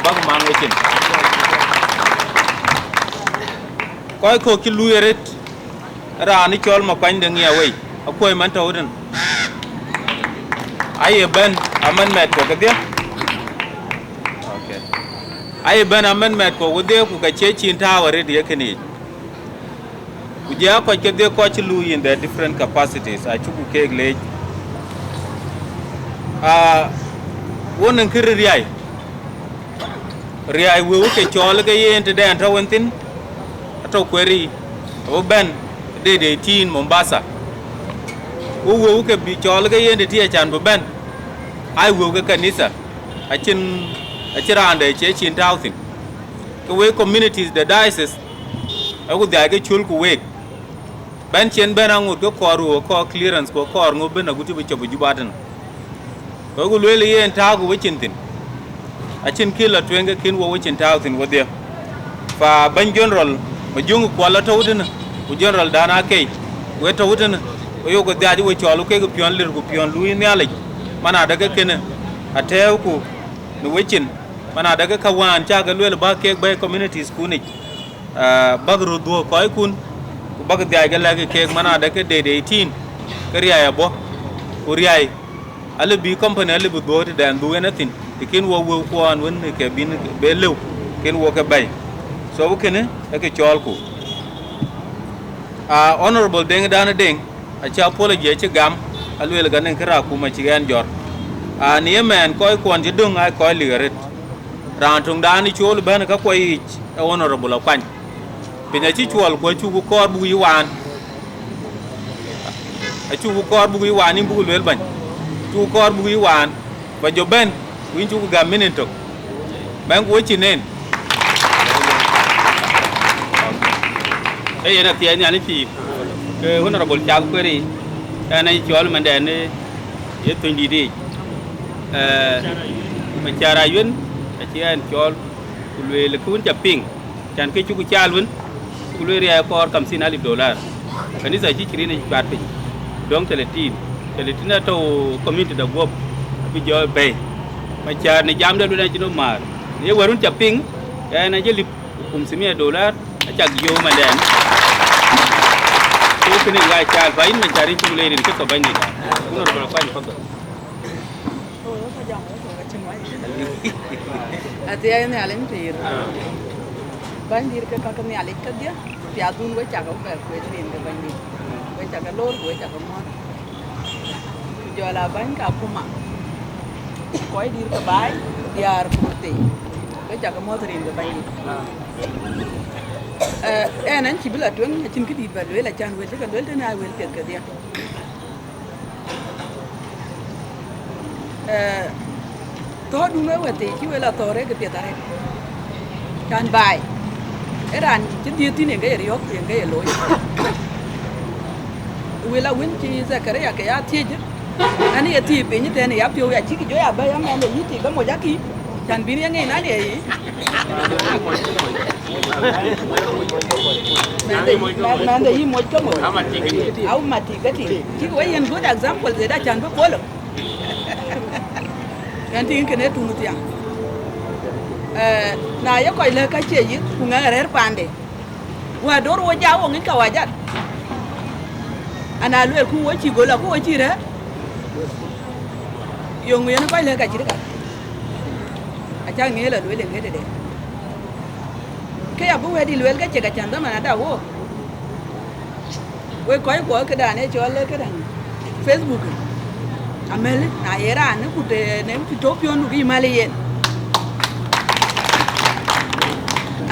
bag man we chin koy ko ci luyere ran ni chol ma kwany de ngia we akoy man tawden aye ben amendment ko ke ai ban amendment ko wude ku ka ce cin taware da yake ne ku je ko ke de ko ci lu in the different capacities a ci ku ke le wonan kir riyai we ke chol ga yen te den tawentin to kweri o ben de tin Mombasa wo ke bi chol ga yen de tie chan bo ben ai wo ga kanisa a cin ande che chin thousand the way communities the diocese I would get chul ku we ben chen ben angut ko koru ko clearance ko kor ngo ben aguti be chobu jubatan ko gu le yen ta gu wichin tin a chin kila twenga kin wo wichin thousand wo there fa ban general ma jungu ko la tawdina ku general dana kay we tawdina ko yo ko daji we cholu ke ku pion lir ku pion lu ni ala mana daga kene atew ku no wichin mana daga kawan cha ga lwel ba ke bay communities kunich bagru do koy kun bag dia ga lagi ke mana daga de 18 kariya ya bo uriyai alibi company alibi do de dan du anything tikin wo ko an won ke bin be lew ken wo ke bay so kene ke chol ku honorable Deng dana Deng a cha apology che gam alwel ga nen kra ku ma chi gan jor ni yemen koy kon ji dung ai koy ligaret ran tung dani chol ben ka koy e honorable kwan pinya chi chol ko chu ko kor bu yiwan a chu ko kor bu yiwan ni bu lel ban chu kor bu wan ba jo ben win chu ga minen tok bang wo chinen e yana tiya ni ani ti ke honorable chak query ana chol manden ye tundi di ma chara yun a chi an chol kulwe le kun japing chan ke chu ku chalun kulwe ria kor kam sin $1,000 kanisa chi chiri ni bat pe dong teletin to community da gop bi jo bay ma char ni jam da lu na chino mar ye warun japing na je lip kum $100 a chak yo manden ko kene ga chal bain ma chari chu le ni ke to bain ni da kuno ro kwa ni fakko Ati ay na alin pir. Bandir ke ka ni alik ka dia. Piadun go chaka ko ko ni ke bandir. Go chaka lor go chaka mo. Jola ban ka kuma. Koi dir ka bai diar puti. Go chaka mo rin ke bandir. Nan ci bila tun cin kidi ba le chan we ka le na we ke ka dia. To du me wete ki wela tore ke pietare kan bai eran ci di tine ga yok ga loy wela win ci zakare ya ke ya tije ani ya ti pe ni tene ya pio ya ci ki jo ya ba ya ma le yiti ga mo jaki kan bin ya ngai na le yi mande yi mo ko mo au mati ga ti ki ko yen good example de da chan ba polo kan tin ke ne tunu tiang na ya ko ile ka che yi ku ngare pande wa dor wo jawo ngi ka wajat ana lwe ku wo chi gola ku wo chi re yo ngi ne ko ile ka chi ka a cha ngi la lwe le ngi de ke ya bu we di lwe ka che ka chan da mana da wo we ko ke da ne cho le ke da Facebook amel na era ne ku de ne Ethiopia nu gi maliyen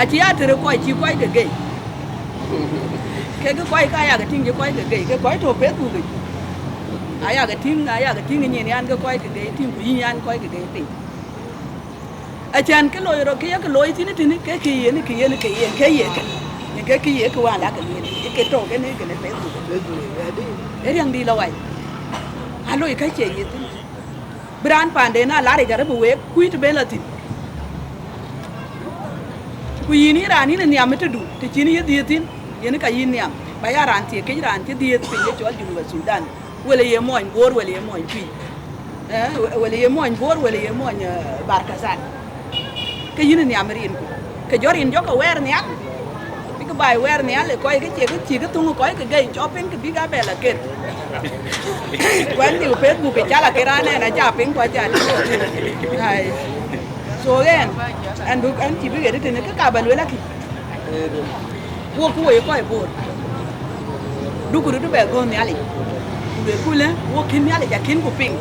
a ti ya tere ko chi ko ke ge ke ko ka ya ga tin ge ko ke ge ke ko to Facebook ge aya ga tin ni ni an ge ko ke ge tin ku yin an ko ke ge tin a chan ke lo ro ke ya ke lo tin ke ye ni ke ye ke wa la ke ni ke to ke ne Facebook e yang di lo wai alo ka che yi tin bran pande na la re jare bu we kuit belati ku yini rani ne nyam te du te chini ye dietin ye ne ka yin nyam ba ya ran tie ke ran tie diet pe ye chol Juba Sudan wele ye moñ bor wele ye moñ pi wele ye moñ bor wele ye moñ barkazan ke yin nyam rin ku ke jorin jo ka wer nyam cái bài wer này là coi cái chỉ cái tung coi cái gay shopping cái biga bela ket quen điều Facebook cái cha là cái ra này là cha ping qua cha này so again anh chỉ biết cái này cái cả bạn là cái wo ku ye coi bor du ku du be go ne ali be ku le wo kin ali ja kin ku ping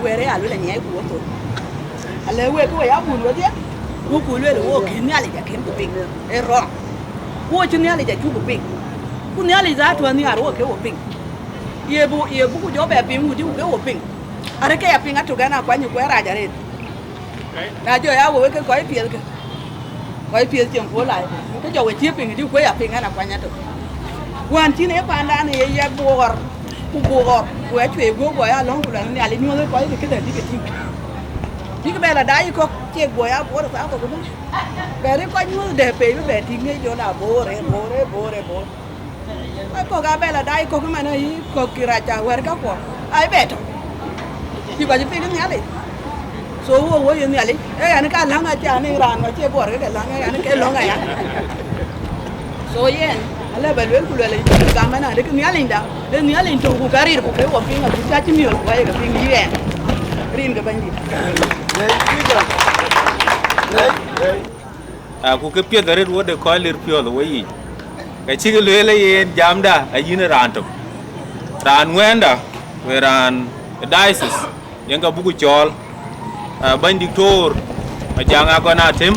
we re alu la nyai ku to ale we ku ya bu lo dia wo ku le wo kin ali ja kin ku ping e wrong wo chini ale ja chugo ping kuni ale za to ni aro ke wo ping ye bu ku jo be ping mu di ke wo ping are ke ya ping ato gana kwa nyu kwa ra ja re na jo ya wo ke ko piel chen ko lai ke jo we chi ping di ko ya ping ana kwa nya to wan chi ne pa nda ne ye ya bor ku bor ku a chwe go ya long ku la ni ale ni wo ko ke da di ke ti di ke be la dai ko che go ya bor sa ko ko bé đấy coi như để bé thì nghe chỗ nào bố có cái bé là đây có cái mà này có kia ra chả quen các con ai bé thôi thì bà chỉ biết cái này số wo yên này ấy anh cái lăng ở chả này ràn mà chơi bò cái lăng anh cái lăng này số yên là bé luyện luyện là cái mà này cái này linh đó cái này linh trong cái cari của cái pin là chúng ta chỉ miêu cái pin gì vậy rin cái bánh gì ku ke pie dare wo de ko lir pio lo yi ka chi ke le yen jamda a yin ran to ran wenda we ran diocese yen ka bugu chol ban diktor a janga ko na tem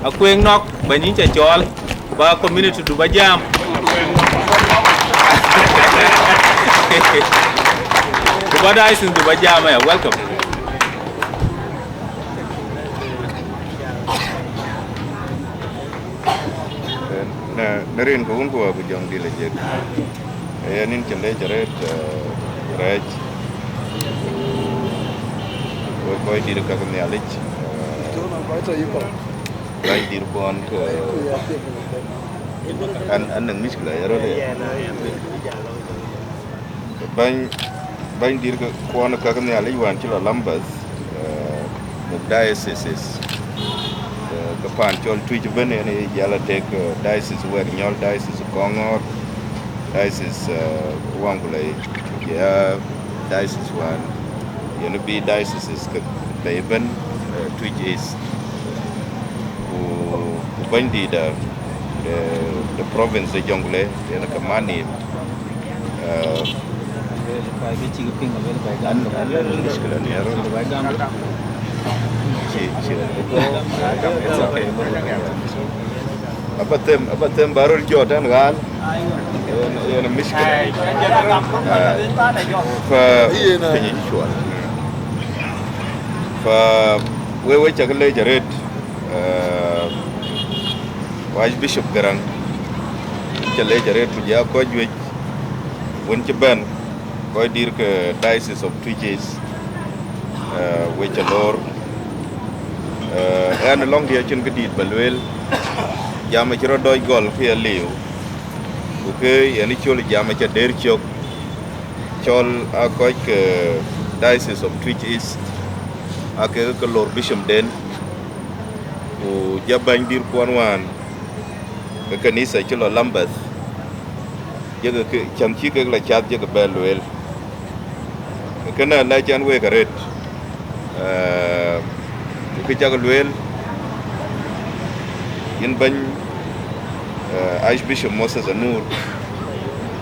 a kweng nok ban yin cha chol ba community du ba jam Juba Diocese Juba Jama ya welcome. Narin ko unko abu jong di leje. Nin chale jaret raj. Koi di ka kan yalich. Koi di bon ko an nang miskla ya ro de. Bain dir ka ko na ka kan yalich wan chila Lambeth Diocese Kapan chol Twic bene ne yala tek diocese wer nyol diocese Kongor diocese Wangulay ya diocese wan yana bi dioceses ka Beben Twic is u bandi da the province de Jongle yana kamani Peacekeeping abatem baru Jordan kan yana mishkil fa penyusuan fa wewe chakle jaret waj bishop garang chale jaret ya ko jwe won ci ben ko dir ke Diocese of Twic we chalor an long dia chun kedit balwel jama chiro doy gol fi aliu okay yani chol jama cha der chok chol akoy ke Diocese of Twic East ake ke lor bishop den o jabang dir kwanwan ke kanisa chilo Lambeth jaga ke chamchi ke la chat jaga balwel kana la chan we karet ke jaga luel in ban Archbishop Moses Anur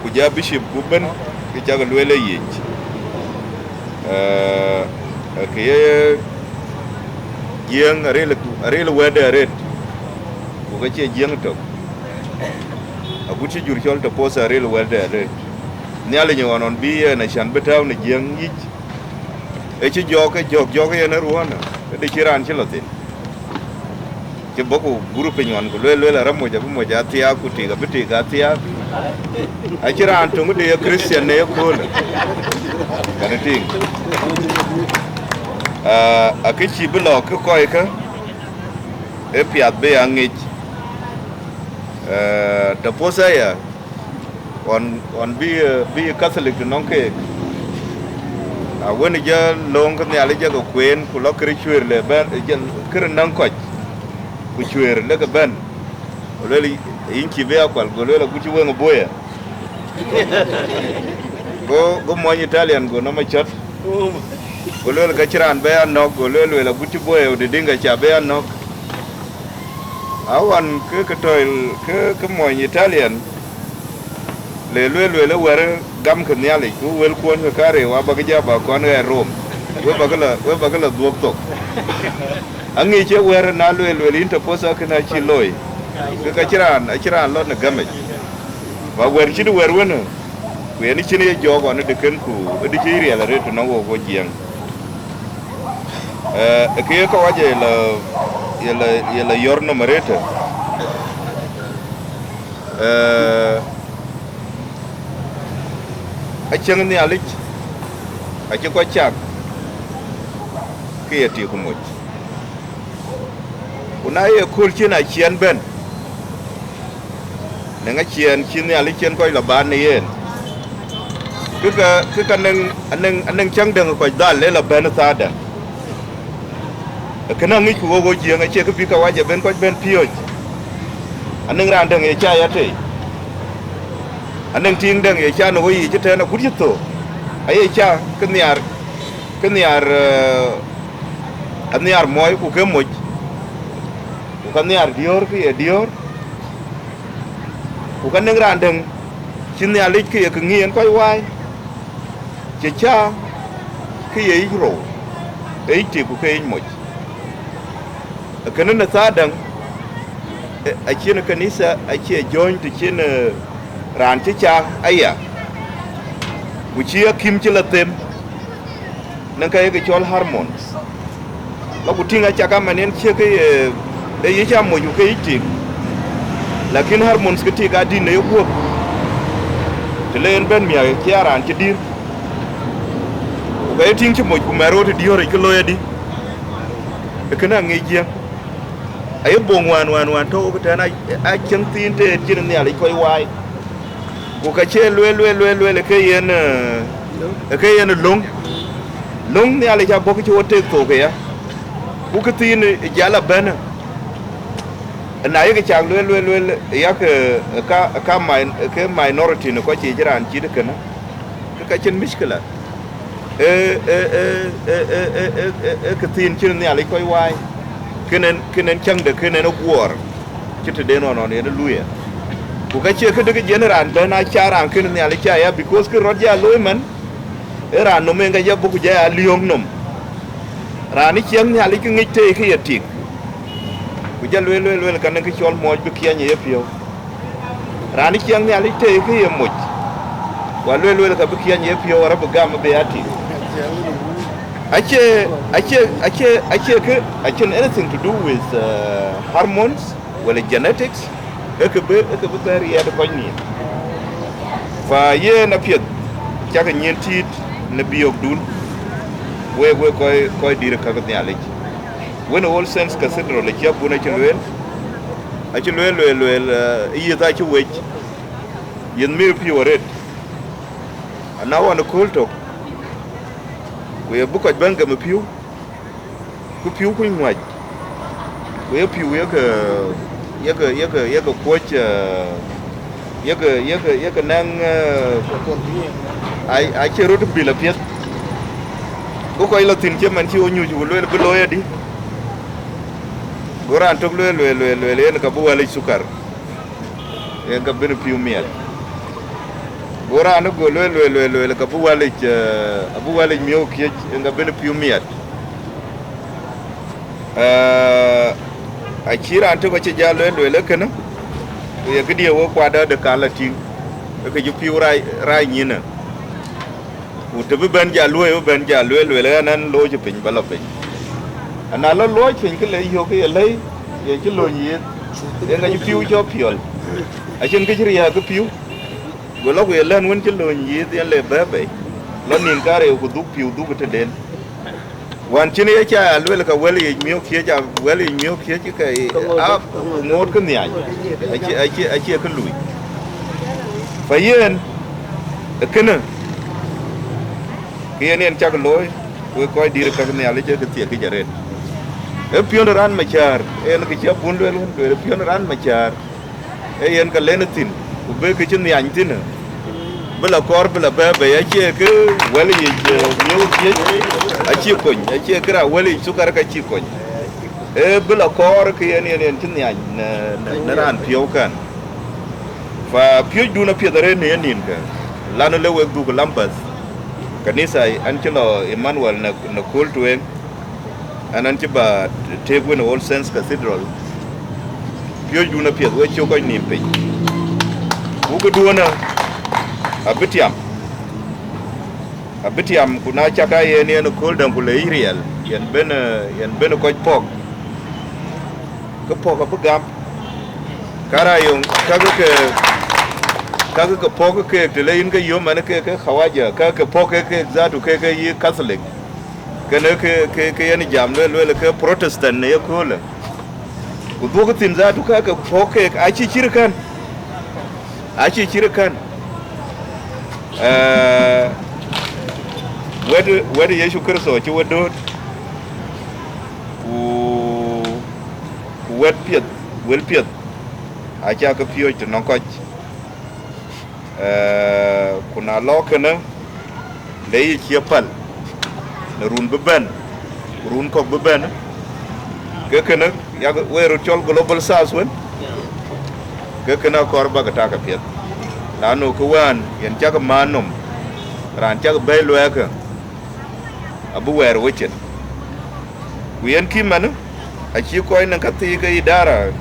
ku ja bishop guben ke jaga luel yech ke giang arele wede aret ku ke che giang to aguti jur chol to posa arele wede aret nyale nyonon bi na shan betaw ne giang yich e chi joke yana ruana de chiran chilotin ke boku guru penyon ko le ramoja bu moja tia ku ti ga biti ga tia a chiran to ngode ya Christian ne ko le kana ting a ke chi blo ko ko ka e piat be angich ta posa ya on bi Catholic non ke a woni ja long kan ya le ja ko kwen ku lo kri chwer le ben ja kr nan ko ku chwer le ga ben le yin ki be akwal go le ku chi wengo boya go mo Italian go no ma chat go le ga chiran be an no go le ku chi boya de dinga cha be an no awan ke toil ke mo Italian le were gam kan ya le ku wel kon ka kare wa ba ga ba kon ga Rome we ba ga la duok tok angi che were na le inta posa kana chi loy ka chiran lo na game ba wer chi wer wona ku ni chi ne jogo na de ken ku de chi ri la re to na wo go jiang ke ko waje la yorno mareta a chang ni alik a che ko chak ke ti ko moj una ye kul china chien ben nga chien ni alik chien ko la ban ni yen ka nang chang deng ko dal le la ben ta da kana ngi ko go ji nga che ka bi ka waje ben ko ben pioj anang ran deng ye cha ya te anang ting deng ye cha no yi che te na ku ji to ai cha kniar aniar moy ku ke moj ku kniar dior ki e dior ku kan nang ran deng chin ya lik ki ke ngien ko wai che cha ki ye ro e ti ku ke moj kana na sadang a cikin kanisa ake join to cikin ran ci cha aya wuci ya kim ci latem nang cái chol hormones lo ku tinga chaka manen che ke e ye cha mo yu ke itik lakin hormones ke ti ga di ne yo te len ben mi ay kiaran ti dir ga ting che mo ku mero te di hore ke lo ya di e kana ngi je ay bong wan to ko ta na a chen tin te chin ne ali koi wai ku ka che lwe ke yen long ne ali ja bo ke wote to ke ya ku ke tin jala bana na ye ke chang lwe ya ke ka minority ne ko chi jiran chi de kana ka chen mishkila ke tin chin ne ali koi wai kenen chang de kenen war chite de no ne luya ku ka che ke de general da na charan kenen ne ali cha ya because ke rodja loiman era no menga ya bu ja liong nom rani chiang ne ali ke ngite ke yatik ku ja lwe kan ke chol moj be kianye ye pio rani chiang ne ali te ke ye moj wa lwe ka be kianye ye pio wara bu gam be yati Ache anything to do with hormones, well genetics. It could be very at the point. For ye na piet, chaka nyentit na biok dun. We koi dire kagat nyalik. When all sense cathedral le chia buna chilwel. Achilwel iye ta chuwech. Yen mir pure red. And now on the cold talk. We have booked bank me piu ku ngwaj we piu ya ka coach ya ka nang ai chero to bila piet ko ilo tin che man chi onyu ju le bu loya di goran tok le ka bu wala sukar ya ka ben piu miel gora no go le ka bu wale miyo kiech nga ben piu miat a chira ante ko che jalo le kana ye gidi wo kwada de kala ting ka ju piu rai nyina u te ben jalo le nan lo ju pin bala pin ana lo pin ke le yo ke le ye chi lo yi ye nga ju piu cho piol a chen ke chiri ya ke piu go lo ye len won che lo yi te le bebe lo nin kare ku du piu du te den wan chini ya cha lwe ka weli miyo khie cha weli miyo khie chi kai a ngot ka nya a chi ka lui fa yen kana kien en cha loy we ko dire ka nya le che ka tie ki jare e pion ran ma char en ka cha bun le pion ran ma char e yen ka lenatin u be ka chin nya tin bela kor bela bebe ya che ke weli miyo khie a chi kon a che kra weli sukar ka chi kon e bela kor ke yen tin ya na ran pio kan fa pio du na pio dare ne nin ka lanu le we du Lambeth kanisa anchelo Emmanuel na kultuen anan ti ba tegwen All Saints Cathedral pio du na pio we cho ko ni pe bu ko du na abitiam kuna chaka yen yen kol dan kule iriel yen ben ko pok ko pok ko gam kara yung kaga ko pok ke te lein ke yo man ke khawaja ka pok ke zatu ke yi Catholic kana ke yen jam le ke Protestant ne ko le ku do ko tin zatu ka pok ke a ci cirkan whether Yesu Kristo ci wado ku wet piet a cha ka pio to non ko kuna lokana le yi ci pal na run beben run ko beben ke kana ya wero chol global south wen ke kana korba ka ta ka piet lanu ko wan yen cha ka manom ran cha ka belo ka abu wer wichet ku yen kimanu a chi koy nan ka ti ga idara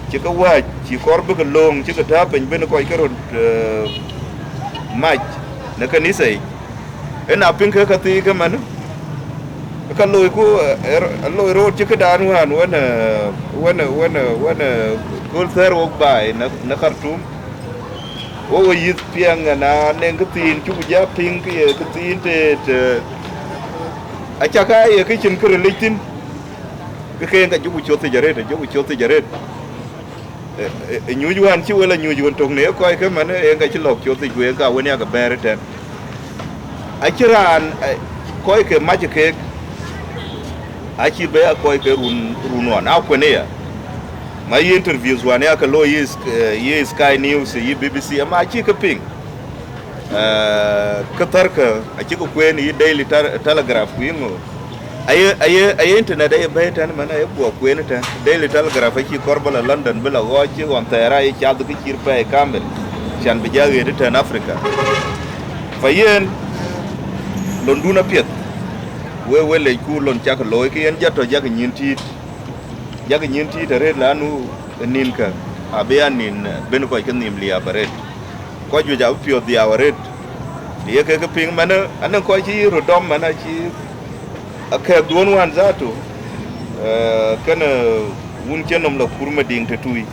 chi ka wa chi korba ka long chi ka ta pen ben koy ka rod mach na kanisa ena pin ka ti ka manu ka loy ku loy road ci ka dan wana kul ther wok bai na Khartoum wo yit piang na neng ka tin chu ja ping ke ka tin te a cha ka ye ka chin kre litin ka khen ka chu chu te jaret nyu juan chi wala nyu juan tong ne ko ka man e ka chi lok chu te gwe ka wani ka bere ten a chiran ko ke ma ke a chi be ko ke run a ko ne ya ma yi interviews wani aka lo yi Sky News yi BBC amma chi ka ping ka tarka a chi ko kwen yi Daily Telegraph ku yingo aye internet ay be tan mana ay bo kwen tan Daily Telegraph ki korbala London bila go chi on tera yi chadu ki chirpa e kamel chan bi jage de tan Africa fayen londuna piet we le ku lon chak loy ki en jato jag nyinti tere lanu ninka abia nin ben ko ke nim lia baret ko ju ja pio dia waret ye ke ping mana anan ko chi rodom mana chi akhe don wan zato kana un chenom la kurma ding te tui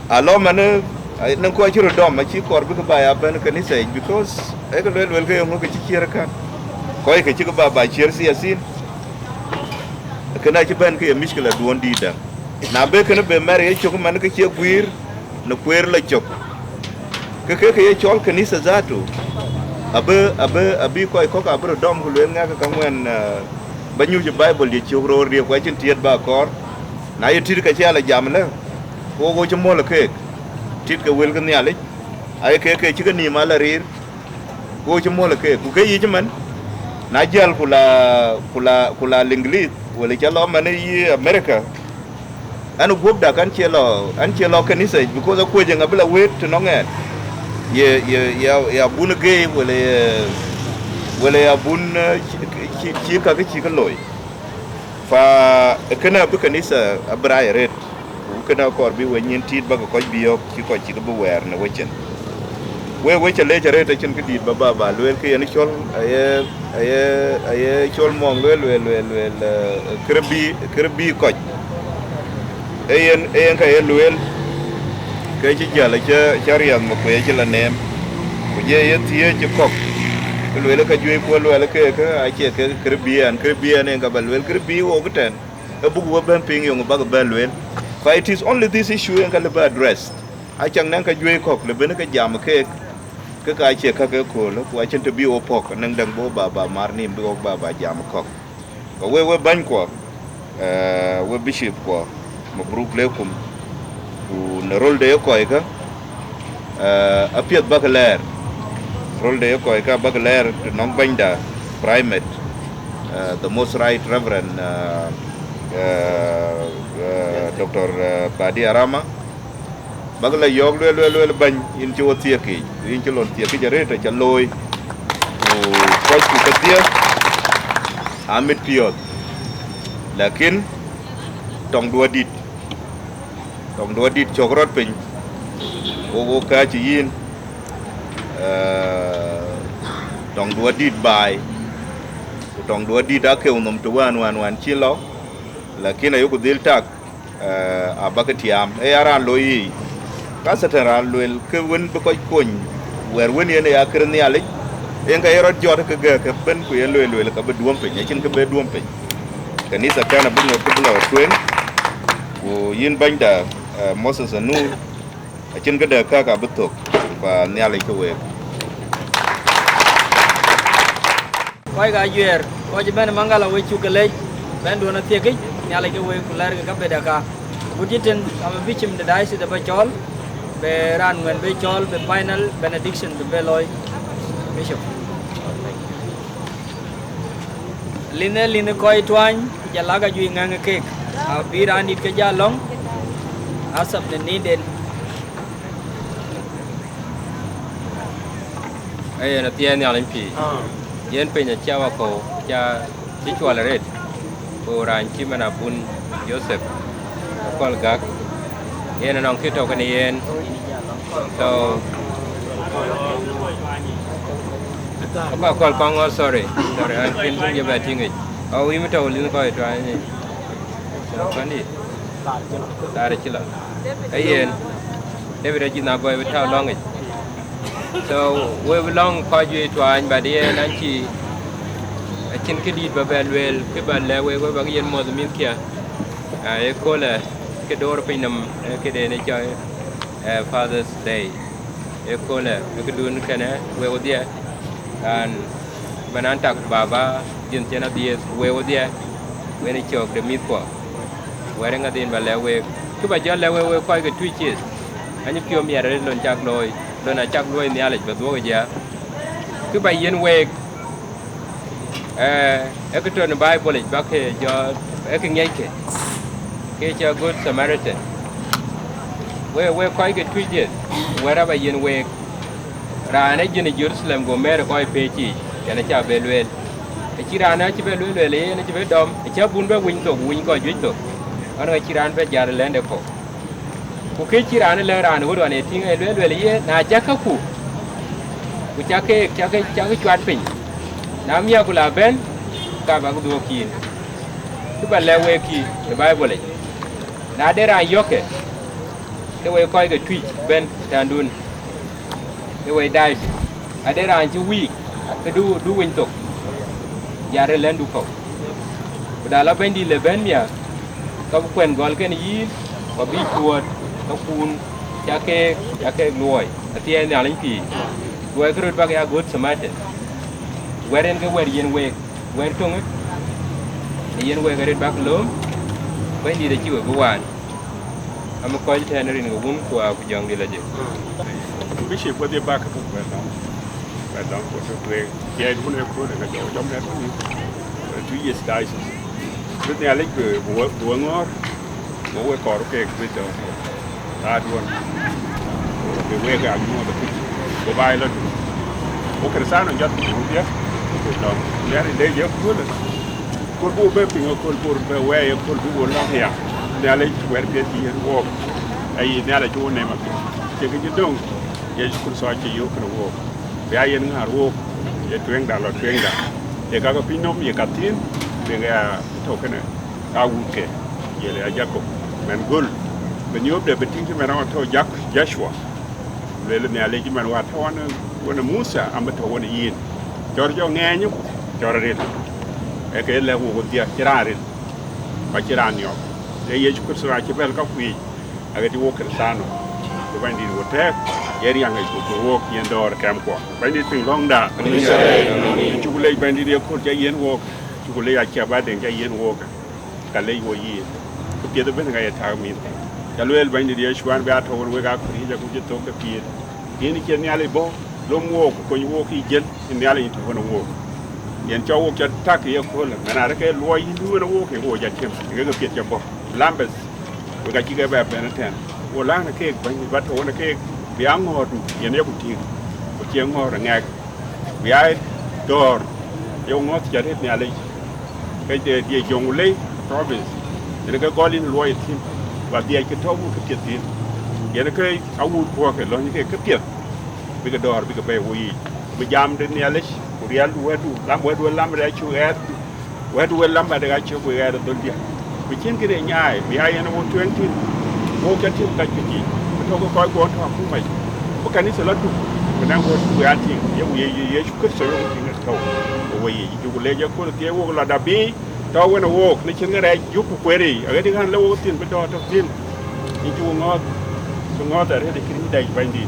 alo mana nan ko chi rodom ma chi kor bi ka ba ya ben ka ni sai because e ko wel ke mo ke chi kira kan ko ke chi ka ba chier si asin kana ci ben ke miskela duon di da na be kana be mer ye chok man ke che guir na kwer la chok ke ye chol kanisa zato abi ko ka bro dom ku len nga ka ngwen ba nyu ci bible di chok ro ri ko chin tiet ba kor na ye tir ka che ala jam na go ci mo la ke tit ka wel ka nya le ay ke ci ka ni ma la rir go ci mo la ke ku ke yi ci man na jal kula l'inglis wala chalo mane yi America anu gobda kan chelo kanisa because ko je ngabla wet no ngen ya bun ge wala ya bun chi ka loy fa kana bu kanisa abra ret kana kor bi wenyin tit ba ko biyo chi ka bu wer na wechen we chale jare ta chin kidit ba lwel ke yani chol aye chol mong lwel krbi ko ayen ka lwel ke chi jala cha rian mo ko ye la nem ku ye tie chi kok lwel ka jwe ko lwel ke a che ke krbi an ga ba lwel krbi wo guten e bugu wa ben ping yong ba ba lwel fa it is only this issue en ka le ba addressed a chang nan ka jwe kok le ben ka jam ke ka che ka ke ko lo wa chen to bi o pok nang dang bo ba mar nim bo ba jam kok ko we ban ko we bishop ko mabruk lekum ku na rol de ko ka apiat bakaler rol de ko ka bakaler nong banda primate the most right reverend Dr. Padi Arama bagla yog le ban in ci wotie ki in ci lon tie ki jare ta ca loy ko ku dia amit piot lakin tong dua dit chogrot pin o ka ci yin tong dua dit bai tong dua dit ake unom to wan ci lo lakin ayo ko dil tak abakatiam e aran loyi kasatara lwel ke wen bu koy koñ wer wen yene ya kër ni ale en ka yorot jot ke ga ke ben ku yel lwel ka be duom pe ñin ke be duom pe kanisa kana bu ngok bu la twen ku yin banda Moses anu acin ke da ka betok pa ni ale ke we koy ga yer ko je ben mangala we chukale ben do na tie ke ni ale ke we ku lar ka be da ka buditen am bichim da dai se da ba chol be ran ngwen be chol be final benediction be beloy bishop line koy twany jalaga ju ngang ke a biran dit ke jalong asap the needed ai na tien ya limpi yen pe nya chawa ko cha chi chwala red ko ran chi mana bun Joseph kol gak yen nong kito kan yen so apa kol kong sorry an pin je ba tingi au imi to lin ko to ani ko ni tare chila ayen David ji na go we ta long it so we belong ko ju to an ba de nan chi a chin ke di ba belwel ke ba le we ba yen mo min kia e ko le ke dor pinam ke de ne cha Father's Day e ko le ke dun kana we o dia an banan tak baba jin chena dia we o dia we ni chok de mit ko we nga din ba le we ku ba ja le we ko ke twitches ani pio mi are lon chak loy lon a chak loy ni ale ba do ja ku ba yen we e ke to ne Bible ba ke jo e ke ngai ke cha good Samaritan we ko ke twitches we ra ba yen we ra ne jin Jerusalem go mere ko pe chi yana cha belwel e chirana chi belwel le ne chi be dom e cha bun be win to win ko ju to ana chiran be jar lende ko ku ke chirana le ran wo ne ting e lwel ye na ja ka ku cha ke chwat pin na mia ku la ben ka ba ku do ki ku ba le we ki the Bible na de ran yoke ke we ko ke twi ben tandun ke we dai ade ran chi wi ke du win to yare lendu ko da la bendi le ben mia ka kwen gol ken yi ko bi tuot ka kun cha ke loy atie ne alin pi we krut ba ya good Samaritan weren ke wer yen we wer tong yen we garet bak lom bendi de chi we wan am ko je ne rin go bun ko a ku jang di la je Bishop what they back up for the yeah it wouldn't have a job that 2 years diocese but they like going on go work or okay with the hard one the way I know the go buy lot okay sana just yeah no yeah they just could go back in could where you could go along here they like where get here walk I never do name of it you don't yes could so you can walk ya yen ngar wo ye twen da lo twen da ye ka ko pinom ye katin be ga to kene ka wuke ye le ajako men gol ben yob de betin ki men to jak Joshua le le ne ale ki men wa to wona Musa am to wona yin jor jo ngenyu jor re e ke le wo dia kirare ba kiran yo ye ye ku so a ki bel ka ku aga di wo kersano ko bandi wo tek yeri yang ko wo yen dor kam ko bandi ping long da chukule bandi de ko ja yen wo chukule ya cha ba den ja yen wo ka le wo yi ko pie de ben ga ya ta mi ya luel bandi de shwan ba to we ga ko ri ja ku je to ka pie yen ke ni ale bo lo mo ko wo ki jel ni ale to wono wo yen cha wo ka ta ke ko la na ke lo yi du no wo ke wo ja tem ga pie ja bo Lambeth we ga ki ga ba ben ten wo la na ke bandi ba to na ke biang ngodu yen ya kuti ko chieng ngor ngak biai dor yo ngot jare ni ale ke de die jongle province yen ke golin loy tin ba dia ke to bu ke tin yen ke awu ko ke lo ni ke pet bi ke dor bi ke be wi bi jam de ni ale ko real wedu lam re chu er wedu lam ba de ga chu ko er do dia bi chen ke de nyaai bi ai yen wo 20 wo ke tin ka ki to ko ko to ku mai ko kanisa la du nan ko ku ya tin ye ku so yo tin to o we ju ko le je ko ke wo la da bi to we no wo ni chen re ju ku kweri a ga kan le wo tin be to tin ni ju ngot so ngot are de kri dai bandi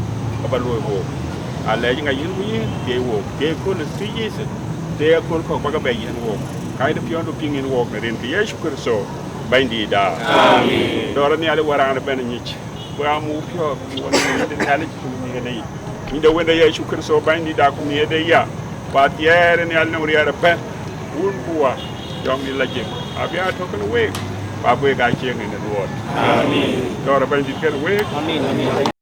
ba lo wo a le nga yin wi ke wo ke ko le si yes te ko ko ba ga be yin wo kai de piondo ping in wo ne ren ke ye ku so bandi da amen do ra ni ale wara na ben ni wa mu pio wona de tale ci ni ne ni da wenda ya shukr so bandi da ko ni de ya ba tiere ni al no riara ben un buwa jom ni laje abia to kan we ba we ga ci ni ne do amen do ra bandi ken we amen